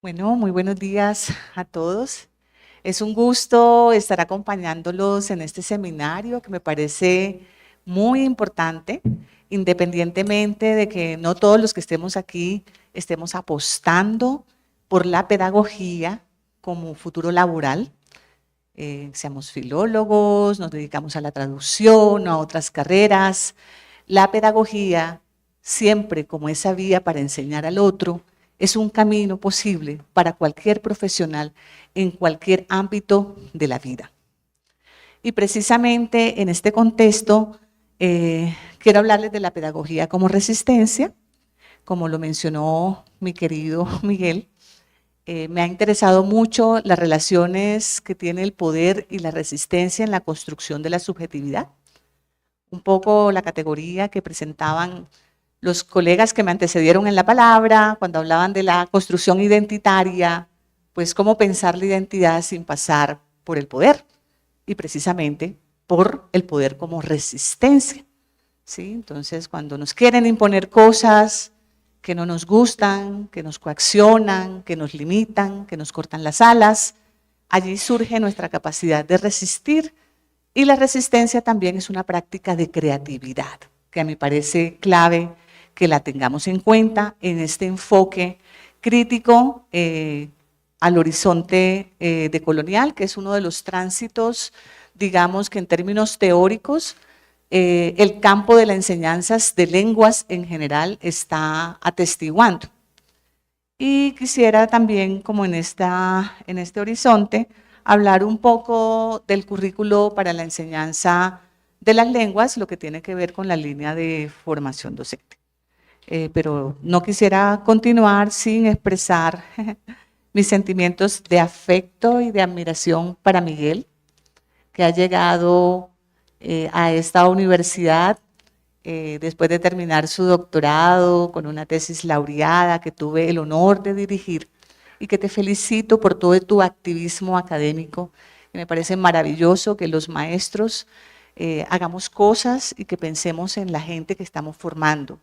Bueno, muy buenos días a todos. Es un gusto estar acompañándolos en este seminario que me parece muy importante, independientemente de que no todos los que estemos aquí estemos apostando por la pedagogía como futuro laboral. Seamos filólogos, nos dedicamos a la traducción, a otras carreras. La pedagogía, siempre como esa vía para enseñar al otro, es un camino posible para cualquier profesional en cualquier ámbito de la vida. Y precisamente en este contexto quiero hablarles de la pedagogía como resistencia, como lo mencionó mi querido Miguel. Me ha interesado mucho las relaciones que tiene el poder y la resistencia en la construcción de la subjetividad. Un poco la categoría que presentaban los colegas que me antecedieron en la palabra, cuando hablaban de la construcción identitaria, pues cómo pensar la identidad sin pasar por el poder, y precisamente por el poder como resistencia, ¿sí? Entonces, cuando nos quieren imponer cosas que no nos gustan, que nos coaccionan, que nos limitan, que nos cortan las alas, allí surge nuestra capacidad de resistir, y la resistencia también es una práctica de creatividad, que a mí me parece clave que la tengamos en cuenta en este enfoque crítico al horizonte decolonial, que es uno de los tránsitos, digamos que en términos teóricos, el campo de las enseñanzas de lenguas en general está atestiguando. Y quisiera también, como en este horizonte, hablar un poco del currículo para la enseñanza de las lenguas, lo que tiene que ver con la línea de formación docente. Pero no quisiera continuar sin expresar mis sentimientos de afecto y de admiración para Miguel, que ha llegado a esta universidad después de terminar su doctorado con una tesis laureada que tuve el honor de dirigir, y que te felicito por todo tu activismo académico. Me parece maravilloso que los maestros hagamos cosas y que pensemos en la gente que estamos formando.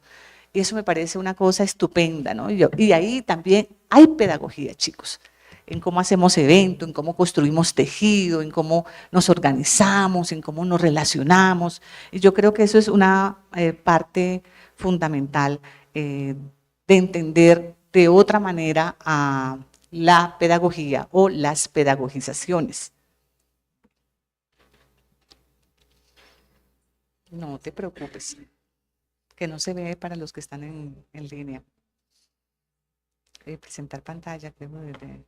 Y eso me parece una cosa estupenda, ¿no? Y ahí también hay pedagogía, chicos, en cómo hacemos eventos, en cómo construimos tejido, en cómo nos organizamos, en cómo nos relacionamos. Y yo creo que eso es una parte fundamental de entender de otra manera a la pedagogía o las pedagogizaciones. No te preocupes, que no se ve para los que están en línea. Presentar pantalla, creo, desde...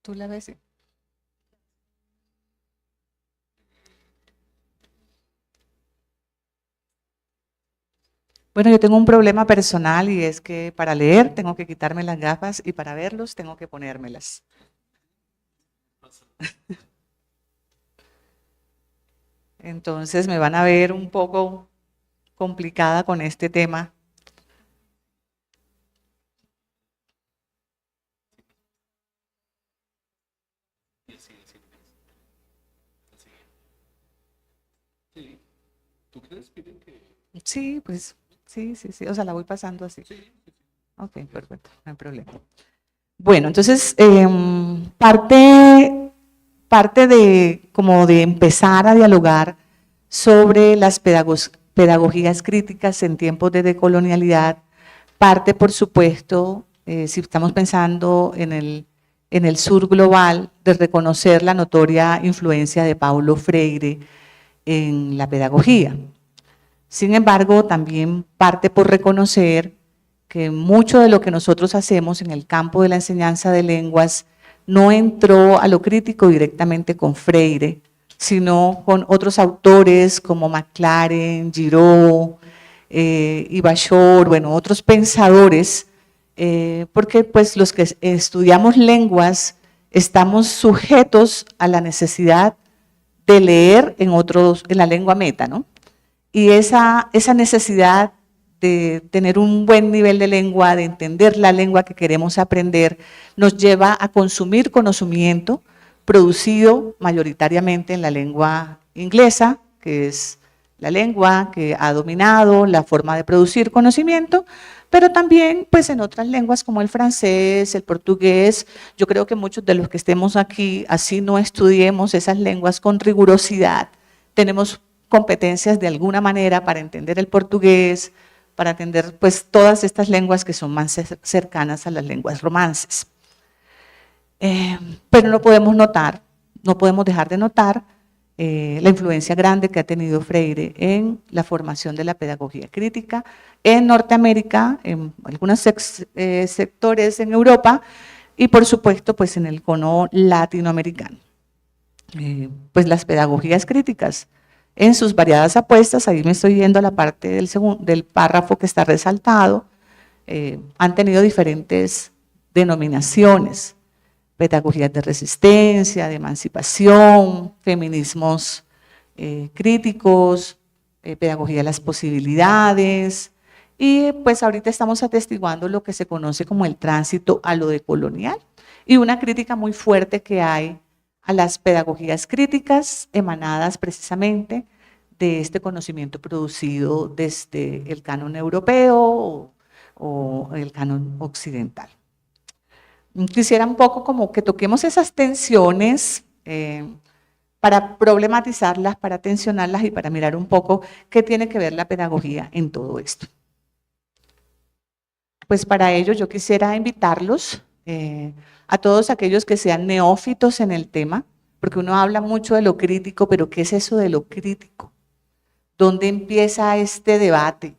¿Tú la ves? Bueno, yo tengo un problema personal y es que para leer tengo que quitarme las gafas y para verlos tengo que ponérmelas. Entonces me van a ver un poco complicada con este tema. ¿Tú crees, Pilar, que...? Sí, pues, sí, o sea, la voy pasando así. Ok, perfecto, no hay problema. Bueno, entonces, parte de como de empezar a dialogar sobre las pedagogías críticas en tiempos de decolonialidad, parte, por supuesto, si estamos pensando en el sur global, de reconocer la notoria influencia de Paulo Freire en la pedagogía. Sin embargo, también parte por reconocer que mucho de lo que nosotros hacemos en el campo de la enseñanza de lenguas no entró a lo crítico directamente con Freire, sino con otros autores como Maclaren, Giraud, Ivachor, bueno, otros pensadores, porque pues los que estudiamos lenguas estamos sujetos a la necesidad de leer en la lengua meta, ¿no? Y esa necesidad de tener un buen nivel de lengua, de entender la lengua que queremos aprender, nos lleva a consumir conocimiento producido mayoritariamente en la lengua inglesa, que es la lengua que ha dominado la forma de producir conocimiento, pero también pues en otras lenguas como el francés, el portugués. Yo creo que muchos de los que estemos aquí, así no estudiemos esas lenguas con rigurosidad, tenemos competencias de alguna manera para entender el portugués, para entender pues todas estas lenguas que son más cercanas a las lenguas romances. Pero no podemos dejar de notar la influencia grande que ha tenido Freire en la formación de la pedagogía crítica en Norteamérica, en algunos sectores en Europa y por supuesto pues en el cono latinoamericano. Pues las pedagogías críticas en sus variadas apuestas, ahí me estoy yendo a la parte del párrafo que está resaltado, han tenido diferentes denominaciones: pedagogías de resistencia, de emancipación, feminismos críticos, pedagogía de las posibilidades, y pues ahorita estamos atestiguando lo que se conoce como el tránsito a lo decolonial y una crítica muy fuerte que hay a las pedagogías críticas emanadas precisamente de este conocimiento producido desde el canon europeo o el canon occidental. Quisiera un poco como que toquemos esas tensiones para problematizarlas, para tensionarlas y para mirar un poco qué tiene que ver la pedagogía en todo esto. Pues para ello yo quisiera invitarlos a todos aquellos que sean neófitos en el tema, porque uno habla mucho de lo crítico, pero ¿qué es eso de lo crítico? ¿Dónde empieza este debate?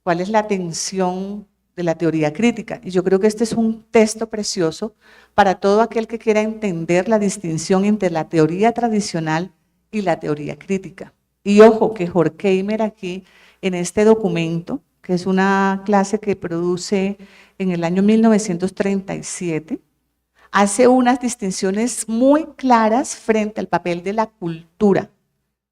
¿Cuál es la tensión de la teoría crítica? Y yo creo que este es un texto precioso para todo aquel que quiera entender la distinción entre la teoría tradicional y la teoría crítica. Y ojo que Horkheimer aquí en este documento, que es una clase que produce en el año 1937, hace unas distinciones muy claras frente al papel de la cultura.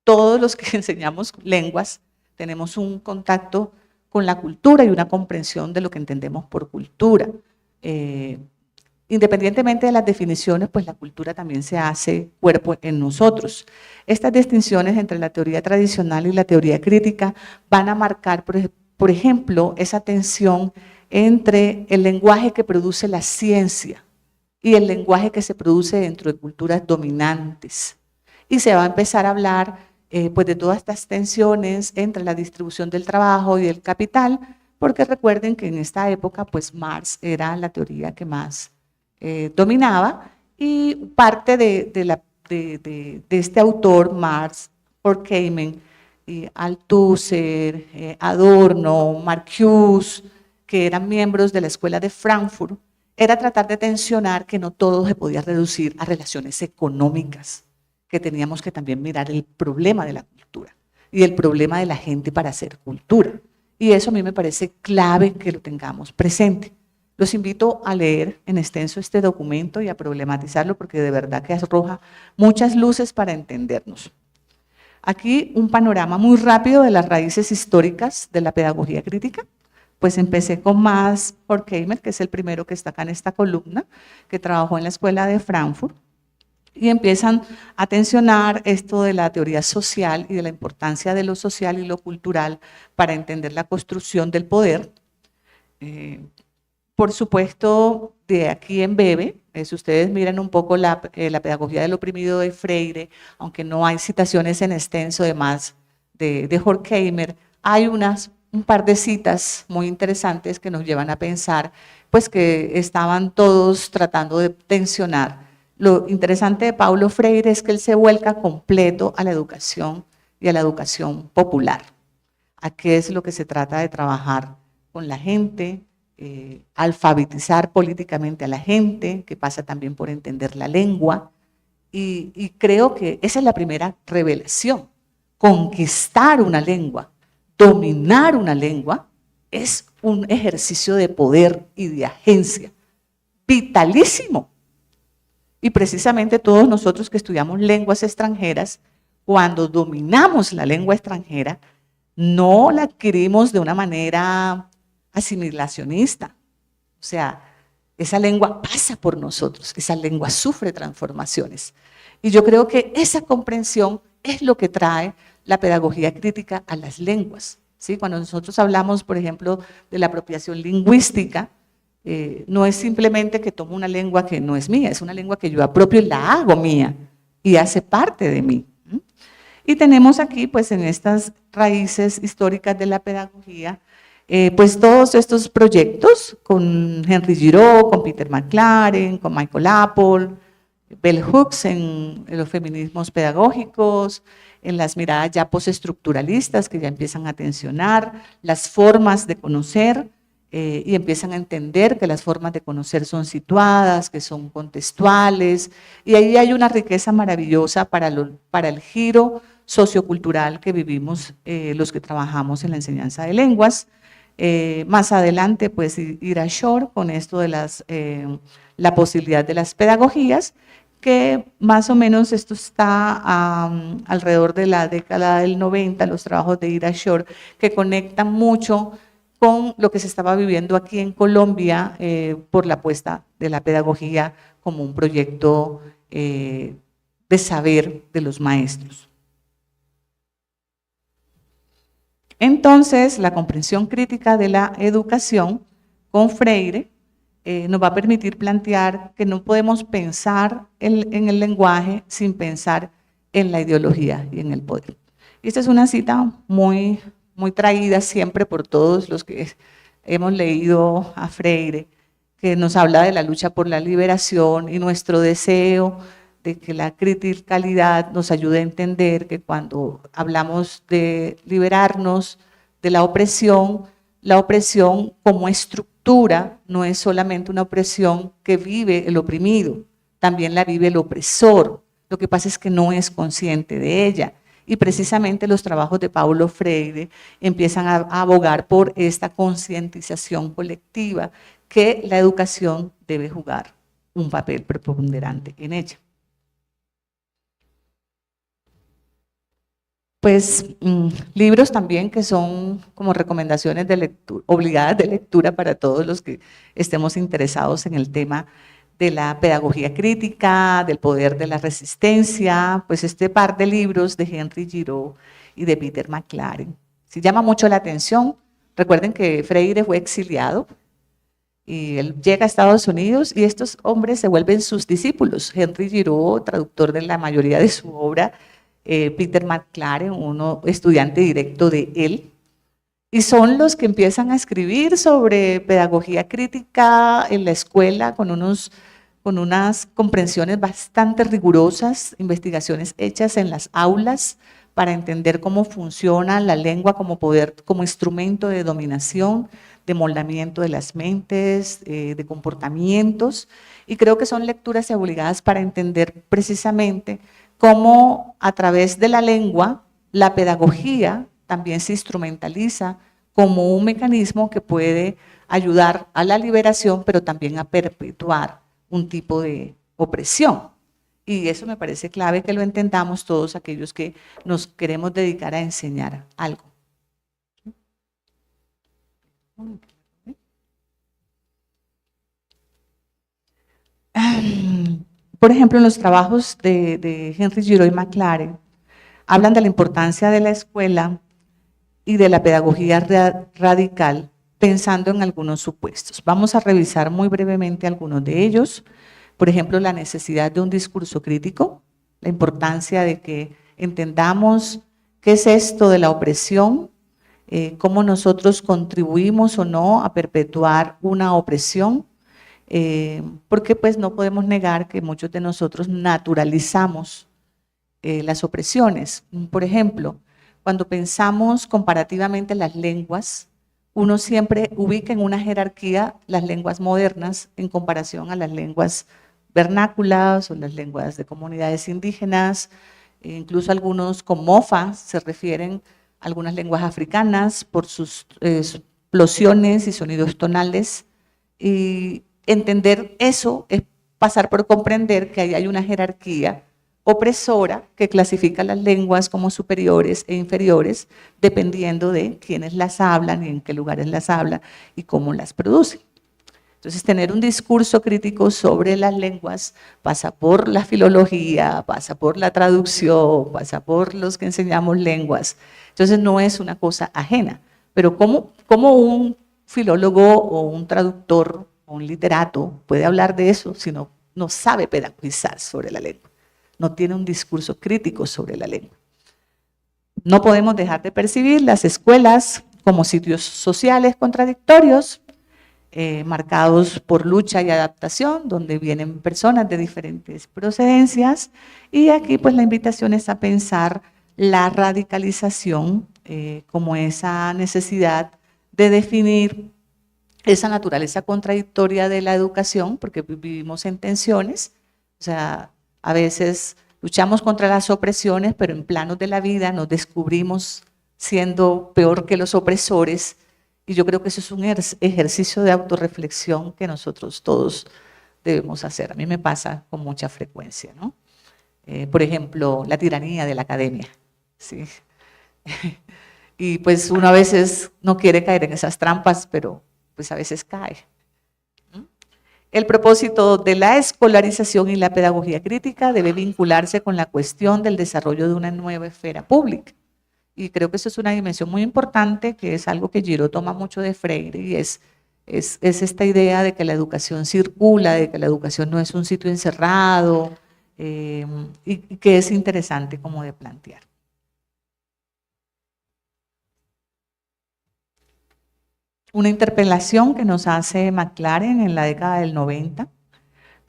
Todos los que enseñamos lenguas tenemos un contacto con la cultura y una comprensión de lo que entendemos por cultura. Independientemente de las definiciones, pues la cultura también se hace cuerpo en nosotros. Estas distinciones entre la teoría tradicional y la teoría crítica van a marcar, por ejemplo, esa tensión entre el lenguaje que produce la ciencia y el lenguaje que se produce dentro de culturas dominantes. Y se va a empezar a hablar pues de todas estas tensiones entre la distribución del trabajo y del capital, porque recuerden que en esta época pues Marx era la teoría que más dominaba, y parte de este autor, Marx, Horkheimer, Althusser, Adorno, Marcuse, que eran miembros de la escuela de Frankfurt, era tratar de tensionar que no todo se podía reducir a relaciones económicas, que teníamos que también mirar el problema de la cultura y el problema de la gente para hacer cultura. Y eso a mí me parece clave que lo tengamos presente. Los invito a leer en extenso este documento y a problematizarlo porque de verdad que arroja muchas luces para entendernos. Aquí un panorama muy rápido de las raíces históricas de la pedagogía crítica. Pues empecé con Max Horkheimer, que es el primero que está acá en esta columna, que trabajó en la escuela de Frankfurt, y empiezan a tensionar esto de la teoría social y de la importancia de lo social y lo cultural para entender la construcción del poder. Por supuesto, de aquí en breve Si ustedes miran un poco la pedagogía del oprimido de Freire, aunque no hay citaciones en extenso de más de Horkheimer, hay un par de citas muy interesantes que nos llevan a pensar pues que estaban todos tratando de tensionar. Lo interesante de Paulo Freire es que él se vuelca completo a la educación y a la educación popular. ¿A qué es lo que se trata de trabajar con la gente? Alfabetizar políticamente a la gente, que pasa también por entender la lengua, y creo que esa es la primera revelación. Conquistar una lengua, dominar una lengua, es un ejercicio de poder y de agencia vitalísimo. Y precisamente todos nosotros que estudiamos lenguas extranjeras, cuando dominamos la lengua extranjera, no la adquirimos de una manera asimilacionista. O sea, esa lengua pasa por nosotros, esa lengua sufre transformaciones. Y yo creo que esa comprensión es lo que trae la pedagogía crítica a las lenguas, ¿sí? Cuando nosotros hablamos, por ejemplo, de la apropiación lingüística, no es simplemente que tomo una lengua que no es mía, es una lengua que yo apropio y la hago mía y hace parte de mí. Y tenemos aquí, pues en estas raíces históricas de la pedagogía, pues todos estos proyectos con Henry Giraud, con Peter McLaren, con Michael Apple, Bell Hooks en los feminismos pedagógicos, en las miradas ya postestructuralistas que ya empiezan a tensionar las formas de conocer y empiezan a entender que las formas de conocer son situadas, que son contextuales, y ahí hay una riqueza maravillosa para el giro sociocultural que vivimos los que trabajamos en la enseñanza de lenguas. Más adelante, pues, ir a Shore con esto de la posibilidad de las pedagogías, que más o menos esto está alrededor de la década del 90, los trabajos de Ira Shore, que conectan mucho con lo que se estaba viviendo aquí en Colombia por la apuesta de la pedagogía como un proyecto de saber de los maestros. Entonces, la comprensión crítica de la educación con Freire nos va a permitir plantear que no podemos pensar en el lenguaje sin pensar en la ideología y en el poder. Y esta es una cita muy traída siempre por todos los que hemos leído a Freire, que nos habla de la lucha por la liberación y nuestro deseo de que la criticalidad nos ayude a entender que cuando hablamos de liberarnos de la opresión como estructura no es solamente una opresión que vive el oprimido, también la vive el opresor. Lo que pasa es que no es consciente de ella. Y precisamente los trabajos de Paulo Freire empiezan a abogar por esta concientización colectiva que la educación debe jugar un papel preponderante en ella. Pues libros también que son como recomendaciones de lectura, obligadas de lectura para todos los que estemos interesados en el tema de la pedagogía crítica, del poder de la resistencia, pues este par de libros de Henry Giraud y de Peter McLaren. Sí llama mucho la atención. Recuerden que Freire fue exiliado y él llega a Estados Unidos y estos hombres se vuelven sus discípulos. Henry Giraud, traductor de la mayoría de su obra, Peter McLaren, uno estudiante directo de él, y son los que empiezan a escribir sobre pedagogía crítica en la escuela con unas comprensiones bastante rigurosas, investigaciones hechas en las aulas para entender cómo funciona la lengua como poder, como instrumento de dominación, de moldamiento de las mentes, de comportamientos, y creo que son lecturas obligadas para entender precisamente cómo a través de la lengua, la pedagogía también se instrumentaliza como un mecanismo que puede ayudar a la liberación, pero también a perpetuar un tipo de opresión. Y eso me parece clave que lo entendamos todos aquellos que nos queremos dedicar a enseñar algo. Por ejemplo, en los trabajos de Henry Giraud y McLaren, hablan de la importancia de la escuela y de la pedagogía pensando en algunos supuestos. Vamos a revisar muy brevemente algunos de ellos. por ejemplo, la necesidad de un discurso crítico, la importancia de que entendamos qué es esto de la opresión, cómo nosotros contribuimos o no a perpetuar una opresión, porque pues no podemos negar que muchos de nosotros naturalizamos las opresiones. Por ejemplo, cuando pensamos comparativamente las lenguas, uno siempre ubica en una jerarquía las lenguas modernas en comparación a las lenguas vernáculas o las lenguas de comunidades indígenas, incluso algunos con mofa se refieren a algunas lenguas africanas por sus explosiones y sonidos tonales, y entender eso es pasar por comprender que ahí hay una jerarquía opresora que clasifica las lenguas como superiores e inferiores dependiendo de quiénes las hablan y en qué lugares las hablan y cómo las producen. Entonces, tener un discurso crítico sobre las lenguas pasa por la filología, pasa por la traducción, pasa por los que enseñamos lenguas. Entonces, no es una cosa ajena. Pero ¿cómo un filólogo o un traductor o un literato puede hablar de eso si no sabe pedagogizar sobre la lengua? No tiene un discurso crítico sobre la lengua. No podemos dejar de percibir las escuelas como sitios sociales contradictorios, marcados por lucha y adaptación, donde vienen personas de diferentes procedencias, y aquí pues la invitación es a pensar la radicalización como esa necesidad de definir esa naturaleza contradictoria de la educación, porque vivimos en tensiones, o sea, a veces luchamos contra las opresiones, pero en planos de la vida nos descubrimos siendo peor que los opresores, y yo creo que eso es un ejercicio de autorreflexión que nosotros todos debemos hacer. A mí me pasa con mucha frecuencia, ¿no? Por ejemplo, la tiranía de la academia, ¿sí? Y pues uno a veces no quiere caer en esas trampas, pero pues a veces cae. El propósito de la escolarización y la pedagogía crítica debe vincularse con la cuestión del desarrollo de una nueva esfera pública. Y creo que eso es una dimensión muy importante, que es algo que Giro toma mucho de Freire, y es esta idea de que la educación circula, de que la educación no es un sitio encerrado, y que es interesante como de plantear. Una interpelación que nos hace McLaren en la década del 90,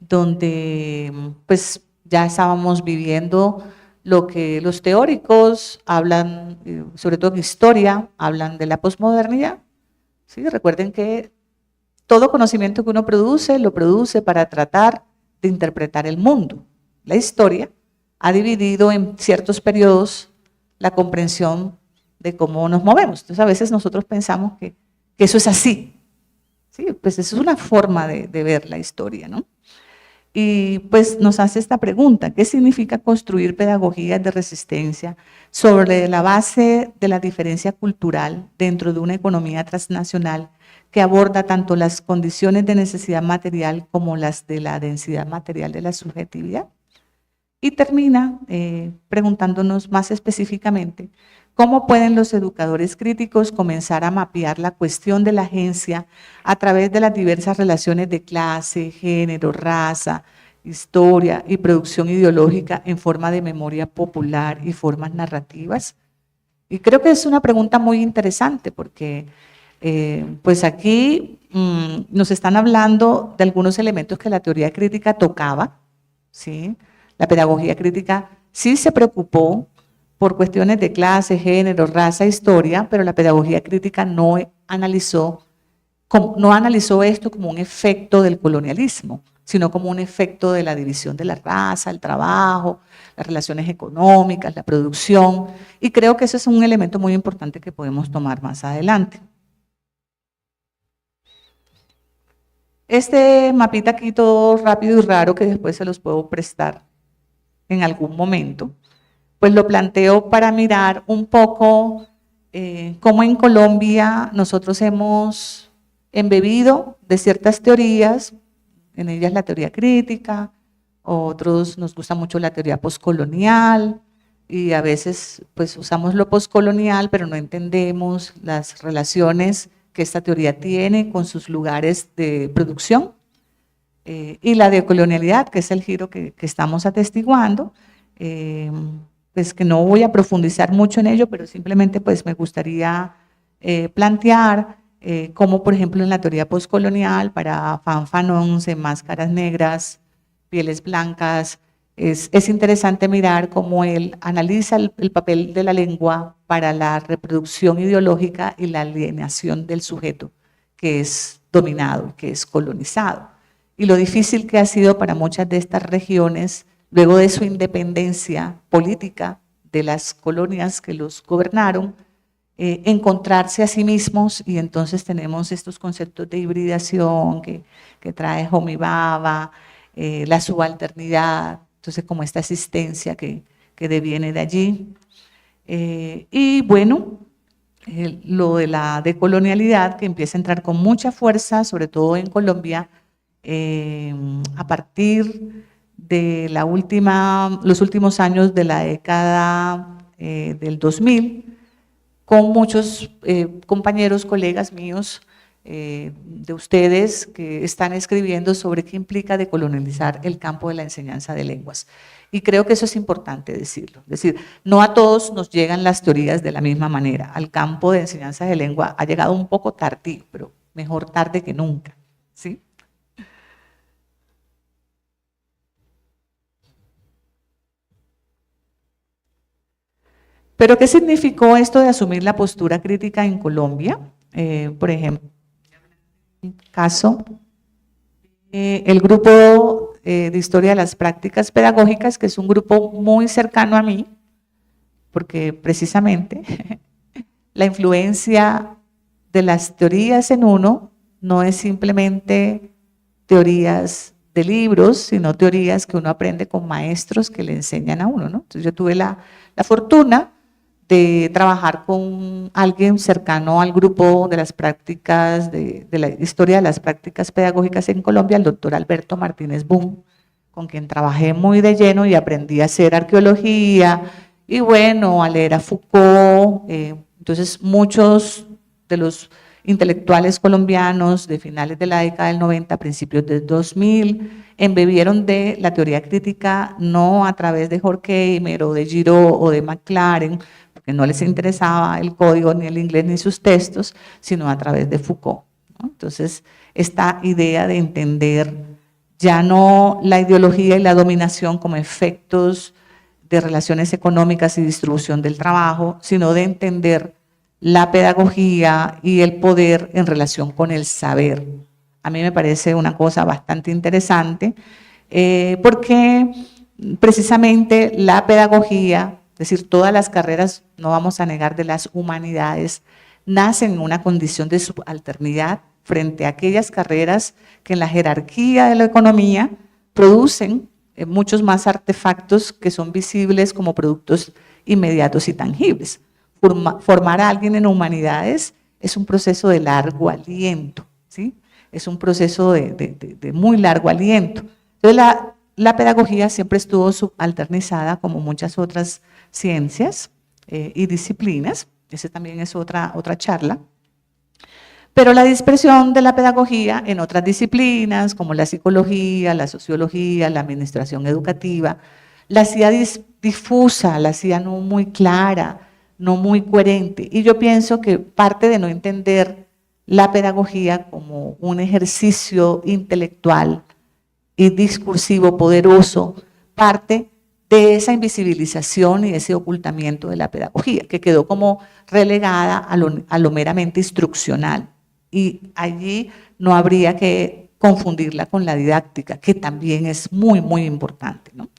donde pues ya estábamos viviendo lo que los teóricos hablan, sobre todo en historia, hablan de la posmodernidad. ¿Sí? Recuerden que todo conocimiento que uno produce, lo produce para tratar de interpretar el mundo. La historia ha dividido en ciertos periodos la comprensión de cómo nos movemos. Entonces a veces nosotros pensamos que eso es así. Sí, pues eso es una forma de ver la historia, ¿no? Y pues nos hace esta pregunta: ¿qué significa construir pedagogías de resistencia sobre la base de la diferencia cultural dentro de una economía transnacional que aborda tanto las condiciones de necesidad material como las de la densidad material de la subjetividad? Y termina preguntándonos más específicamente: ¿cómo pueden los educadores críticos comenzar a mapear la cuestión de la agencia a través de las diversas relaciones de clase, género, raza, historia y producción ideológica en forma de memoria popular y formas narrativas? Y creo que es una pregunta muy interesante porque pues aquí nos están hablando de algunos elementos que la teoría crítica tocaba, ¿sí? La pedagogía crítica sí se preocupó por cuestiones de clase, género, raza, historia, pero la pedagogía crítica no analizó esto como un efecto del colonialismo, sino como un efecto de la división de la raza, el trabajo, las relaciones económicas, la producción, y creo que ese es un elemento muy importante que podemos tomar más adelante. Este mapita aquí todo rápido y raro, que después se los puedo prestar en algún momento, pues lo planteo para mirar un poco cómo en Colombia nosotros hemos embebido de ciertas teorías, en ellas la teoría crítica, otros nos gusta mucho la teoría postcolonial, y a veces pues usamos lo postcolonial, pero no entendemos las relaciones que esta teoría tiene con sus lugares de producción. y la decolonialidad, que es el giro que estamos atestiguando, pues que no voy a profundizar mucho en ello, pero simplemente pues me gustaría plantear cómo, por ejemplo, en la teoría postcolonial, para fanfanons, máscaras negras, pieles blancas, es interesante mirar cómo él analiza el papel de la lengua para la reproducción ideológica y la alienación del sujeto que es dominado, que es colonizado. Y lo difícil que ha sido para muchas de estas regiones, luego de su independencia política de las colonias que los gobernaron, encontrarse a sí mismos, y entonces tenemos estos conceptos de hibridación que trae Homi Bhabha, la subalternidad, entonces como esta asistencia que deviene de allí. Y bueno, lo de la decolonialidad que empieza a entrar con mucha fuerza, sobre todo en Colombia, a partir de los últimos años de la década del 2000, con muchos compañeros, colegas míos, de ustedes que están escribiendo sobre qué implica decolonializar el campo de la enseñanza de lenguas. Y creo que eso es importante decirlo. Es decir, no a todos nos llegan las teorías de la misma manera. Al campo de enseñanza de lengua ha llegado un poco tardío, pero mejor tarde que nunca, ¿sí? Pero ¿qué significó esto de asumir la postura crítica en Colombia? Por ejemplo, caso, el grupo de Historia de las Prácticas Pedagógicas, que es un grupo muy cercano a mí, porque precisamente la influencia de las teorías en uno no es simplemente teorías de libros, sino teorías que uno aprende con maestros que le enseñan a uno, ¿no? Entonces yo tuve la fortuna de trabajar con alguien cercano al grupo de las prácticas, de la historia de las prácticas pedagógicas en Colombia, el doctor Alberto Martínez Boom, con quien trabajé muy de lleno y aprendí a hacer arqueología, y bueno, a leer a Foucault. Entonces muchos de los intelectuales colombianos de finales de la década del 90, principios del 2000, embebieron de la teoría crítica, no a través de Horkheimer o de Giraud o de McLaren, porque no les interesaba el código, ni el inglés, ni sus textos, sino a través de Foucault, ¿no? Entonces, esta idea de entender ya no la ideología y la dominación como efectos de relaciones económicas y distribución del trabajo, sino de entender la pedagogía y el poder en relación con el saber. A mí me parece una cosa bastante interesante, porque precisamente la pedagogía, es decir, todas las carreras, no vamos a negar, de las humanidades, nacen en una condición de subalternidad frente a aquellas carreras que en la jerarquía de la economía producen muchos más artefactos que son visibles como productos inmediatos y tangibles. Formar a alguien en humanidades es un proceso de largo aliento, ¿sí? Es un proceso de muy largo aliento. Entonces, la pedagogía siempre estuvo subalternizada, como muchas otras ciencias y disciplinas. Esa también es otra charla. Pero la dispersión de la pedagogía en otras disciplinas, como la psicología, la sociología, la administración educativa, la hacía difusa, la hacía no muy clara, no muy coherente. Y yo pienso que parte de no entender la pedagogía como un ejercicio intelectual y discursivo poderoso, parte de esa invisibilización y ese ocultamiento de la pedagogía, que quedó como relegada a lo meramente instruccional. Y allí no habría que confundirla con la didáctica, que también es muy, muy importante, ¿no?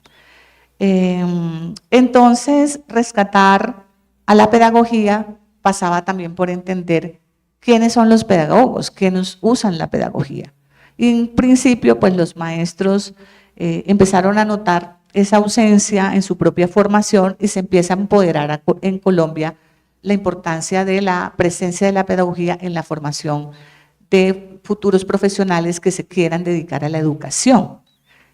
Entonces, rescatar a la pedagogía pasaba también por entender quiénes son los pedagogos, quiénes usan la pedagogía. Y en principio, pues los maestros empezaron a notar esa ausencia en su propia formación y se empieza a empoderar en Colombia la importancia de la presencia de la pedagogía en la formación de futuros profesionales que se quieran dedicar a la educación.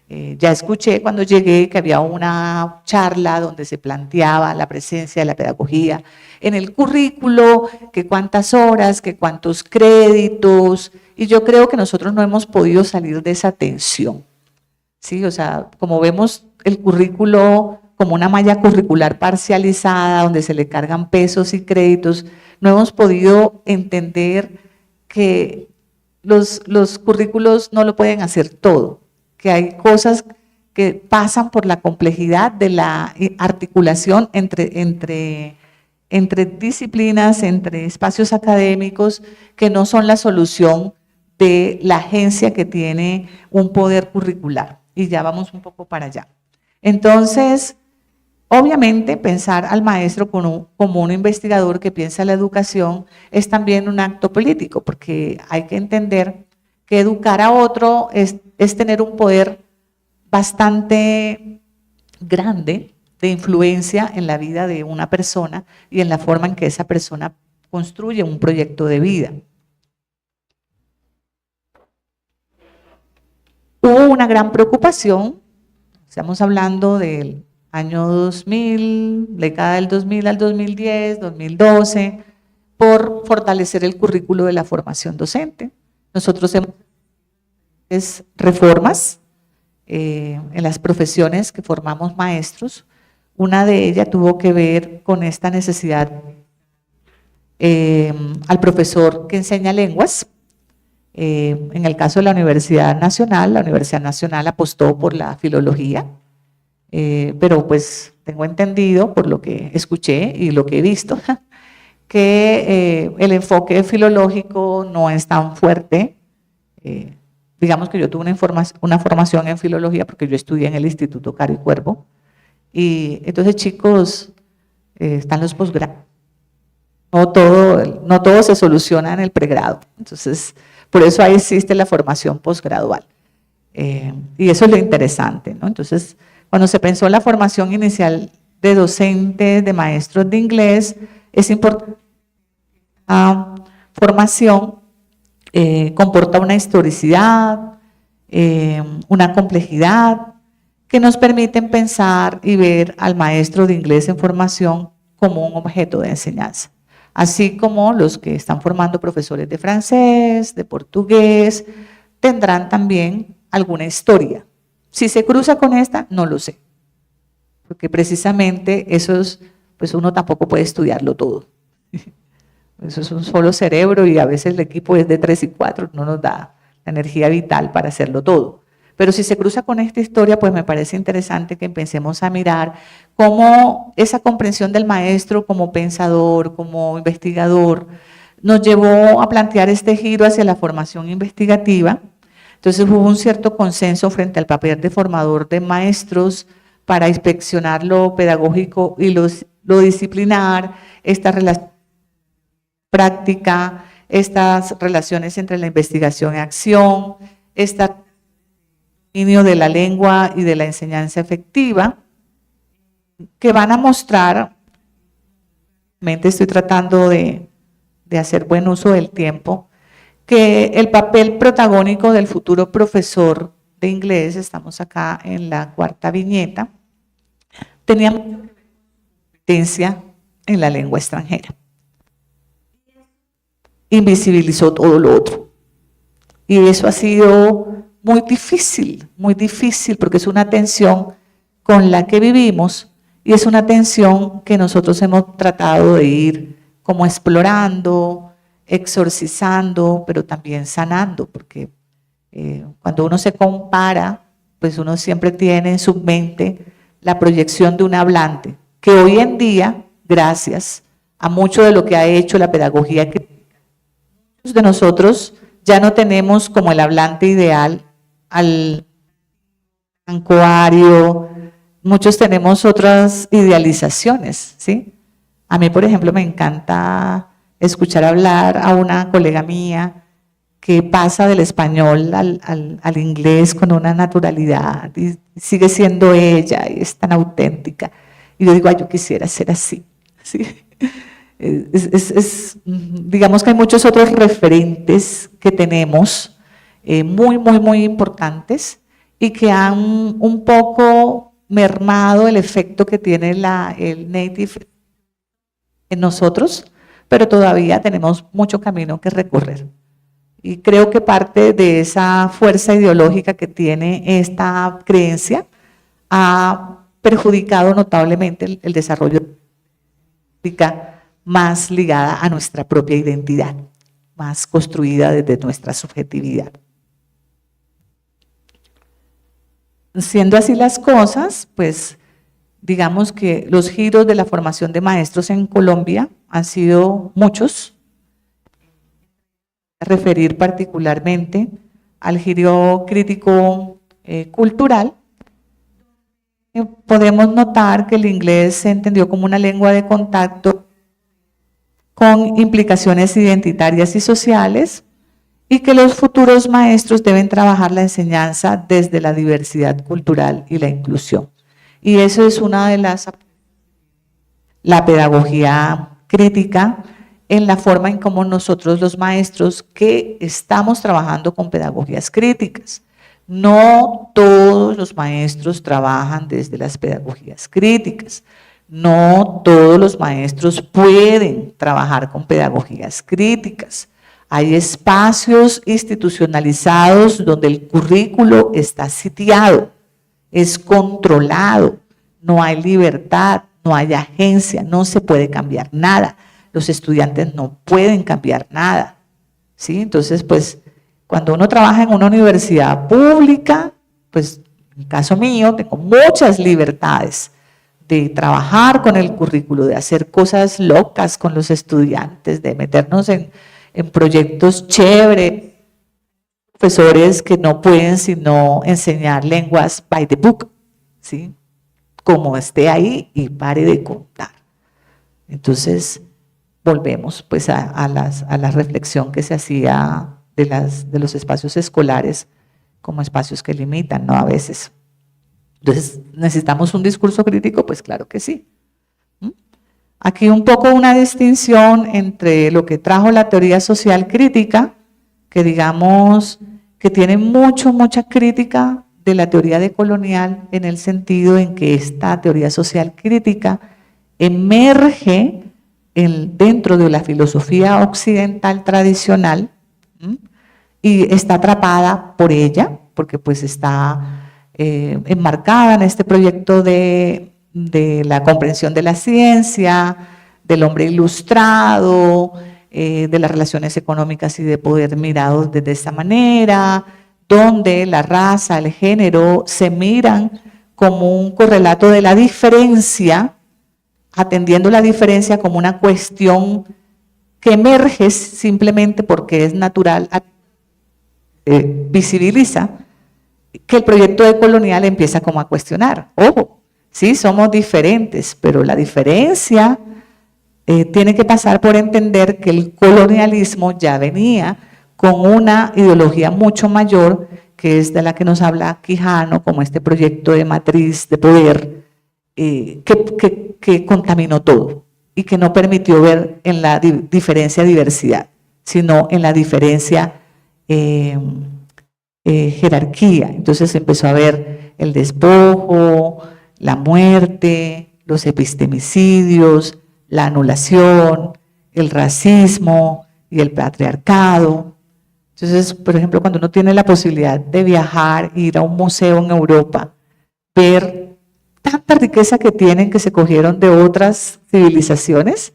Ya escuché cuando llegué que había una charla donde se planteaba la presencia de la pedagogía en el currículo, que cuántas horas, que cuántos créditos, y yo creo que nosotros no hemos podido salir de esa tensión, ¿sí? O sea, como vemos el currículo como una malla curricular parcializada, donde se le cargan pesos y créditos, no hemos podido entender que los currículos no lo pueden hacer todo, que hay cosas que pasan por la complejidad de la articulación entre disciplinas, entre espacios académicos, que no son la solución de la agencia que tiene un poder curricular. Y ya vamos un poco para allá. Entonces, obviamente, pensar al maestro como un investigador que piensa la educación es también un acto político, porque hay que entender que educar a otro es tener un poder bastante grande de influencia en la vida de una persona y en la forma en que esa persona construye un proyecto de vida. Hubo una gran preocupación, estamos hablando del año 2000, década del 2000 al 2010, 2012, por fortalecer el currículo de la formación docente. Nosotros hemos hecho reformas en las profesiones que formamos maestros. Una de ellas tuvo que ver con esta necesidad al profesor que enseña lenguas. En el caso de la Universidad Nacional apostó por la filología, pero pues tengo entendido por lo que escuché y lo que he visto, que el enfoque filológico no es tan fuerte. Digamos que yo tuve una formación en filología porque yo estudié en el Instituto Caro y Cuervo, y entonces chicos, están los posgrados. No todo se soluciona en el pregrado, entonces por eso ahí existe la formación posgradual. Y eso es lo interesante, ¿no? Entonces, cuando se pensó en la formación inicial de docentes, de maestros de inglés, es importante que la formación comporta una historicidad, una complejidad, que nos permiten pensar y ver al maestro de inglés en formación como un objeto de enseñanza, así como los que están formando profesores de francés, de portugués, tendrán también alguna historia. Si se cruza con esta, no lo sé, porque precisamente eso es, pues uno tampoco puede estudiarlo todo. Eso es un solo cerebro y a veces el equipo es de 3 y 4, no nos da la energía vital para hacerlo todo. Pero si se cruza con esta historia, pues me parece interesante que empecemos a mirar cómo esa comprensión del maestro como pensador, como investigador, nos llevó a plantear este giro hacia la formación investigativa. Entonces hubo un cierto consenso frente al papel de formador de maestros para inspeccionar lo pedagógico y lo disciplinar, esta relación práctica, estas relaciones entre la investigación y acción, este dominio de la lengua y de la enseñanza efectiva, que van a mostrar, realmente estoy tratando de hacer buen uso del tiempo, que el papel protagónico del futuro profesor de inglés, estamos acá en la 4ª viñeta, tenía competencia en la lengua extranjera. Invisibilizó todo lo otro. Y eso ha sido muy difícil, porque es una tensión con la que vivimos y es una tensión que nosotros hemos tratado de ir como explorando, exorcizando, pero también sanando, porque cuando uno se compara, pues uno siempre tiene en su mente la proyección de un hablante, que hoy en día, gracias a mucho de lo que ha hecho la pedagogía crítica, muchos de nosotros ya no tenemos como el hablante ideal al ancoario, muchos tenemos otras idealizaciones, ¿sí? A mí, por ejemplo, me encanta escuchar hablar a una colega mía que pasa del español al inglés con una naturalidad y sigue siendo ella y es tan auténtica. Y yo digo, ay, yo quisiera ser así, ¿sí? Digamos que hay muchos otros referentes que tenemos muy importantes y que han un poco mermado el efecto que tiene el native en nosotros, pero todavía tenemos mucho camino que recorrer. Y creo que parte de esa fuerza ideológica que tiene esta creencia ha perjudicado notablemente el desarrollo de la política más ligada a nuestra propia identidad, más construida desde nuestra subjetividad. Siendo así las cosas, pues digamos que los giros de la formación de maestros en Colombia han sido muchos. Referir particularmente al giro crítico cultural. Podemos notar que el inglés se entendió como una lengua de contacto con implicaciones identitarias y sociales, y que los futuros maestros deben trabajar la enseñanza desde la diversidad cultural y la inclusión. Y eso es una de la pedagogía crítica, en la forma en cómo nosotros los maestros que estamos trabajando con pedagogías críticas. No todos los maestros trabajan desde las pedagogías críticas. No todos los maestros pueden trabajar con pedagogías críticas. Hay espacios institucionalizados donde el currículo está sitiado, es controlado, no hay libertad, no hay agencia, no se puede cambiar nada. Los estudiantes no pueden cambiar nada, ¿sí? Entonces, pues, cuando uno trabaja en una universidad pública, pues, en el caso mío, tengo muchas libertades de trabajar con el currículo, de hacer cosas locas con los estudiantes, de meternos en proyectos chéveres, profesores que no pueden sino enseñar lenguas by the book, ¿sí? Como esté ahí y pare de contar. Entonces, volvemos pues a la reflexión que se hacía de los espacios escolares como espacios que limitan, ¿no? A veces. Entonces, ¿necesitamos un discurso crítico? Pues claro que sí. Aquí un poco una distinción entre lo que trajo la teoría social crítica, que digamos que tiene mucha crítica de la teoría decolonial, en el sentido en que esta teoría social crítica emerge dentro de la filosofía occidental tradicional, y está atrapada por ella, porque pues está enmarcada en este proyecto de la comprensión de la ciencia, del hombre ilustrado, de las relaciones económicas y de poder mirados desde esta manera, donde la raza, el género se miran como un correlato de la diferencia, atendiendo la diferencia como una cuestión que emerge simplemente porque es natural, visibiliza, que el proyecto decolonial empieza como a cuestionar. Ojo, sí, somos diferentes, pero la diferencia tiene que pasar por entender que el colonialismo ya venía con una ideología mucho mayor, que es de la que nos habla Quijano, como este proyecto de matriz de poder, que contaminó todo y que no permitió ver en la diferencia diversidad, sino en la diferencia jerarquía. Entonces empezó a ver el despojo, la muerte, los epistemicidios, la anulación, el racismo y el patriarcado. Entonces, por ejemplo, cuando uno tiene la posibilidad de viajar, ir a un museo en Europa, ver tanta riqueza que tienen, que se cogieron de otras civilizaciones,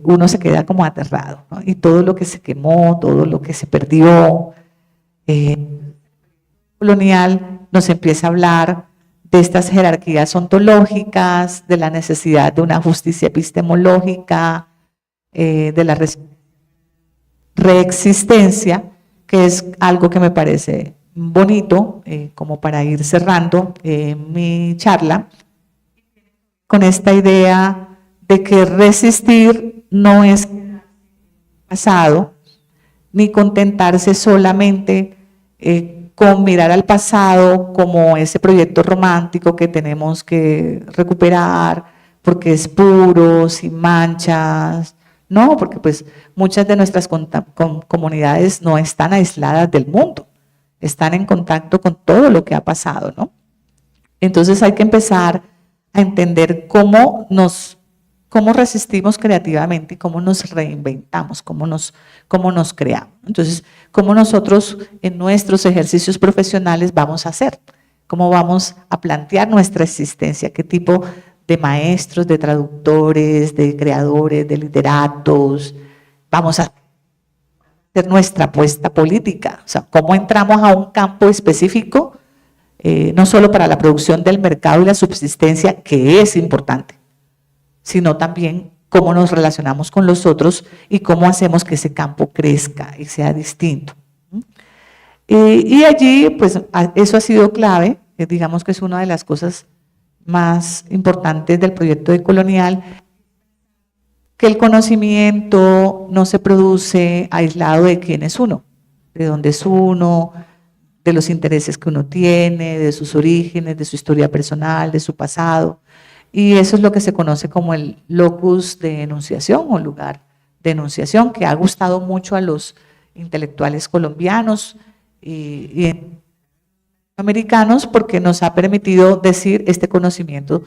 uno se queda como aterrado, ¿no? Y todo lo que se quemó, todo lo que se perdió, colonial nos empieza a hablar de estas jerarquías ontológicas, de la necesidad de una justicia epistemológica, de la reexistencia, que es algo que me parece bonito, como para ir cerrando mi charla, con esta idea de que resistir no es pasado, ni contentarse solamente con mirar al pasado como ese proyecto romántico que tenemos que recuperar porque es puro, sin manchas. No, porque pues muchas de nuestras comunidades no están aisladas del mundo. están en contacto con todo lo que ha pasado, ¿no? Entonces hay que empezar a entender cómo resistimos creativamente y cómo nos reinventamos, cómo nos creamos. Entonces, cómo nosotros en nuestros ejercicios profesionales vamos a hacer, cómo vamos a plantear nuestra existencia, qué tipo de maestros, de traductores, de creadores, de literatos, vamos a hacer nuestra apuesta política, o sea, cómo entramos a un campo específico, no solo para la producción del mercado y la subsistencia, que es importante, sino también cómo nos relacionamos con los otros y cómo hacemos que ese campo crezca y sea distinto. Y allí, pues, eso ha sido clave, digamos que es una de las cosas más importantes del proyecto decolonial, que el conocimiento no se produce aislado de quién es uno, de dónde es uno, de los intereses que uno tiene, de sus orígenes, de su historia personal, de su pasado. Y eso es lo que se conoce como el locus de enunciación o lugar de enunciación, que ha gustado mucho a los intelectuales colombianos y americanos, porque nos ha permitido decir este conocimiento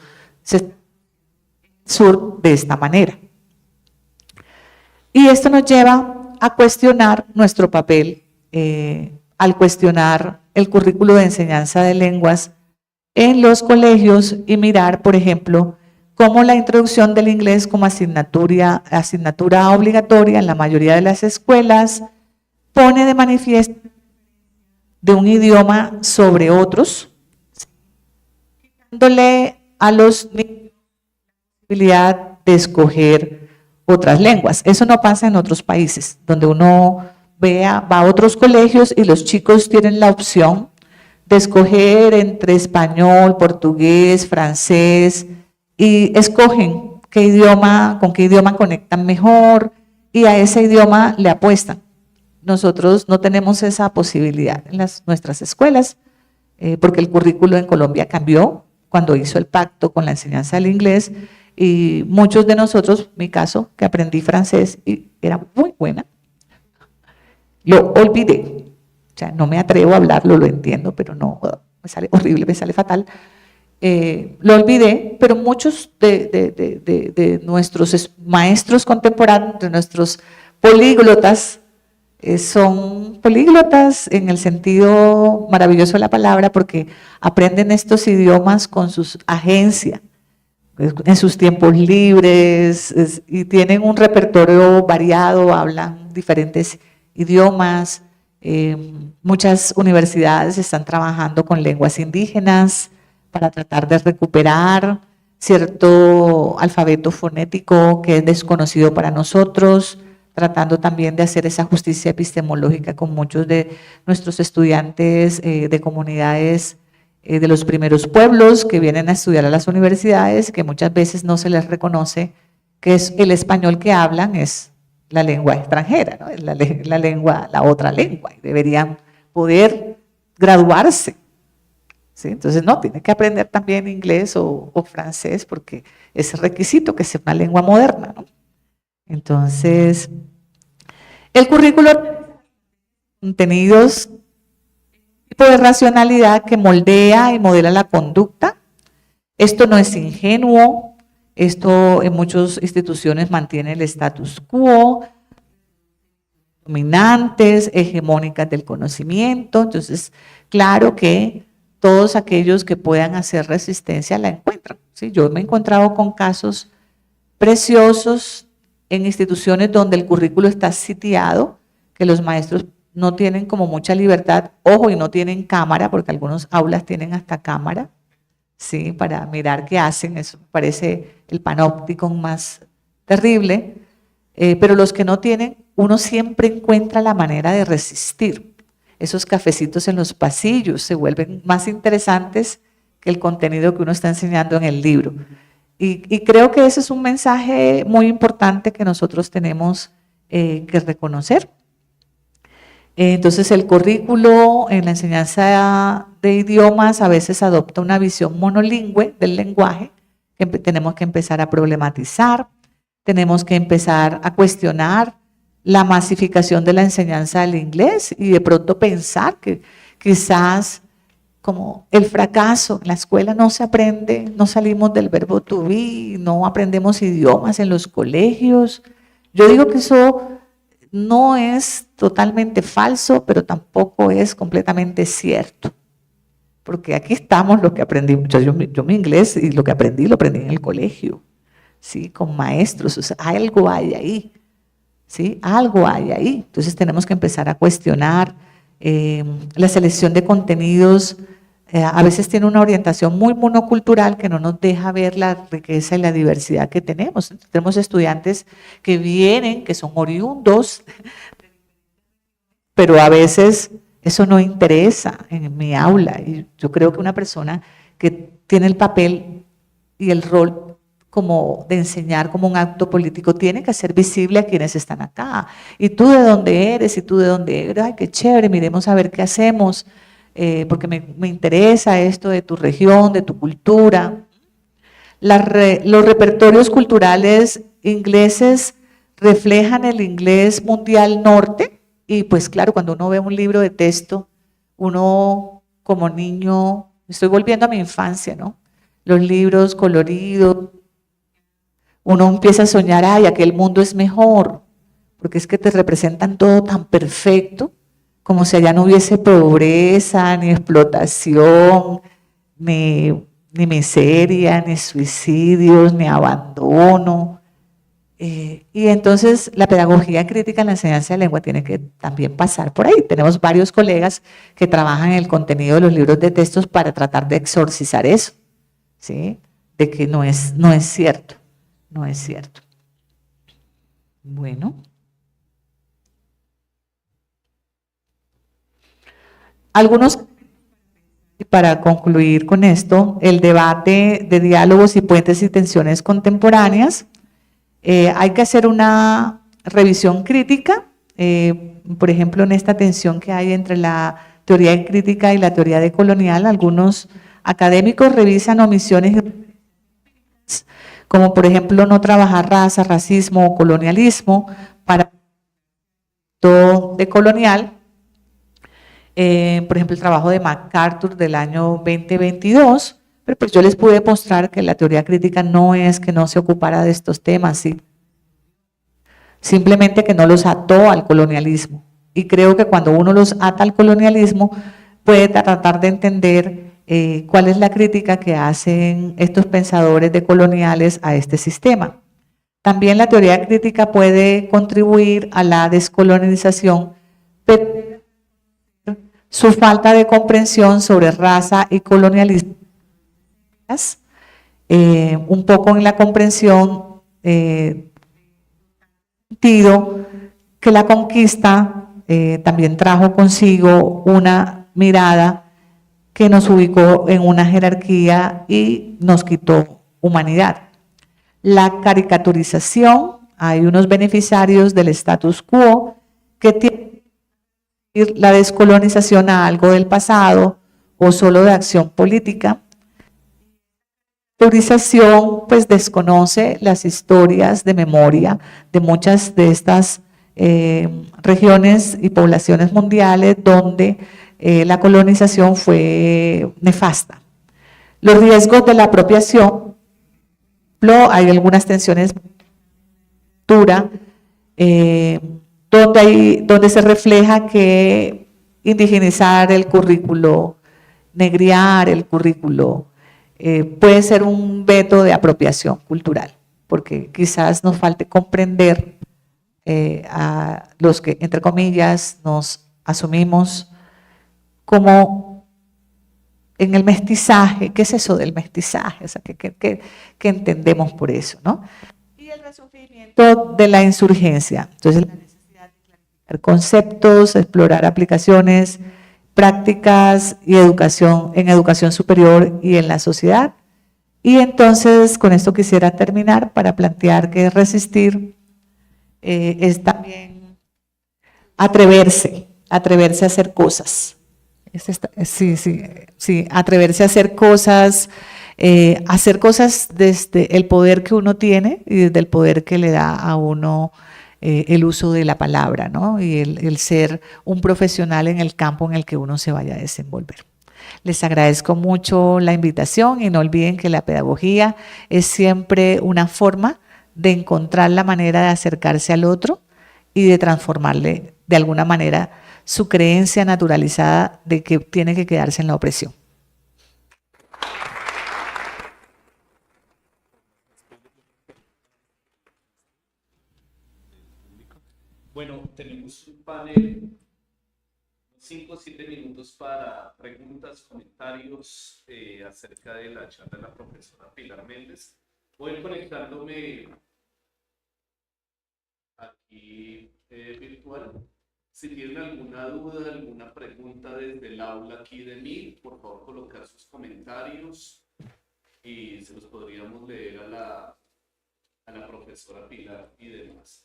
sur de esta manera. Y esto nos lleva a cuestionar nuestro papel, al cuestionar el currículo de enseñanza de lenguas en los colegios y mirar, por ejemplo, cómo la introducción del inglés como asignatura obligatoria en la mayoría de las escuelas pone de manifiesto de un idioma sobre otros, dándole a los niños la posibilidad de escoger otras lenguas. Eso no pasa en otros países, donde uno va a otros colegios y los chicos tienen la opción de escoger entre español, portugués, francés, y escogen con qué idioma conectan mejor, y a ese idioma le apuestan. Nosotros no tenemos esa posibilidad en nuestras escuelas, porque el currículo en Colombia cambió cuando hizo el pacto con la enseñanza del inglés, y muchos de nosotros, mi caso, que aprendí francés y era muy buena, lo olvidé. O sea, no me atrevo a hablarlo, lo entiendo, pero no, me sale horrible, me sale fatal. Lo olvidé, pero muchos de nuestros maestros contemporáneos, de nuestros políglotas, son políglotas en el sentido maravilloso de la palabra, porque aprenden estos idiomas con sus agencias, en sus tiempos libres, y tienen un repertorio variado, hablan diferentes idiomas. Muchas universidades están trabajando con lenguas indígenas para tratar de recuperar cierto alfabeto fonético que es desconocido para nosotros, tratando también de hacer esa justicia epistemológica con muchos de nuestros estudiantes de comunidades de los primeros pueblos que vienen a estudiar a las universidades, que muchas veces no se les reconoce que es el español que hablan, es la lengua extranjera, ¿no? Es la otra lengua, y deberían poder graduarse, ¿sí? Entonces, no, tiene que aprender también inglés o francés, porque es requisito que sea una lengua moderna, ¿no? Entonces, el currículo contenidos, tipo de racionalidad que moldea y modela la conducta. Esto no es ingenuo. Esto en muchas instituciones mantiene el status quo, dominantes, hegemónicas del conocimiento. Entonces, claro que todos aquellos que puedan hacer resistencia la encuentran, ¿sí? Yo me he encontrado con casos preciosos en instituciones donde el currículo está sitiado, que los maestros no tienen como mucha libertad, ojo, y no tienen cámara, porque algunos aulas tienen hasta cámara, ¿sí? Para mirar qué hacen. Eso me parece el panóptico más terrible, pero los que no tienen, uno siempre encuentra la manera de resistir. Esos cafecitos en los pasillos se vuelven más interesantes que el contenido que uno está enseñando en el libro. Y creo que ese es un mensaje muy importante que nosotros tenemos que reconocer. Entonces, el currículo en la enseñanza de idiomas a veces adopta una visión monolingüe del lenguaje, que tenemos que empezar a problematizar, tenemos que empezar a cuestionar la masificación de la enseñanza del inglés y de pronto pensar que quizás como el fracaso. En la escuela no se aprende, no salimos del verbo to be, no aprendemos idiomas en los colegios. Yo digo que eso no es totalmente falso, pero tampoco es completamente cierto. Porque aquí estamos lo que aprendí. Yo mi inglés y lo aprendí en el colegio, ¿sí? Con maestros, o sea, algo hay ahí, ¿sí? Algo hay ahí. Entonces tenemos que empezar a cuestionar la selección de contenidos. A veces tiene una orientación muy monocultural que no nos deja ver la riqueza y la diversidad que tenemos. Tenemos estudiantes que vienen, que son oriundos, pero a veces eso no interesa en mi aula. Y yo creo que una persona que tiene el papel y el rol como de enseñar como un acto político tiene que hacer visible a quienes están acá. Y tú de dónde eres, y tú de dónde eres, ay, qué chévere, miremos a ver qué hacemos. Porque me interesa esto de tu región, de tu cultura. Los repertorios culturales ingleses reflejan el inglés mundial norte, y pues claro, cuando uno ve un libro de texto, uno como niño, estoy volviendo a mi infancia, ¿no? Los libros coloridos, uno empieza a soñar, ay, aquel mundo es mejor, porque es que te representan todo tan perfecto, como si allá no hubiese pobreza, ni explotación, ni miseria, ni suicidios, ni abandono. Y entonces la pedagogía crítica en la enseñanza de lengua tiene que también pasar por ahí. Tenemos varios colegas que trabajan en el contenido de los libros de textos para tratar de exorcizar eso, ¿sí? De que no es cierto, no es cierto. Bueno. Algunos, para concluir con esto, el debate de diálogos y puentes y tensiones contemporáneas. Hay que hacer una revisión crítica, por ejemplo, en esta tensión que hay entre la teoría crítica y la teoría decolonial. Algunos académicos revisan omisiones, como por ejemplo no trabajar raza, racismo o colonialismo para todo decolonial. Por ejemplo, el trabajo de MacArthur del año 2022, pero pues yo les pude mostrar que la teoría crítica no es que no se ocupara de estos temas, ¿sí? Simplemente que no los ató al colonialismo. Y creo que cuando uno los ata al colonialismo, puede tratar de entender cuál es la crítica que hacen estos pensadores decoloniales a este sistema. También la teoría crítica puede contribuir a la descolonización, pero su falta de comprensión sobre raza y colonialismo, un poco en la comprensión sentido que la conquista también trajo consigo una mirada que nos ubicó en una jerarquía y nos quitó humanidad. La caricaturización, hay unos beneficiarios del status quo que tienen la descolonización a algo del pasado o solo de acción política. La caricaturización pues desconoce las historias de memoria de muchas de estas regiones y poblaciones mundiales donde la colonización fue nefasta. Los riesgos de la apropiación, hay algunas tensiones donde se refleja que indigenizar el currículo, negriar el currículo, puede ser un veto de apropiación cultural, porque quizás nos falte comprender a los que, entre comillas, nos asumimos como en el mestizaje. ¿Qué es eso del mestizaje? O sea, ¿qué entendemos por eso, ¿no? Y el resurgimiento de la insurgencia. Entonces, la necesidad de clarificar conceptos, explorar aplicaciones, prácticas y educación en educación superior y en la sociedad. Y entonces, con esto quisiera terminar para plantear que resistir es también atreverse a hacer cosas. Atreverse a hacer cosas desde el poder que uno tiene y desde el poder que le da a uno el uso de la palabra, ¿no? Y el ser un profesional en el campo en el que uno se vaya a desenvolver. Les agradezco mucho la invitación y no olviden que la pedagogía es siempre una forma de encontrar la manera de acercarse al otro y de transformarle de alguna manera su creencia naturalizada de que tiene que quedarse en la opresión. Bueno, tenemos un panel, 5 o 7 minutos para preguntas, comentarios acerca de la charla de la profesora Pilar Méndez. Voy a ir conectándome aquí virtual. Si tienen alguna duda, alguna pregunta desde el aula aquí de mí, por favor colocar sus comentarios y se los podríamos leer a la profesora Pilar y demás.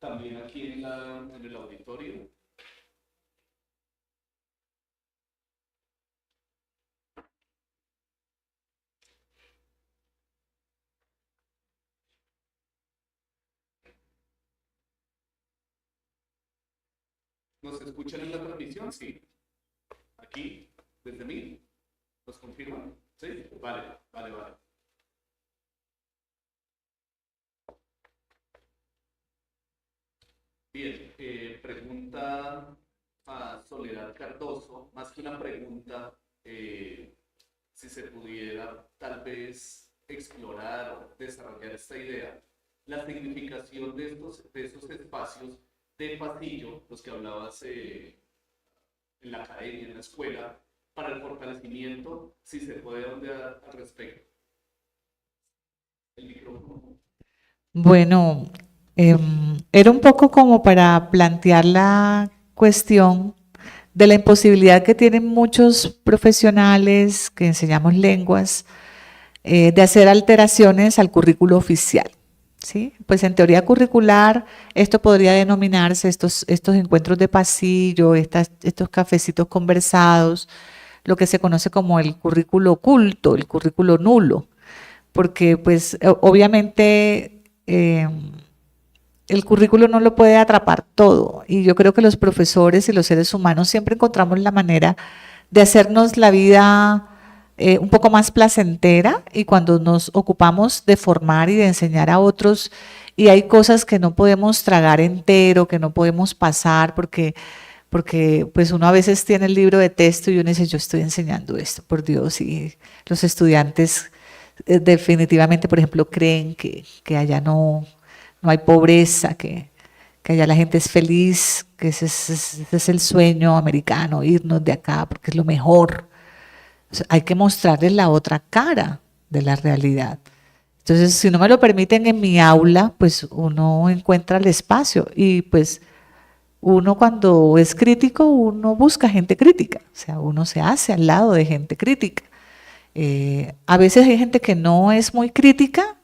También aquí en el auditorio. ¿Nos escuchan en la transmisión? Sí. Aquí, desde mí. ¿Nos confirman? Sí. Vale. Bien, pregunta a Soledad Cardoso, más que una pregunta, si se pudiera tal vez explorar o desarrollar esta idea, la significación de esos espacios de pasillo, los que hablabas en la academia, en la escuela, para el fortalecimiento, si se puede ondear al respecto. El micrófono. Bueno, era un poco como para plantear la cuestión de la imposibilidad que tienen muchos profesionales que enseñamos lenguas de hacer alteraciones al currículo oficial. ¿Sí? Pues en teoría curricular esto podría denominarse estos encuentros de pasillo, estos cafecitos conversados, lo que se conoce como el currículo oculto, el currículo nulo, porque pues obviamente el currículo no lo puede atrapar todo y yo creo que los profesores y los seres humanos siempre encontramos la manera de hacernos la vida un poco más placentera y cuando nos ocupamos de formar y de enseñar a otros y hay cosas que no podemos tragar entero, que no podemos pasar porque pues uno a veces tiene el libro de texto y uno dice yo estoy enseñando esto, por Dios, y los estudiantes definitivamente, por ejemplo, creen que allá no hay pobreza, que allá la gente es feliz, que ese es el sueño americano, irnos de acá porque es lo mejor. O sea, hay que mostrarles la otra cara de la realidad. Entonces, si no me lo permiten en mi aula, pues uno encuentra el espacio y pues uno cuando es crítico, uno busca gente crítica, o sea, uno se hace al lado de gente crítica. A veces hay gente que no es muy crítica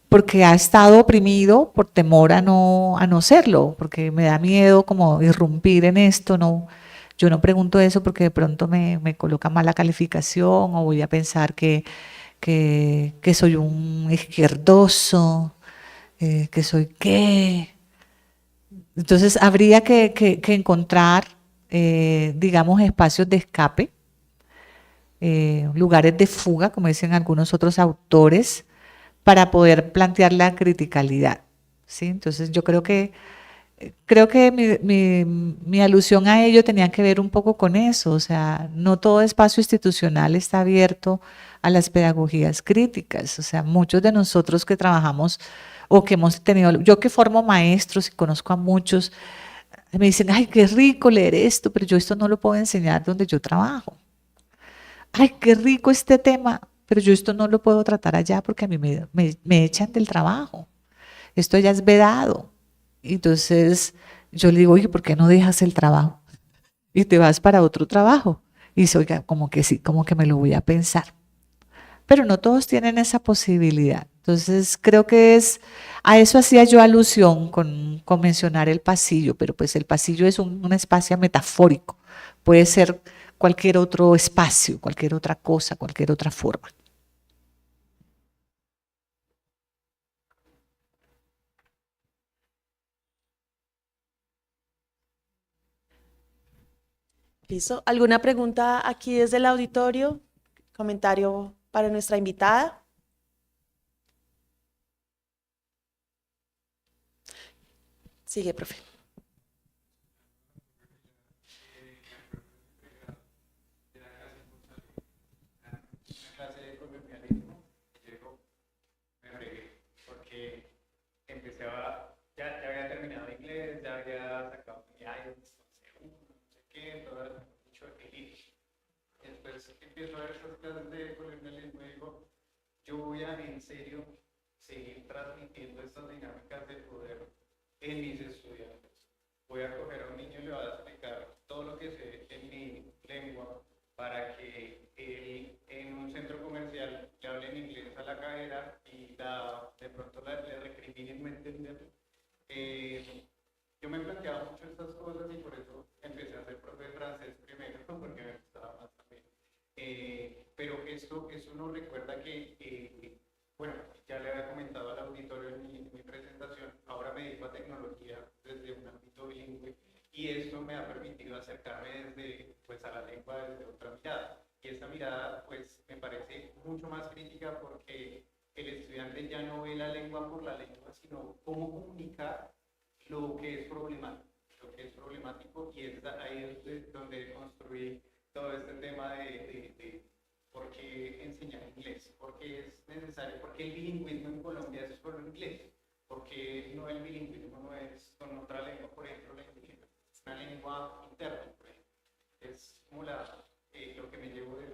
porque ha estado oprimido por temor a no serlo, porque me da miedo como irrumpir en esto, no. Yo no pregunto eso porque de pronto me coloca mala calificación o voy a pensar que soy un izquierdoso, que soy qué. Entonces habría que encontrar, digamos, espacios de escape, lugares de fuga, como dicen algunos otros autores, para poder plantear la criticalidad, ¿sí? Entonces yo creo que mi alusión a ello tenía que ver un poco con eso, o sea, no todo espacio institucional está abierto a las pedagogías críticas, o sea, muchos de nosotros que trabajamos o que hemos tenido, yo que formo maestros y conozco a muchos, me dicen, ay, qué rico leer esto, pero yo esto no lo puedo enseñar donde yo trabajo. Ay, qué rico este tema, pero yo esto no lo puedo tratar allá porque a mí me echan del trabajo. Esto ya es vedado. Entonces yo le digo, oye, ¿por qué no dejas el trabajo y te vas para otro trabajo? Y dice, oiga, como que sí, como que me lo voy a pensar. Pero no todos tienen esa posibilidad. Entonces creo que a eso hacía yo alusión con mencionar el pasillo, pero pues el pasillo es un espacio metafórico. Puede ser cualquier otro espacio, cualquier otra cosa, cualquier otra forma. Listo. ¿Alguna pregunta aquí desde el auditorio? ¿Comentario para nuestra invitada? Sigue, profe. Ya había terminado inglés, ya había sacado mi IELTS, segundo, no sé qué, todo el dicho de Ejes. Y después empiezo a ver estas clases de colonialismo y digo, yo voy a en serio seguir transmitiendo estas dinámicas de poder en mis estudiantes. Voy a coger a un niño y le voy a explicar todo lo que sé en mi lengua para que él en un centro comercial le hable en inglés a la cajera y de pronto le recriminen no entender. Yo me planteaba mucho estas cosas y por eso empecé a ser profe de francés primero, porque me gustaba más también. Pero esto nos recuerda que, bueno, ya le había comentado al auditorio en mi presentación, ahora me dedico a tecnología desde un ámbito bilingüe y esto me ha permitido acercarme pues, a la lengua desde otra mirada. Y esta mirada pues, me parece mucho más crítica porque el estudiante ya no ve la lengua por la lengua, sino cómo comunicar lo que es problemático y es ahí donde construí todo este tema de por qué enseñar inglés, por qué es necesario, por qué el bilingüismo en Colombia es solo inglés, por qué no el bilingüismo no es con otra lengua, por ejemplo, la indígena, es una lengua interna, por ejemplo. Es como lo que me llevo de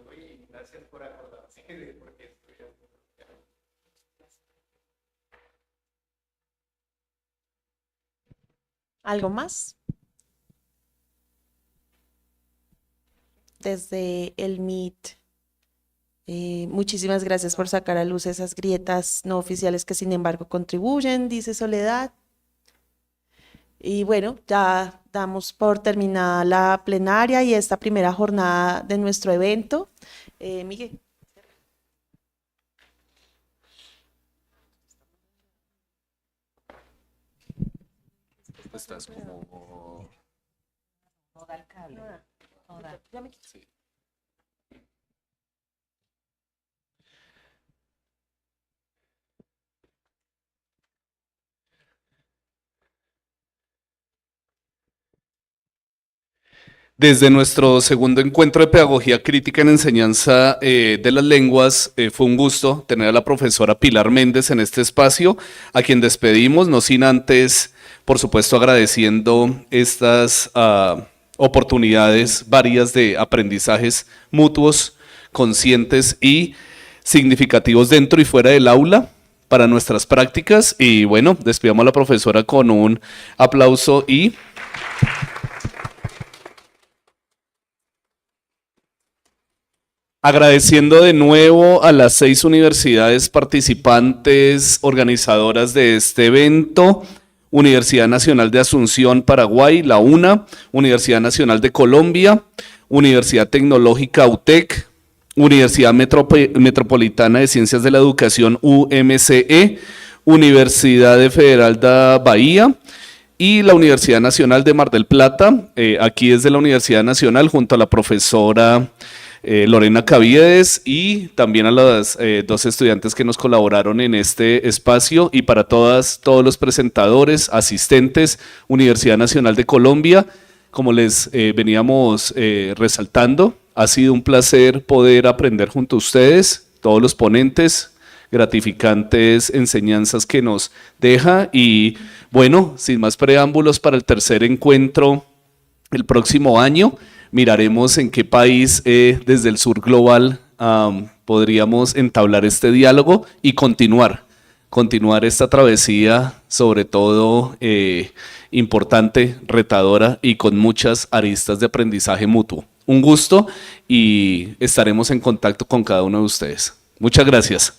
hoy y gracias por acordarse de por qué estoy haciendo. ¿Algo más? Desde el Meet. Muchísimas gracias por sacar a luz esas grietas no oficiales que sin embargo contribuyen, dice Soledad. Y bueno, ya damos por terminada la plenaria y esta primera jornada de nuestro evento. Miguel. Estás como... No da el cable. No da. Sí. Desde nuestro segundo encuentro de pedagogía crítica en enseñanza de las lenguas, fue un gusto tener a la profesora Pilar Méndez en este espacio, a quien despedimos, no sin antes, por supuesto, agradeciendo estas oportunidades varias de aprendizajes mutuos, conscientes y significativos dentro y fuera del aula para nuestras prácticas. Y bueno, despidamos a la profesora con un aplauso y... Agradeciendo de nuevo a las 6 universidades participantes, organizadoras de este evento, Universidad Nacional de Asunción, Paraguay, la UNA, Universidad Nacional de Colombia, Universidad Tecnológica UTEC, Universidad Metropolitana de Ciencias de la Educación, UMCE, Universidad Federal de Bahía y la Universidad Nacional de Mar del Plata, aquí desde la Universidad Nacional junto a la profesora Lorena Caviedes y también a las 2 estudiantes que nos colaboraron en este espacio y para todos los presentadores, asistentes, Universidad Nacional de Colombia, como les veníamos resaltando, ha sido un placer poder aprender junto a ustedes, todos los ponentes, gratificantes enseñanzas que nos deja y bueno, sin más preámbulos para el tercer encuentro el próximo año, miraremos en qué país desde el sur global podríamos entablar este diálogo y continuar esta travesía, sobre todo importante, retadora y con muchas aristas de aprendizaje mutuo. Un gusto y estaremos en contacto con cada uno de ustedes. Muchas gracias.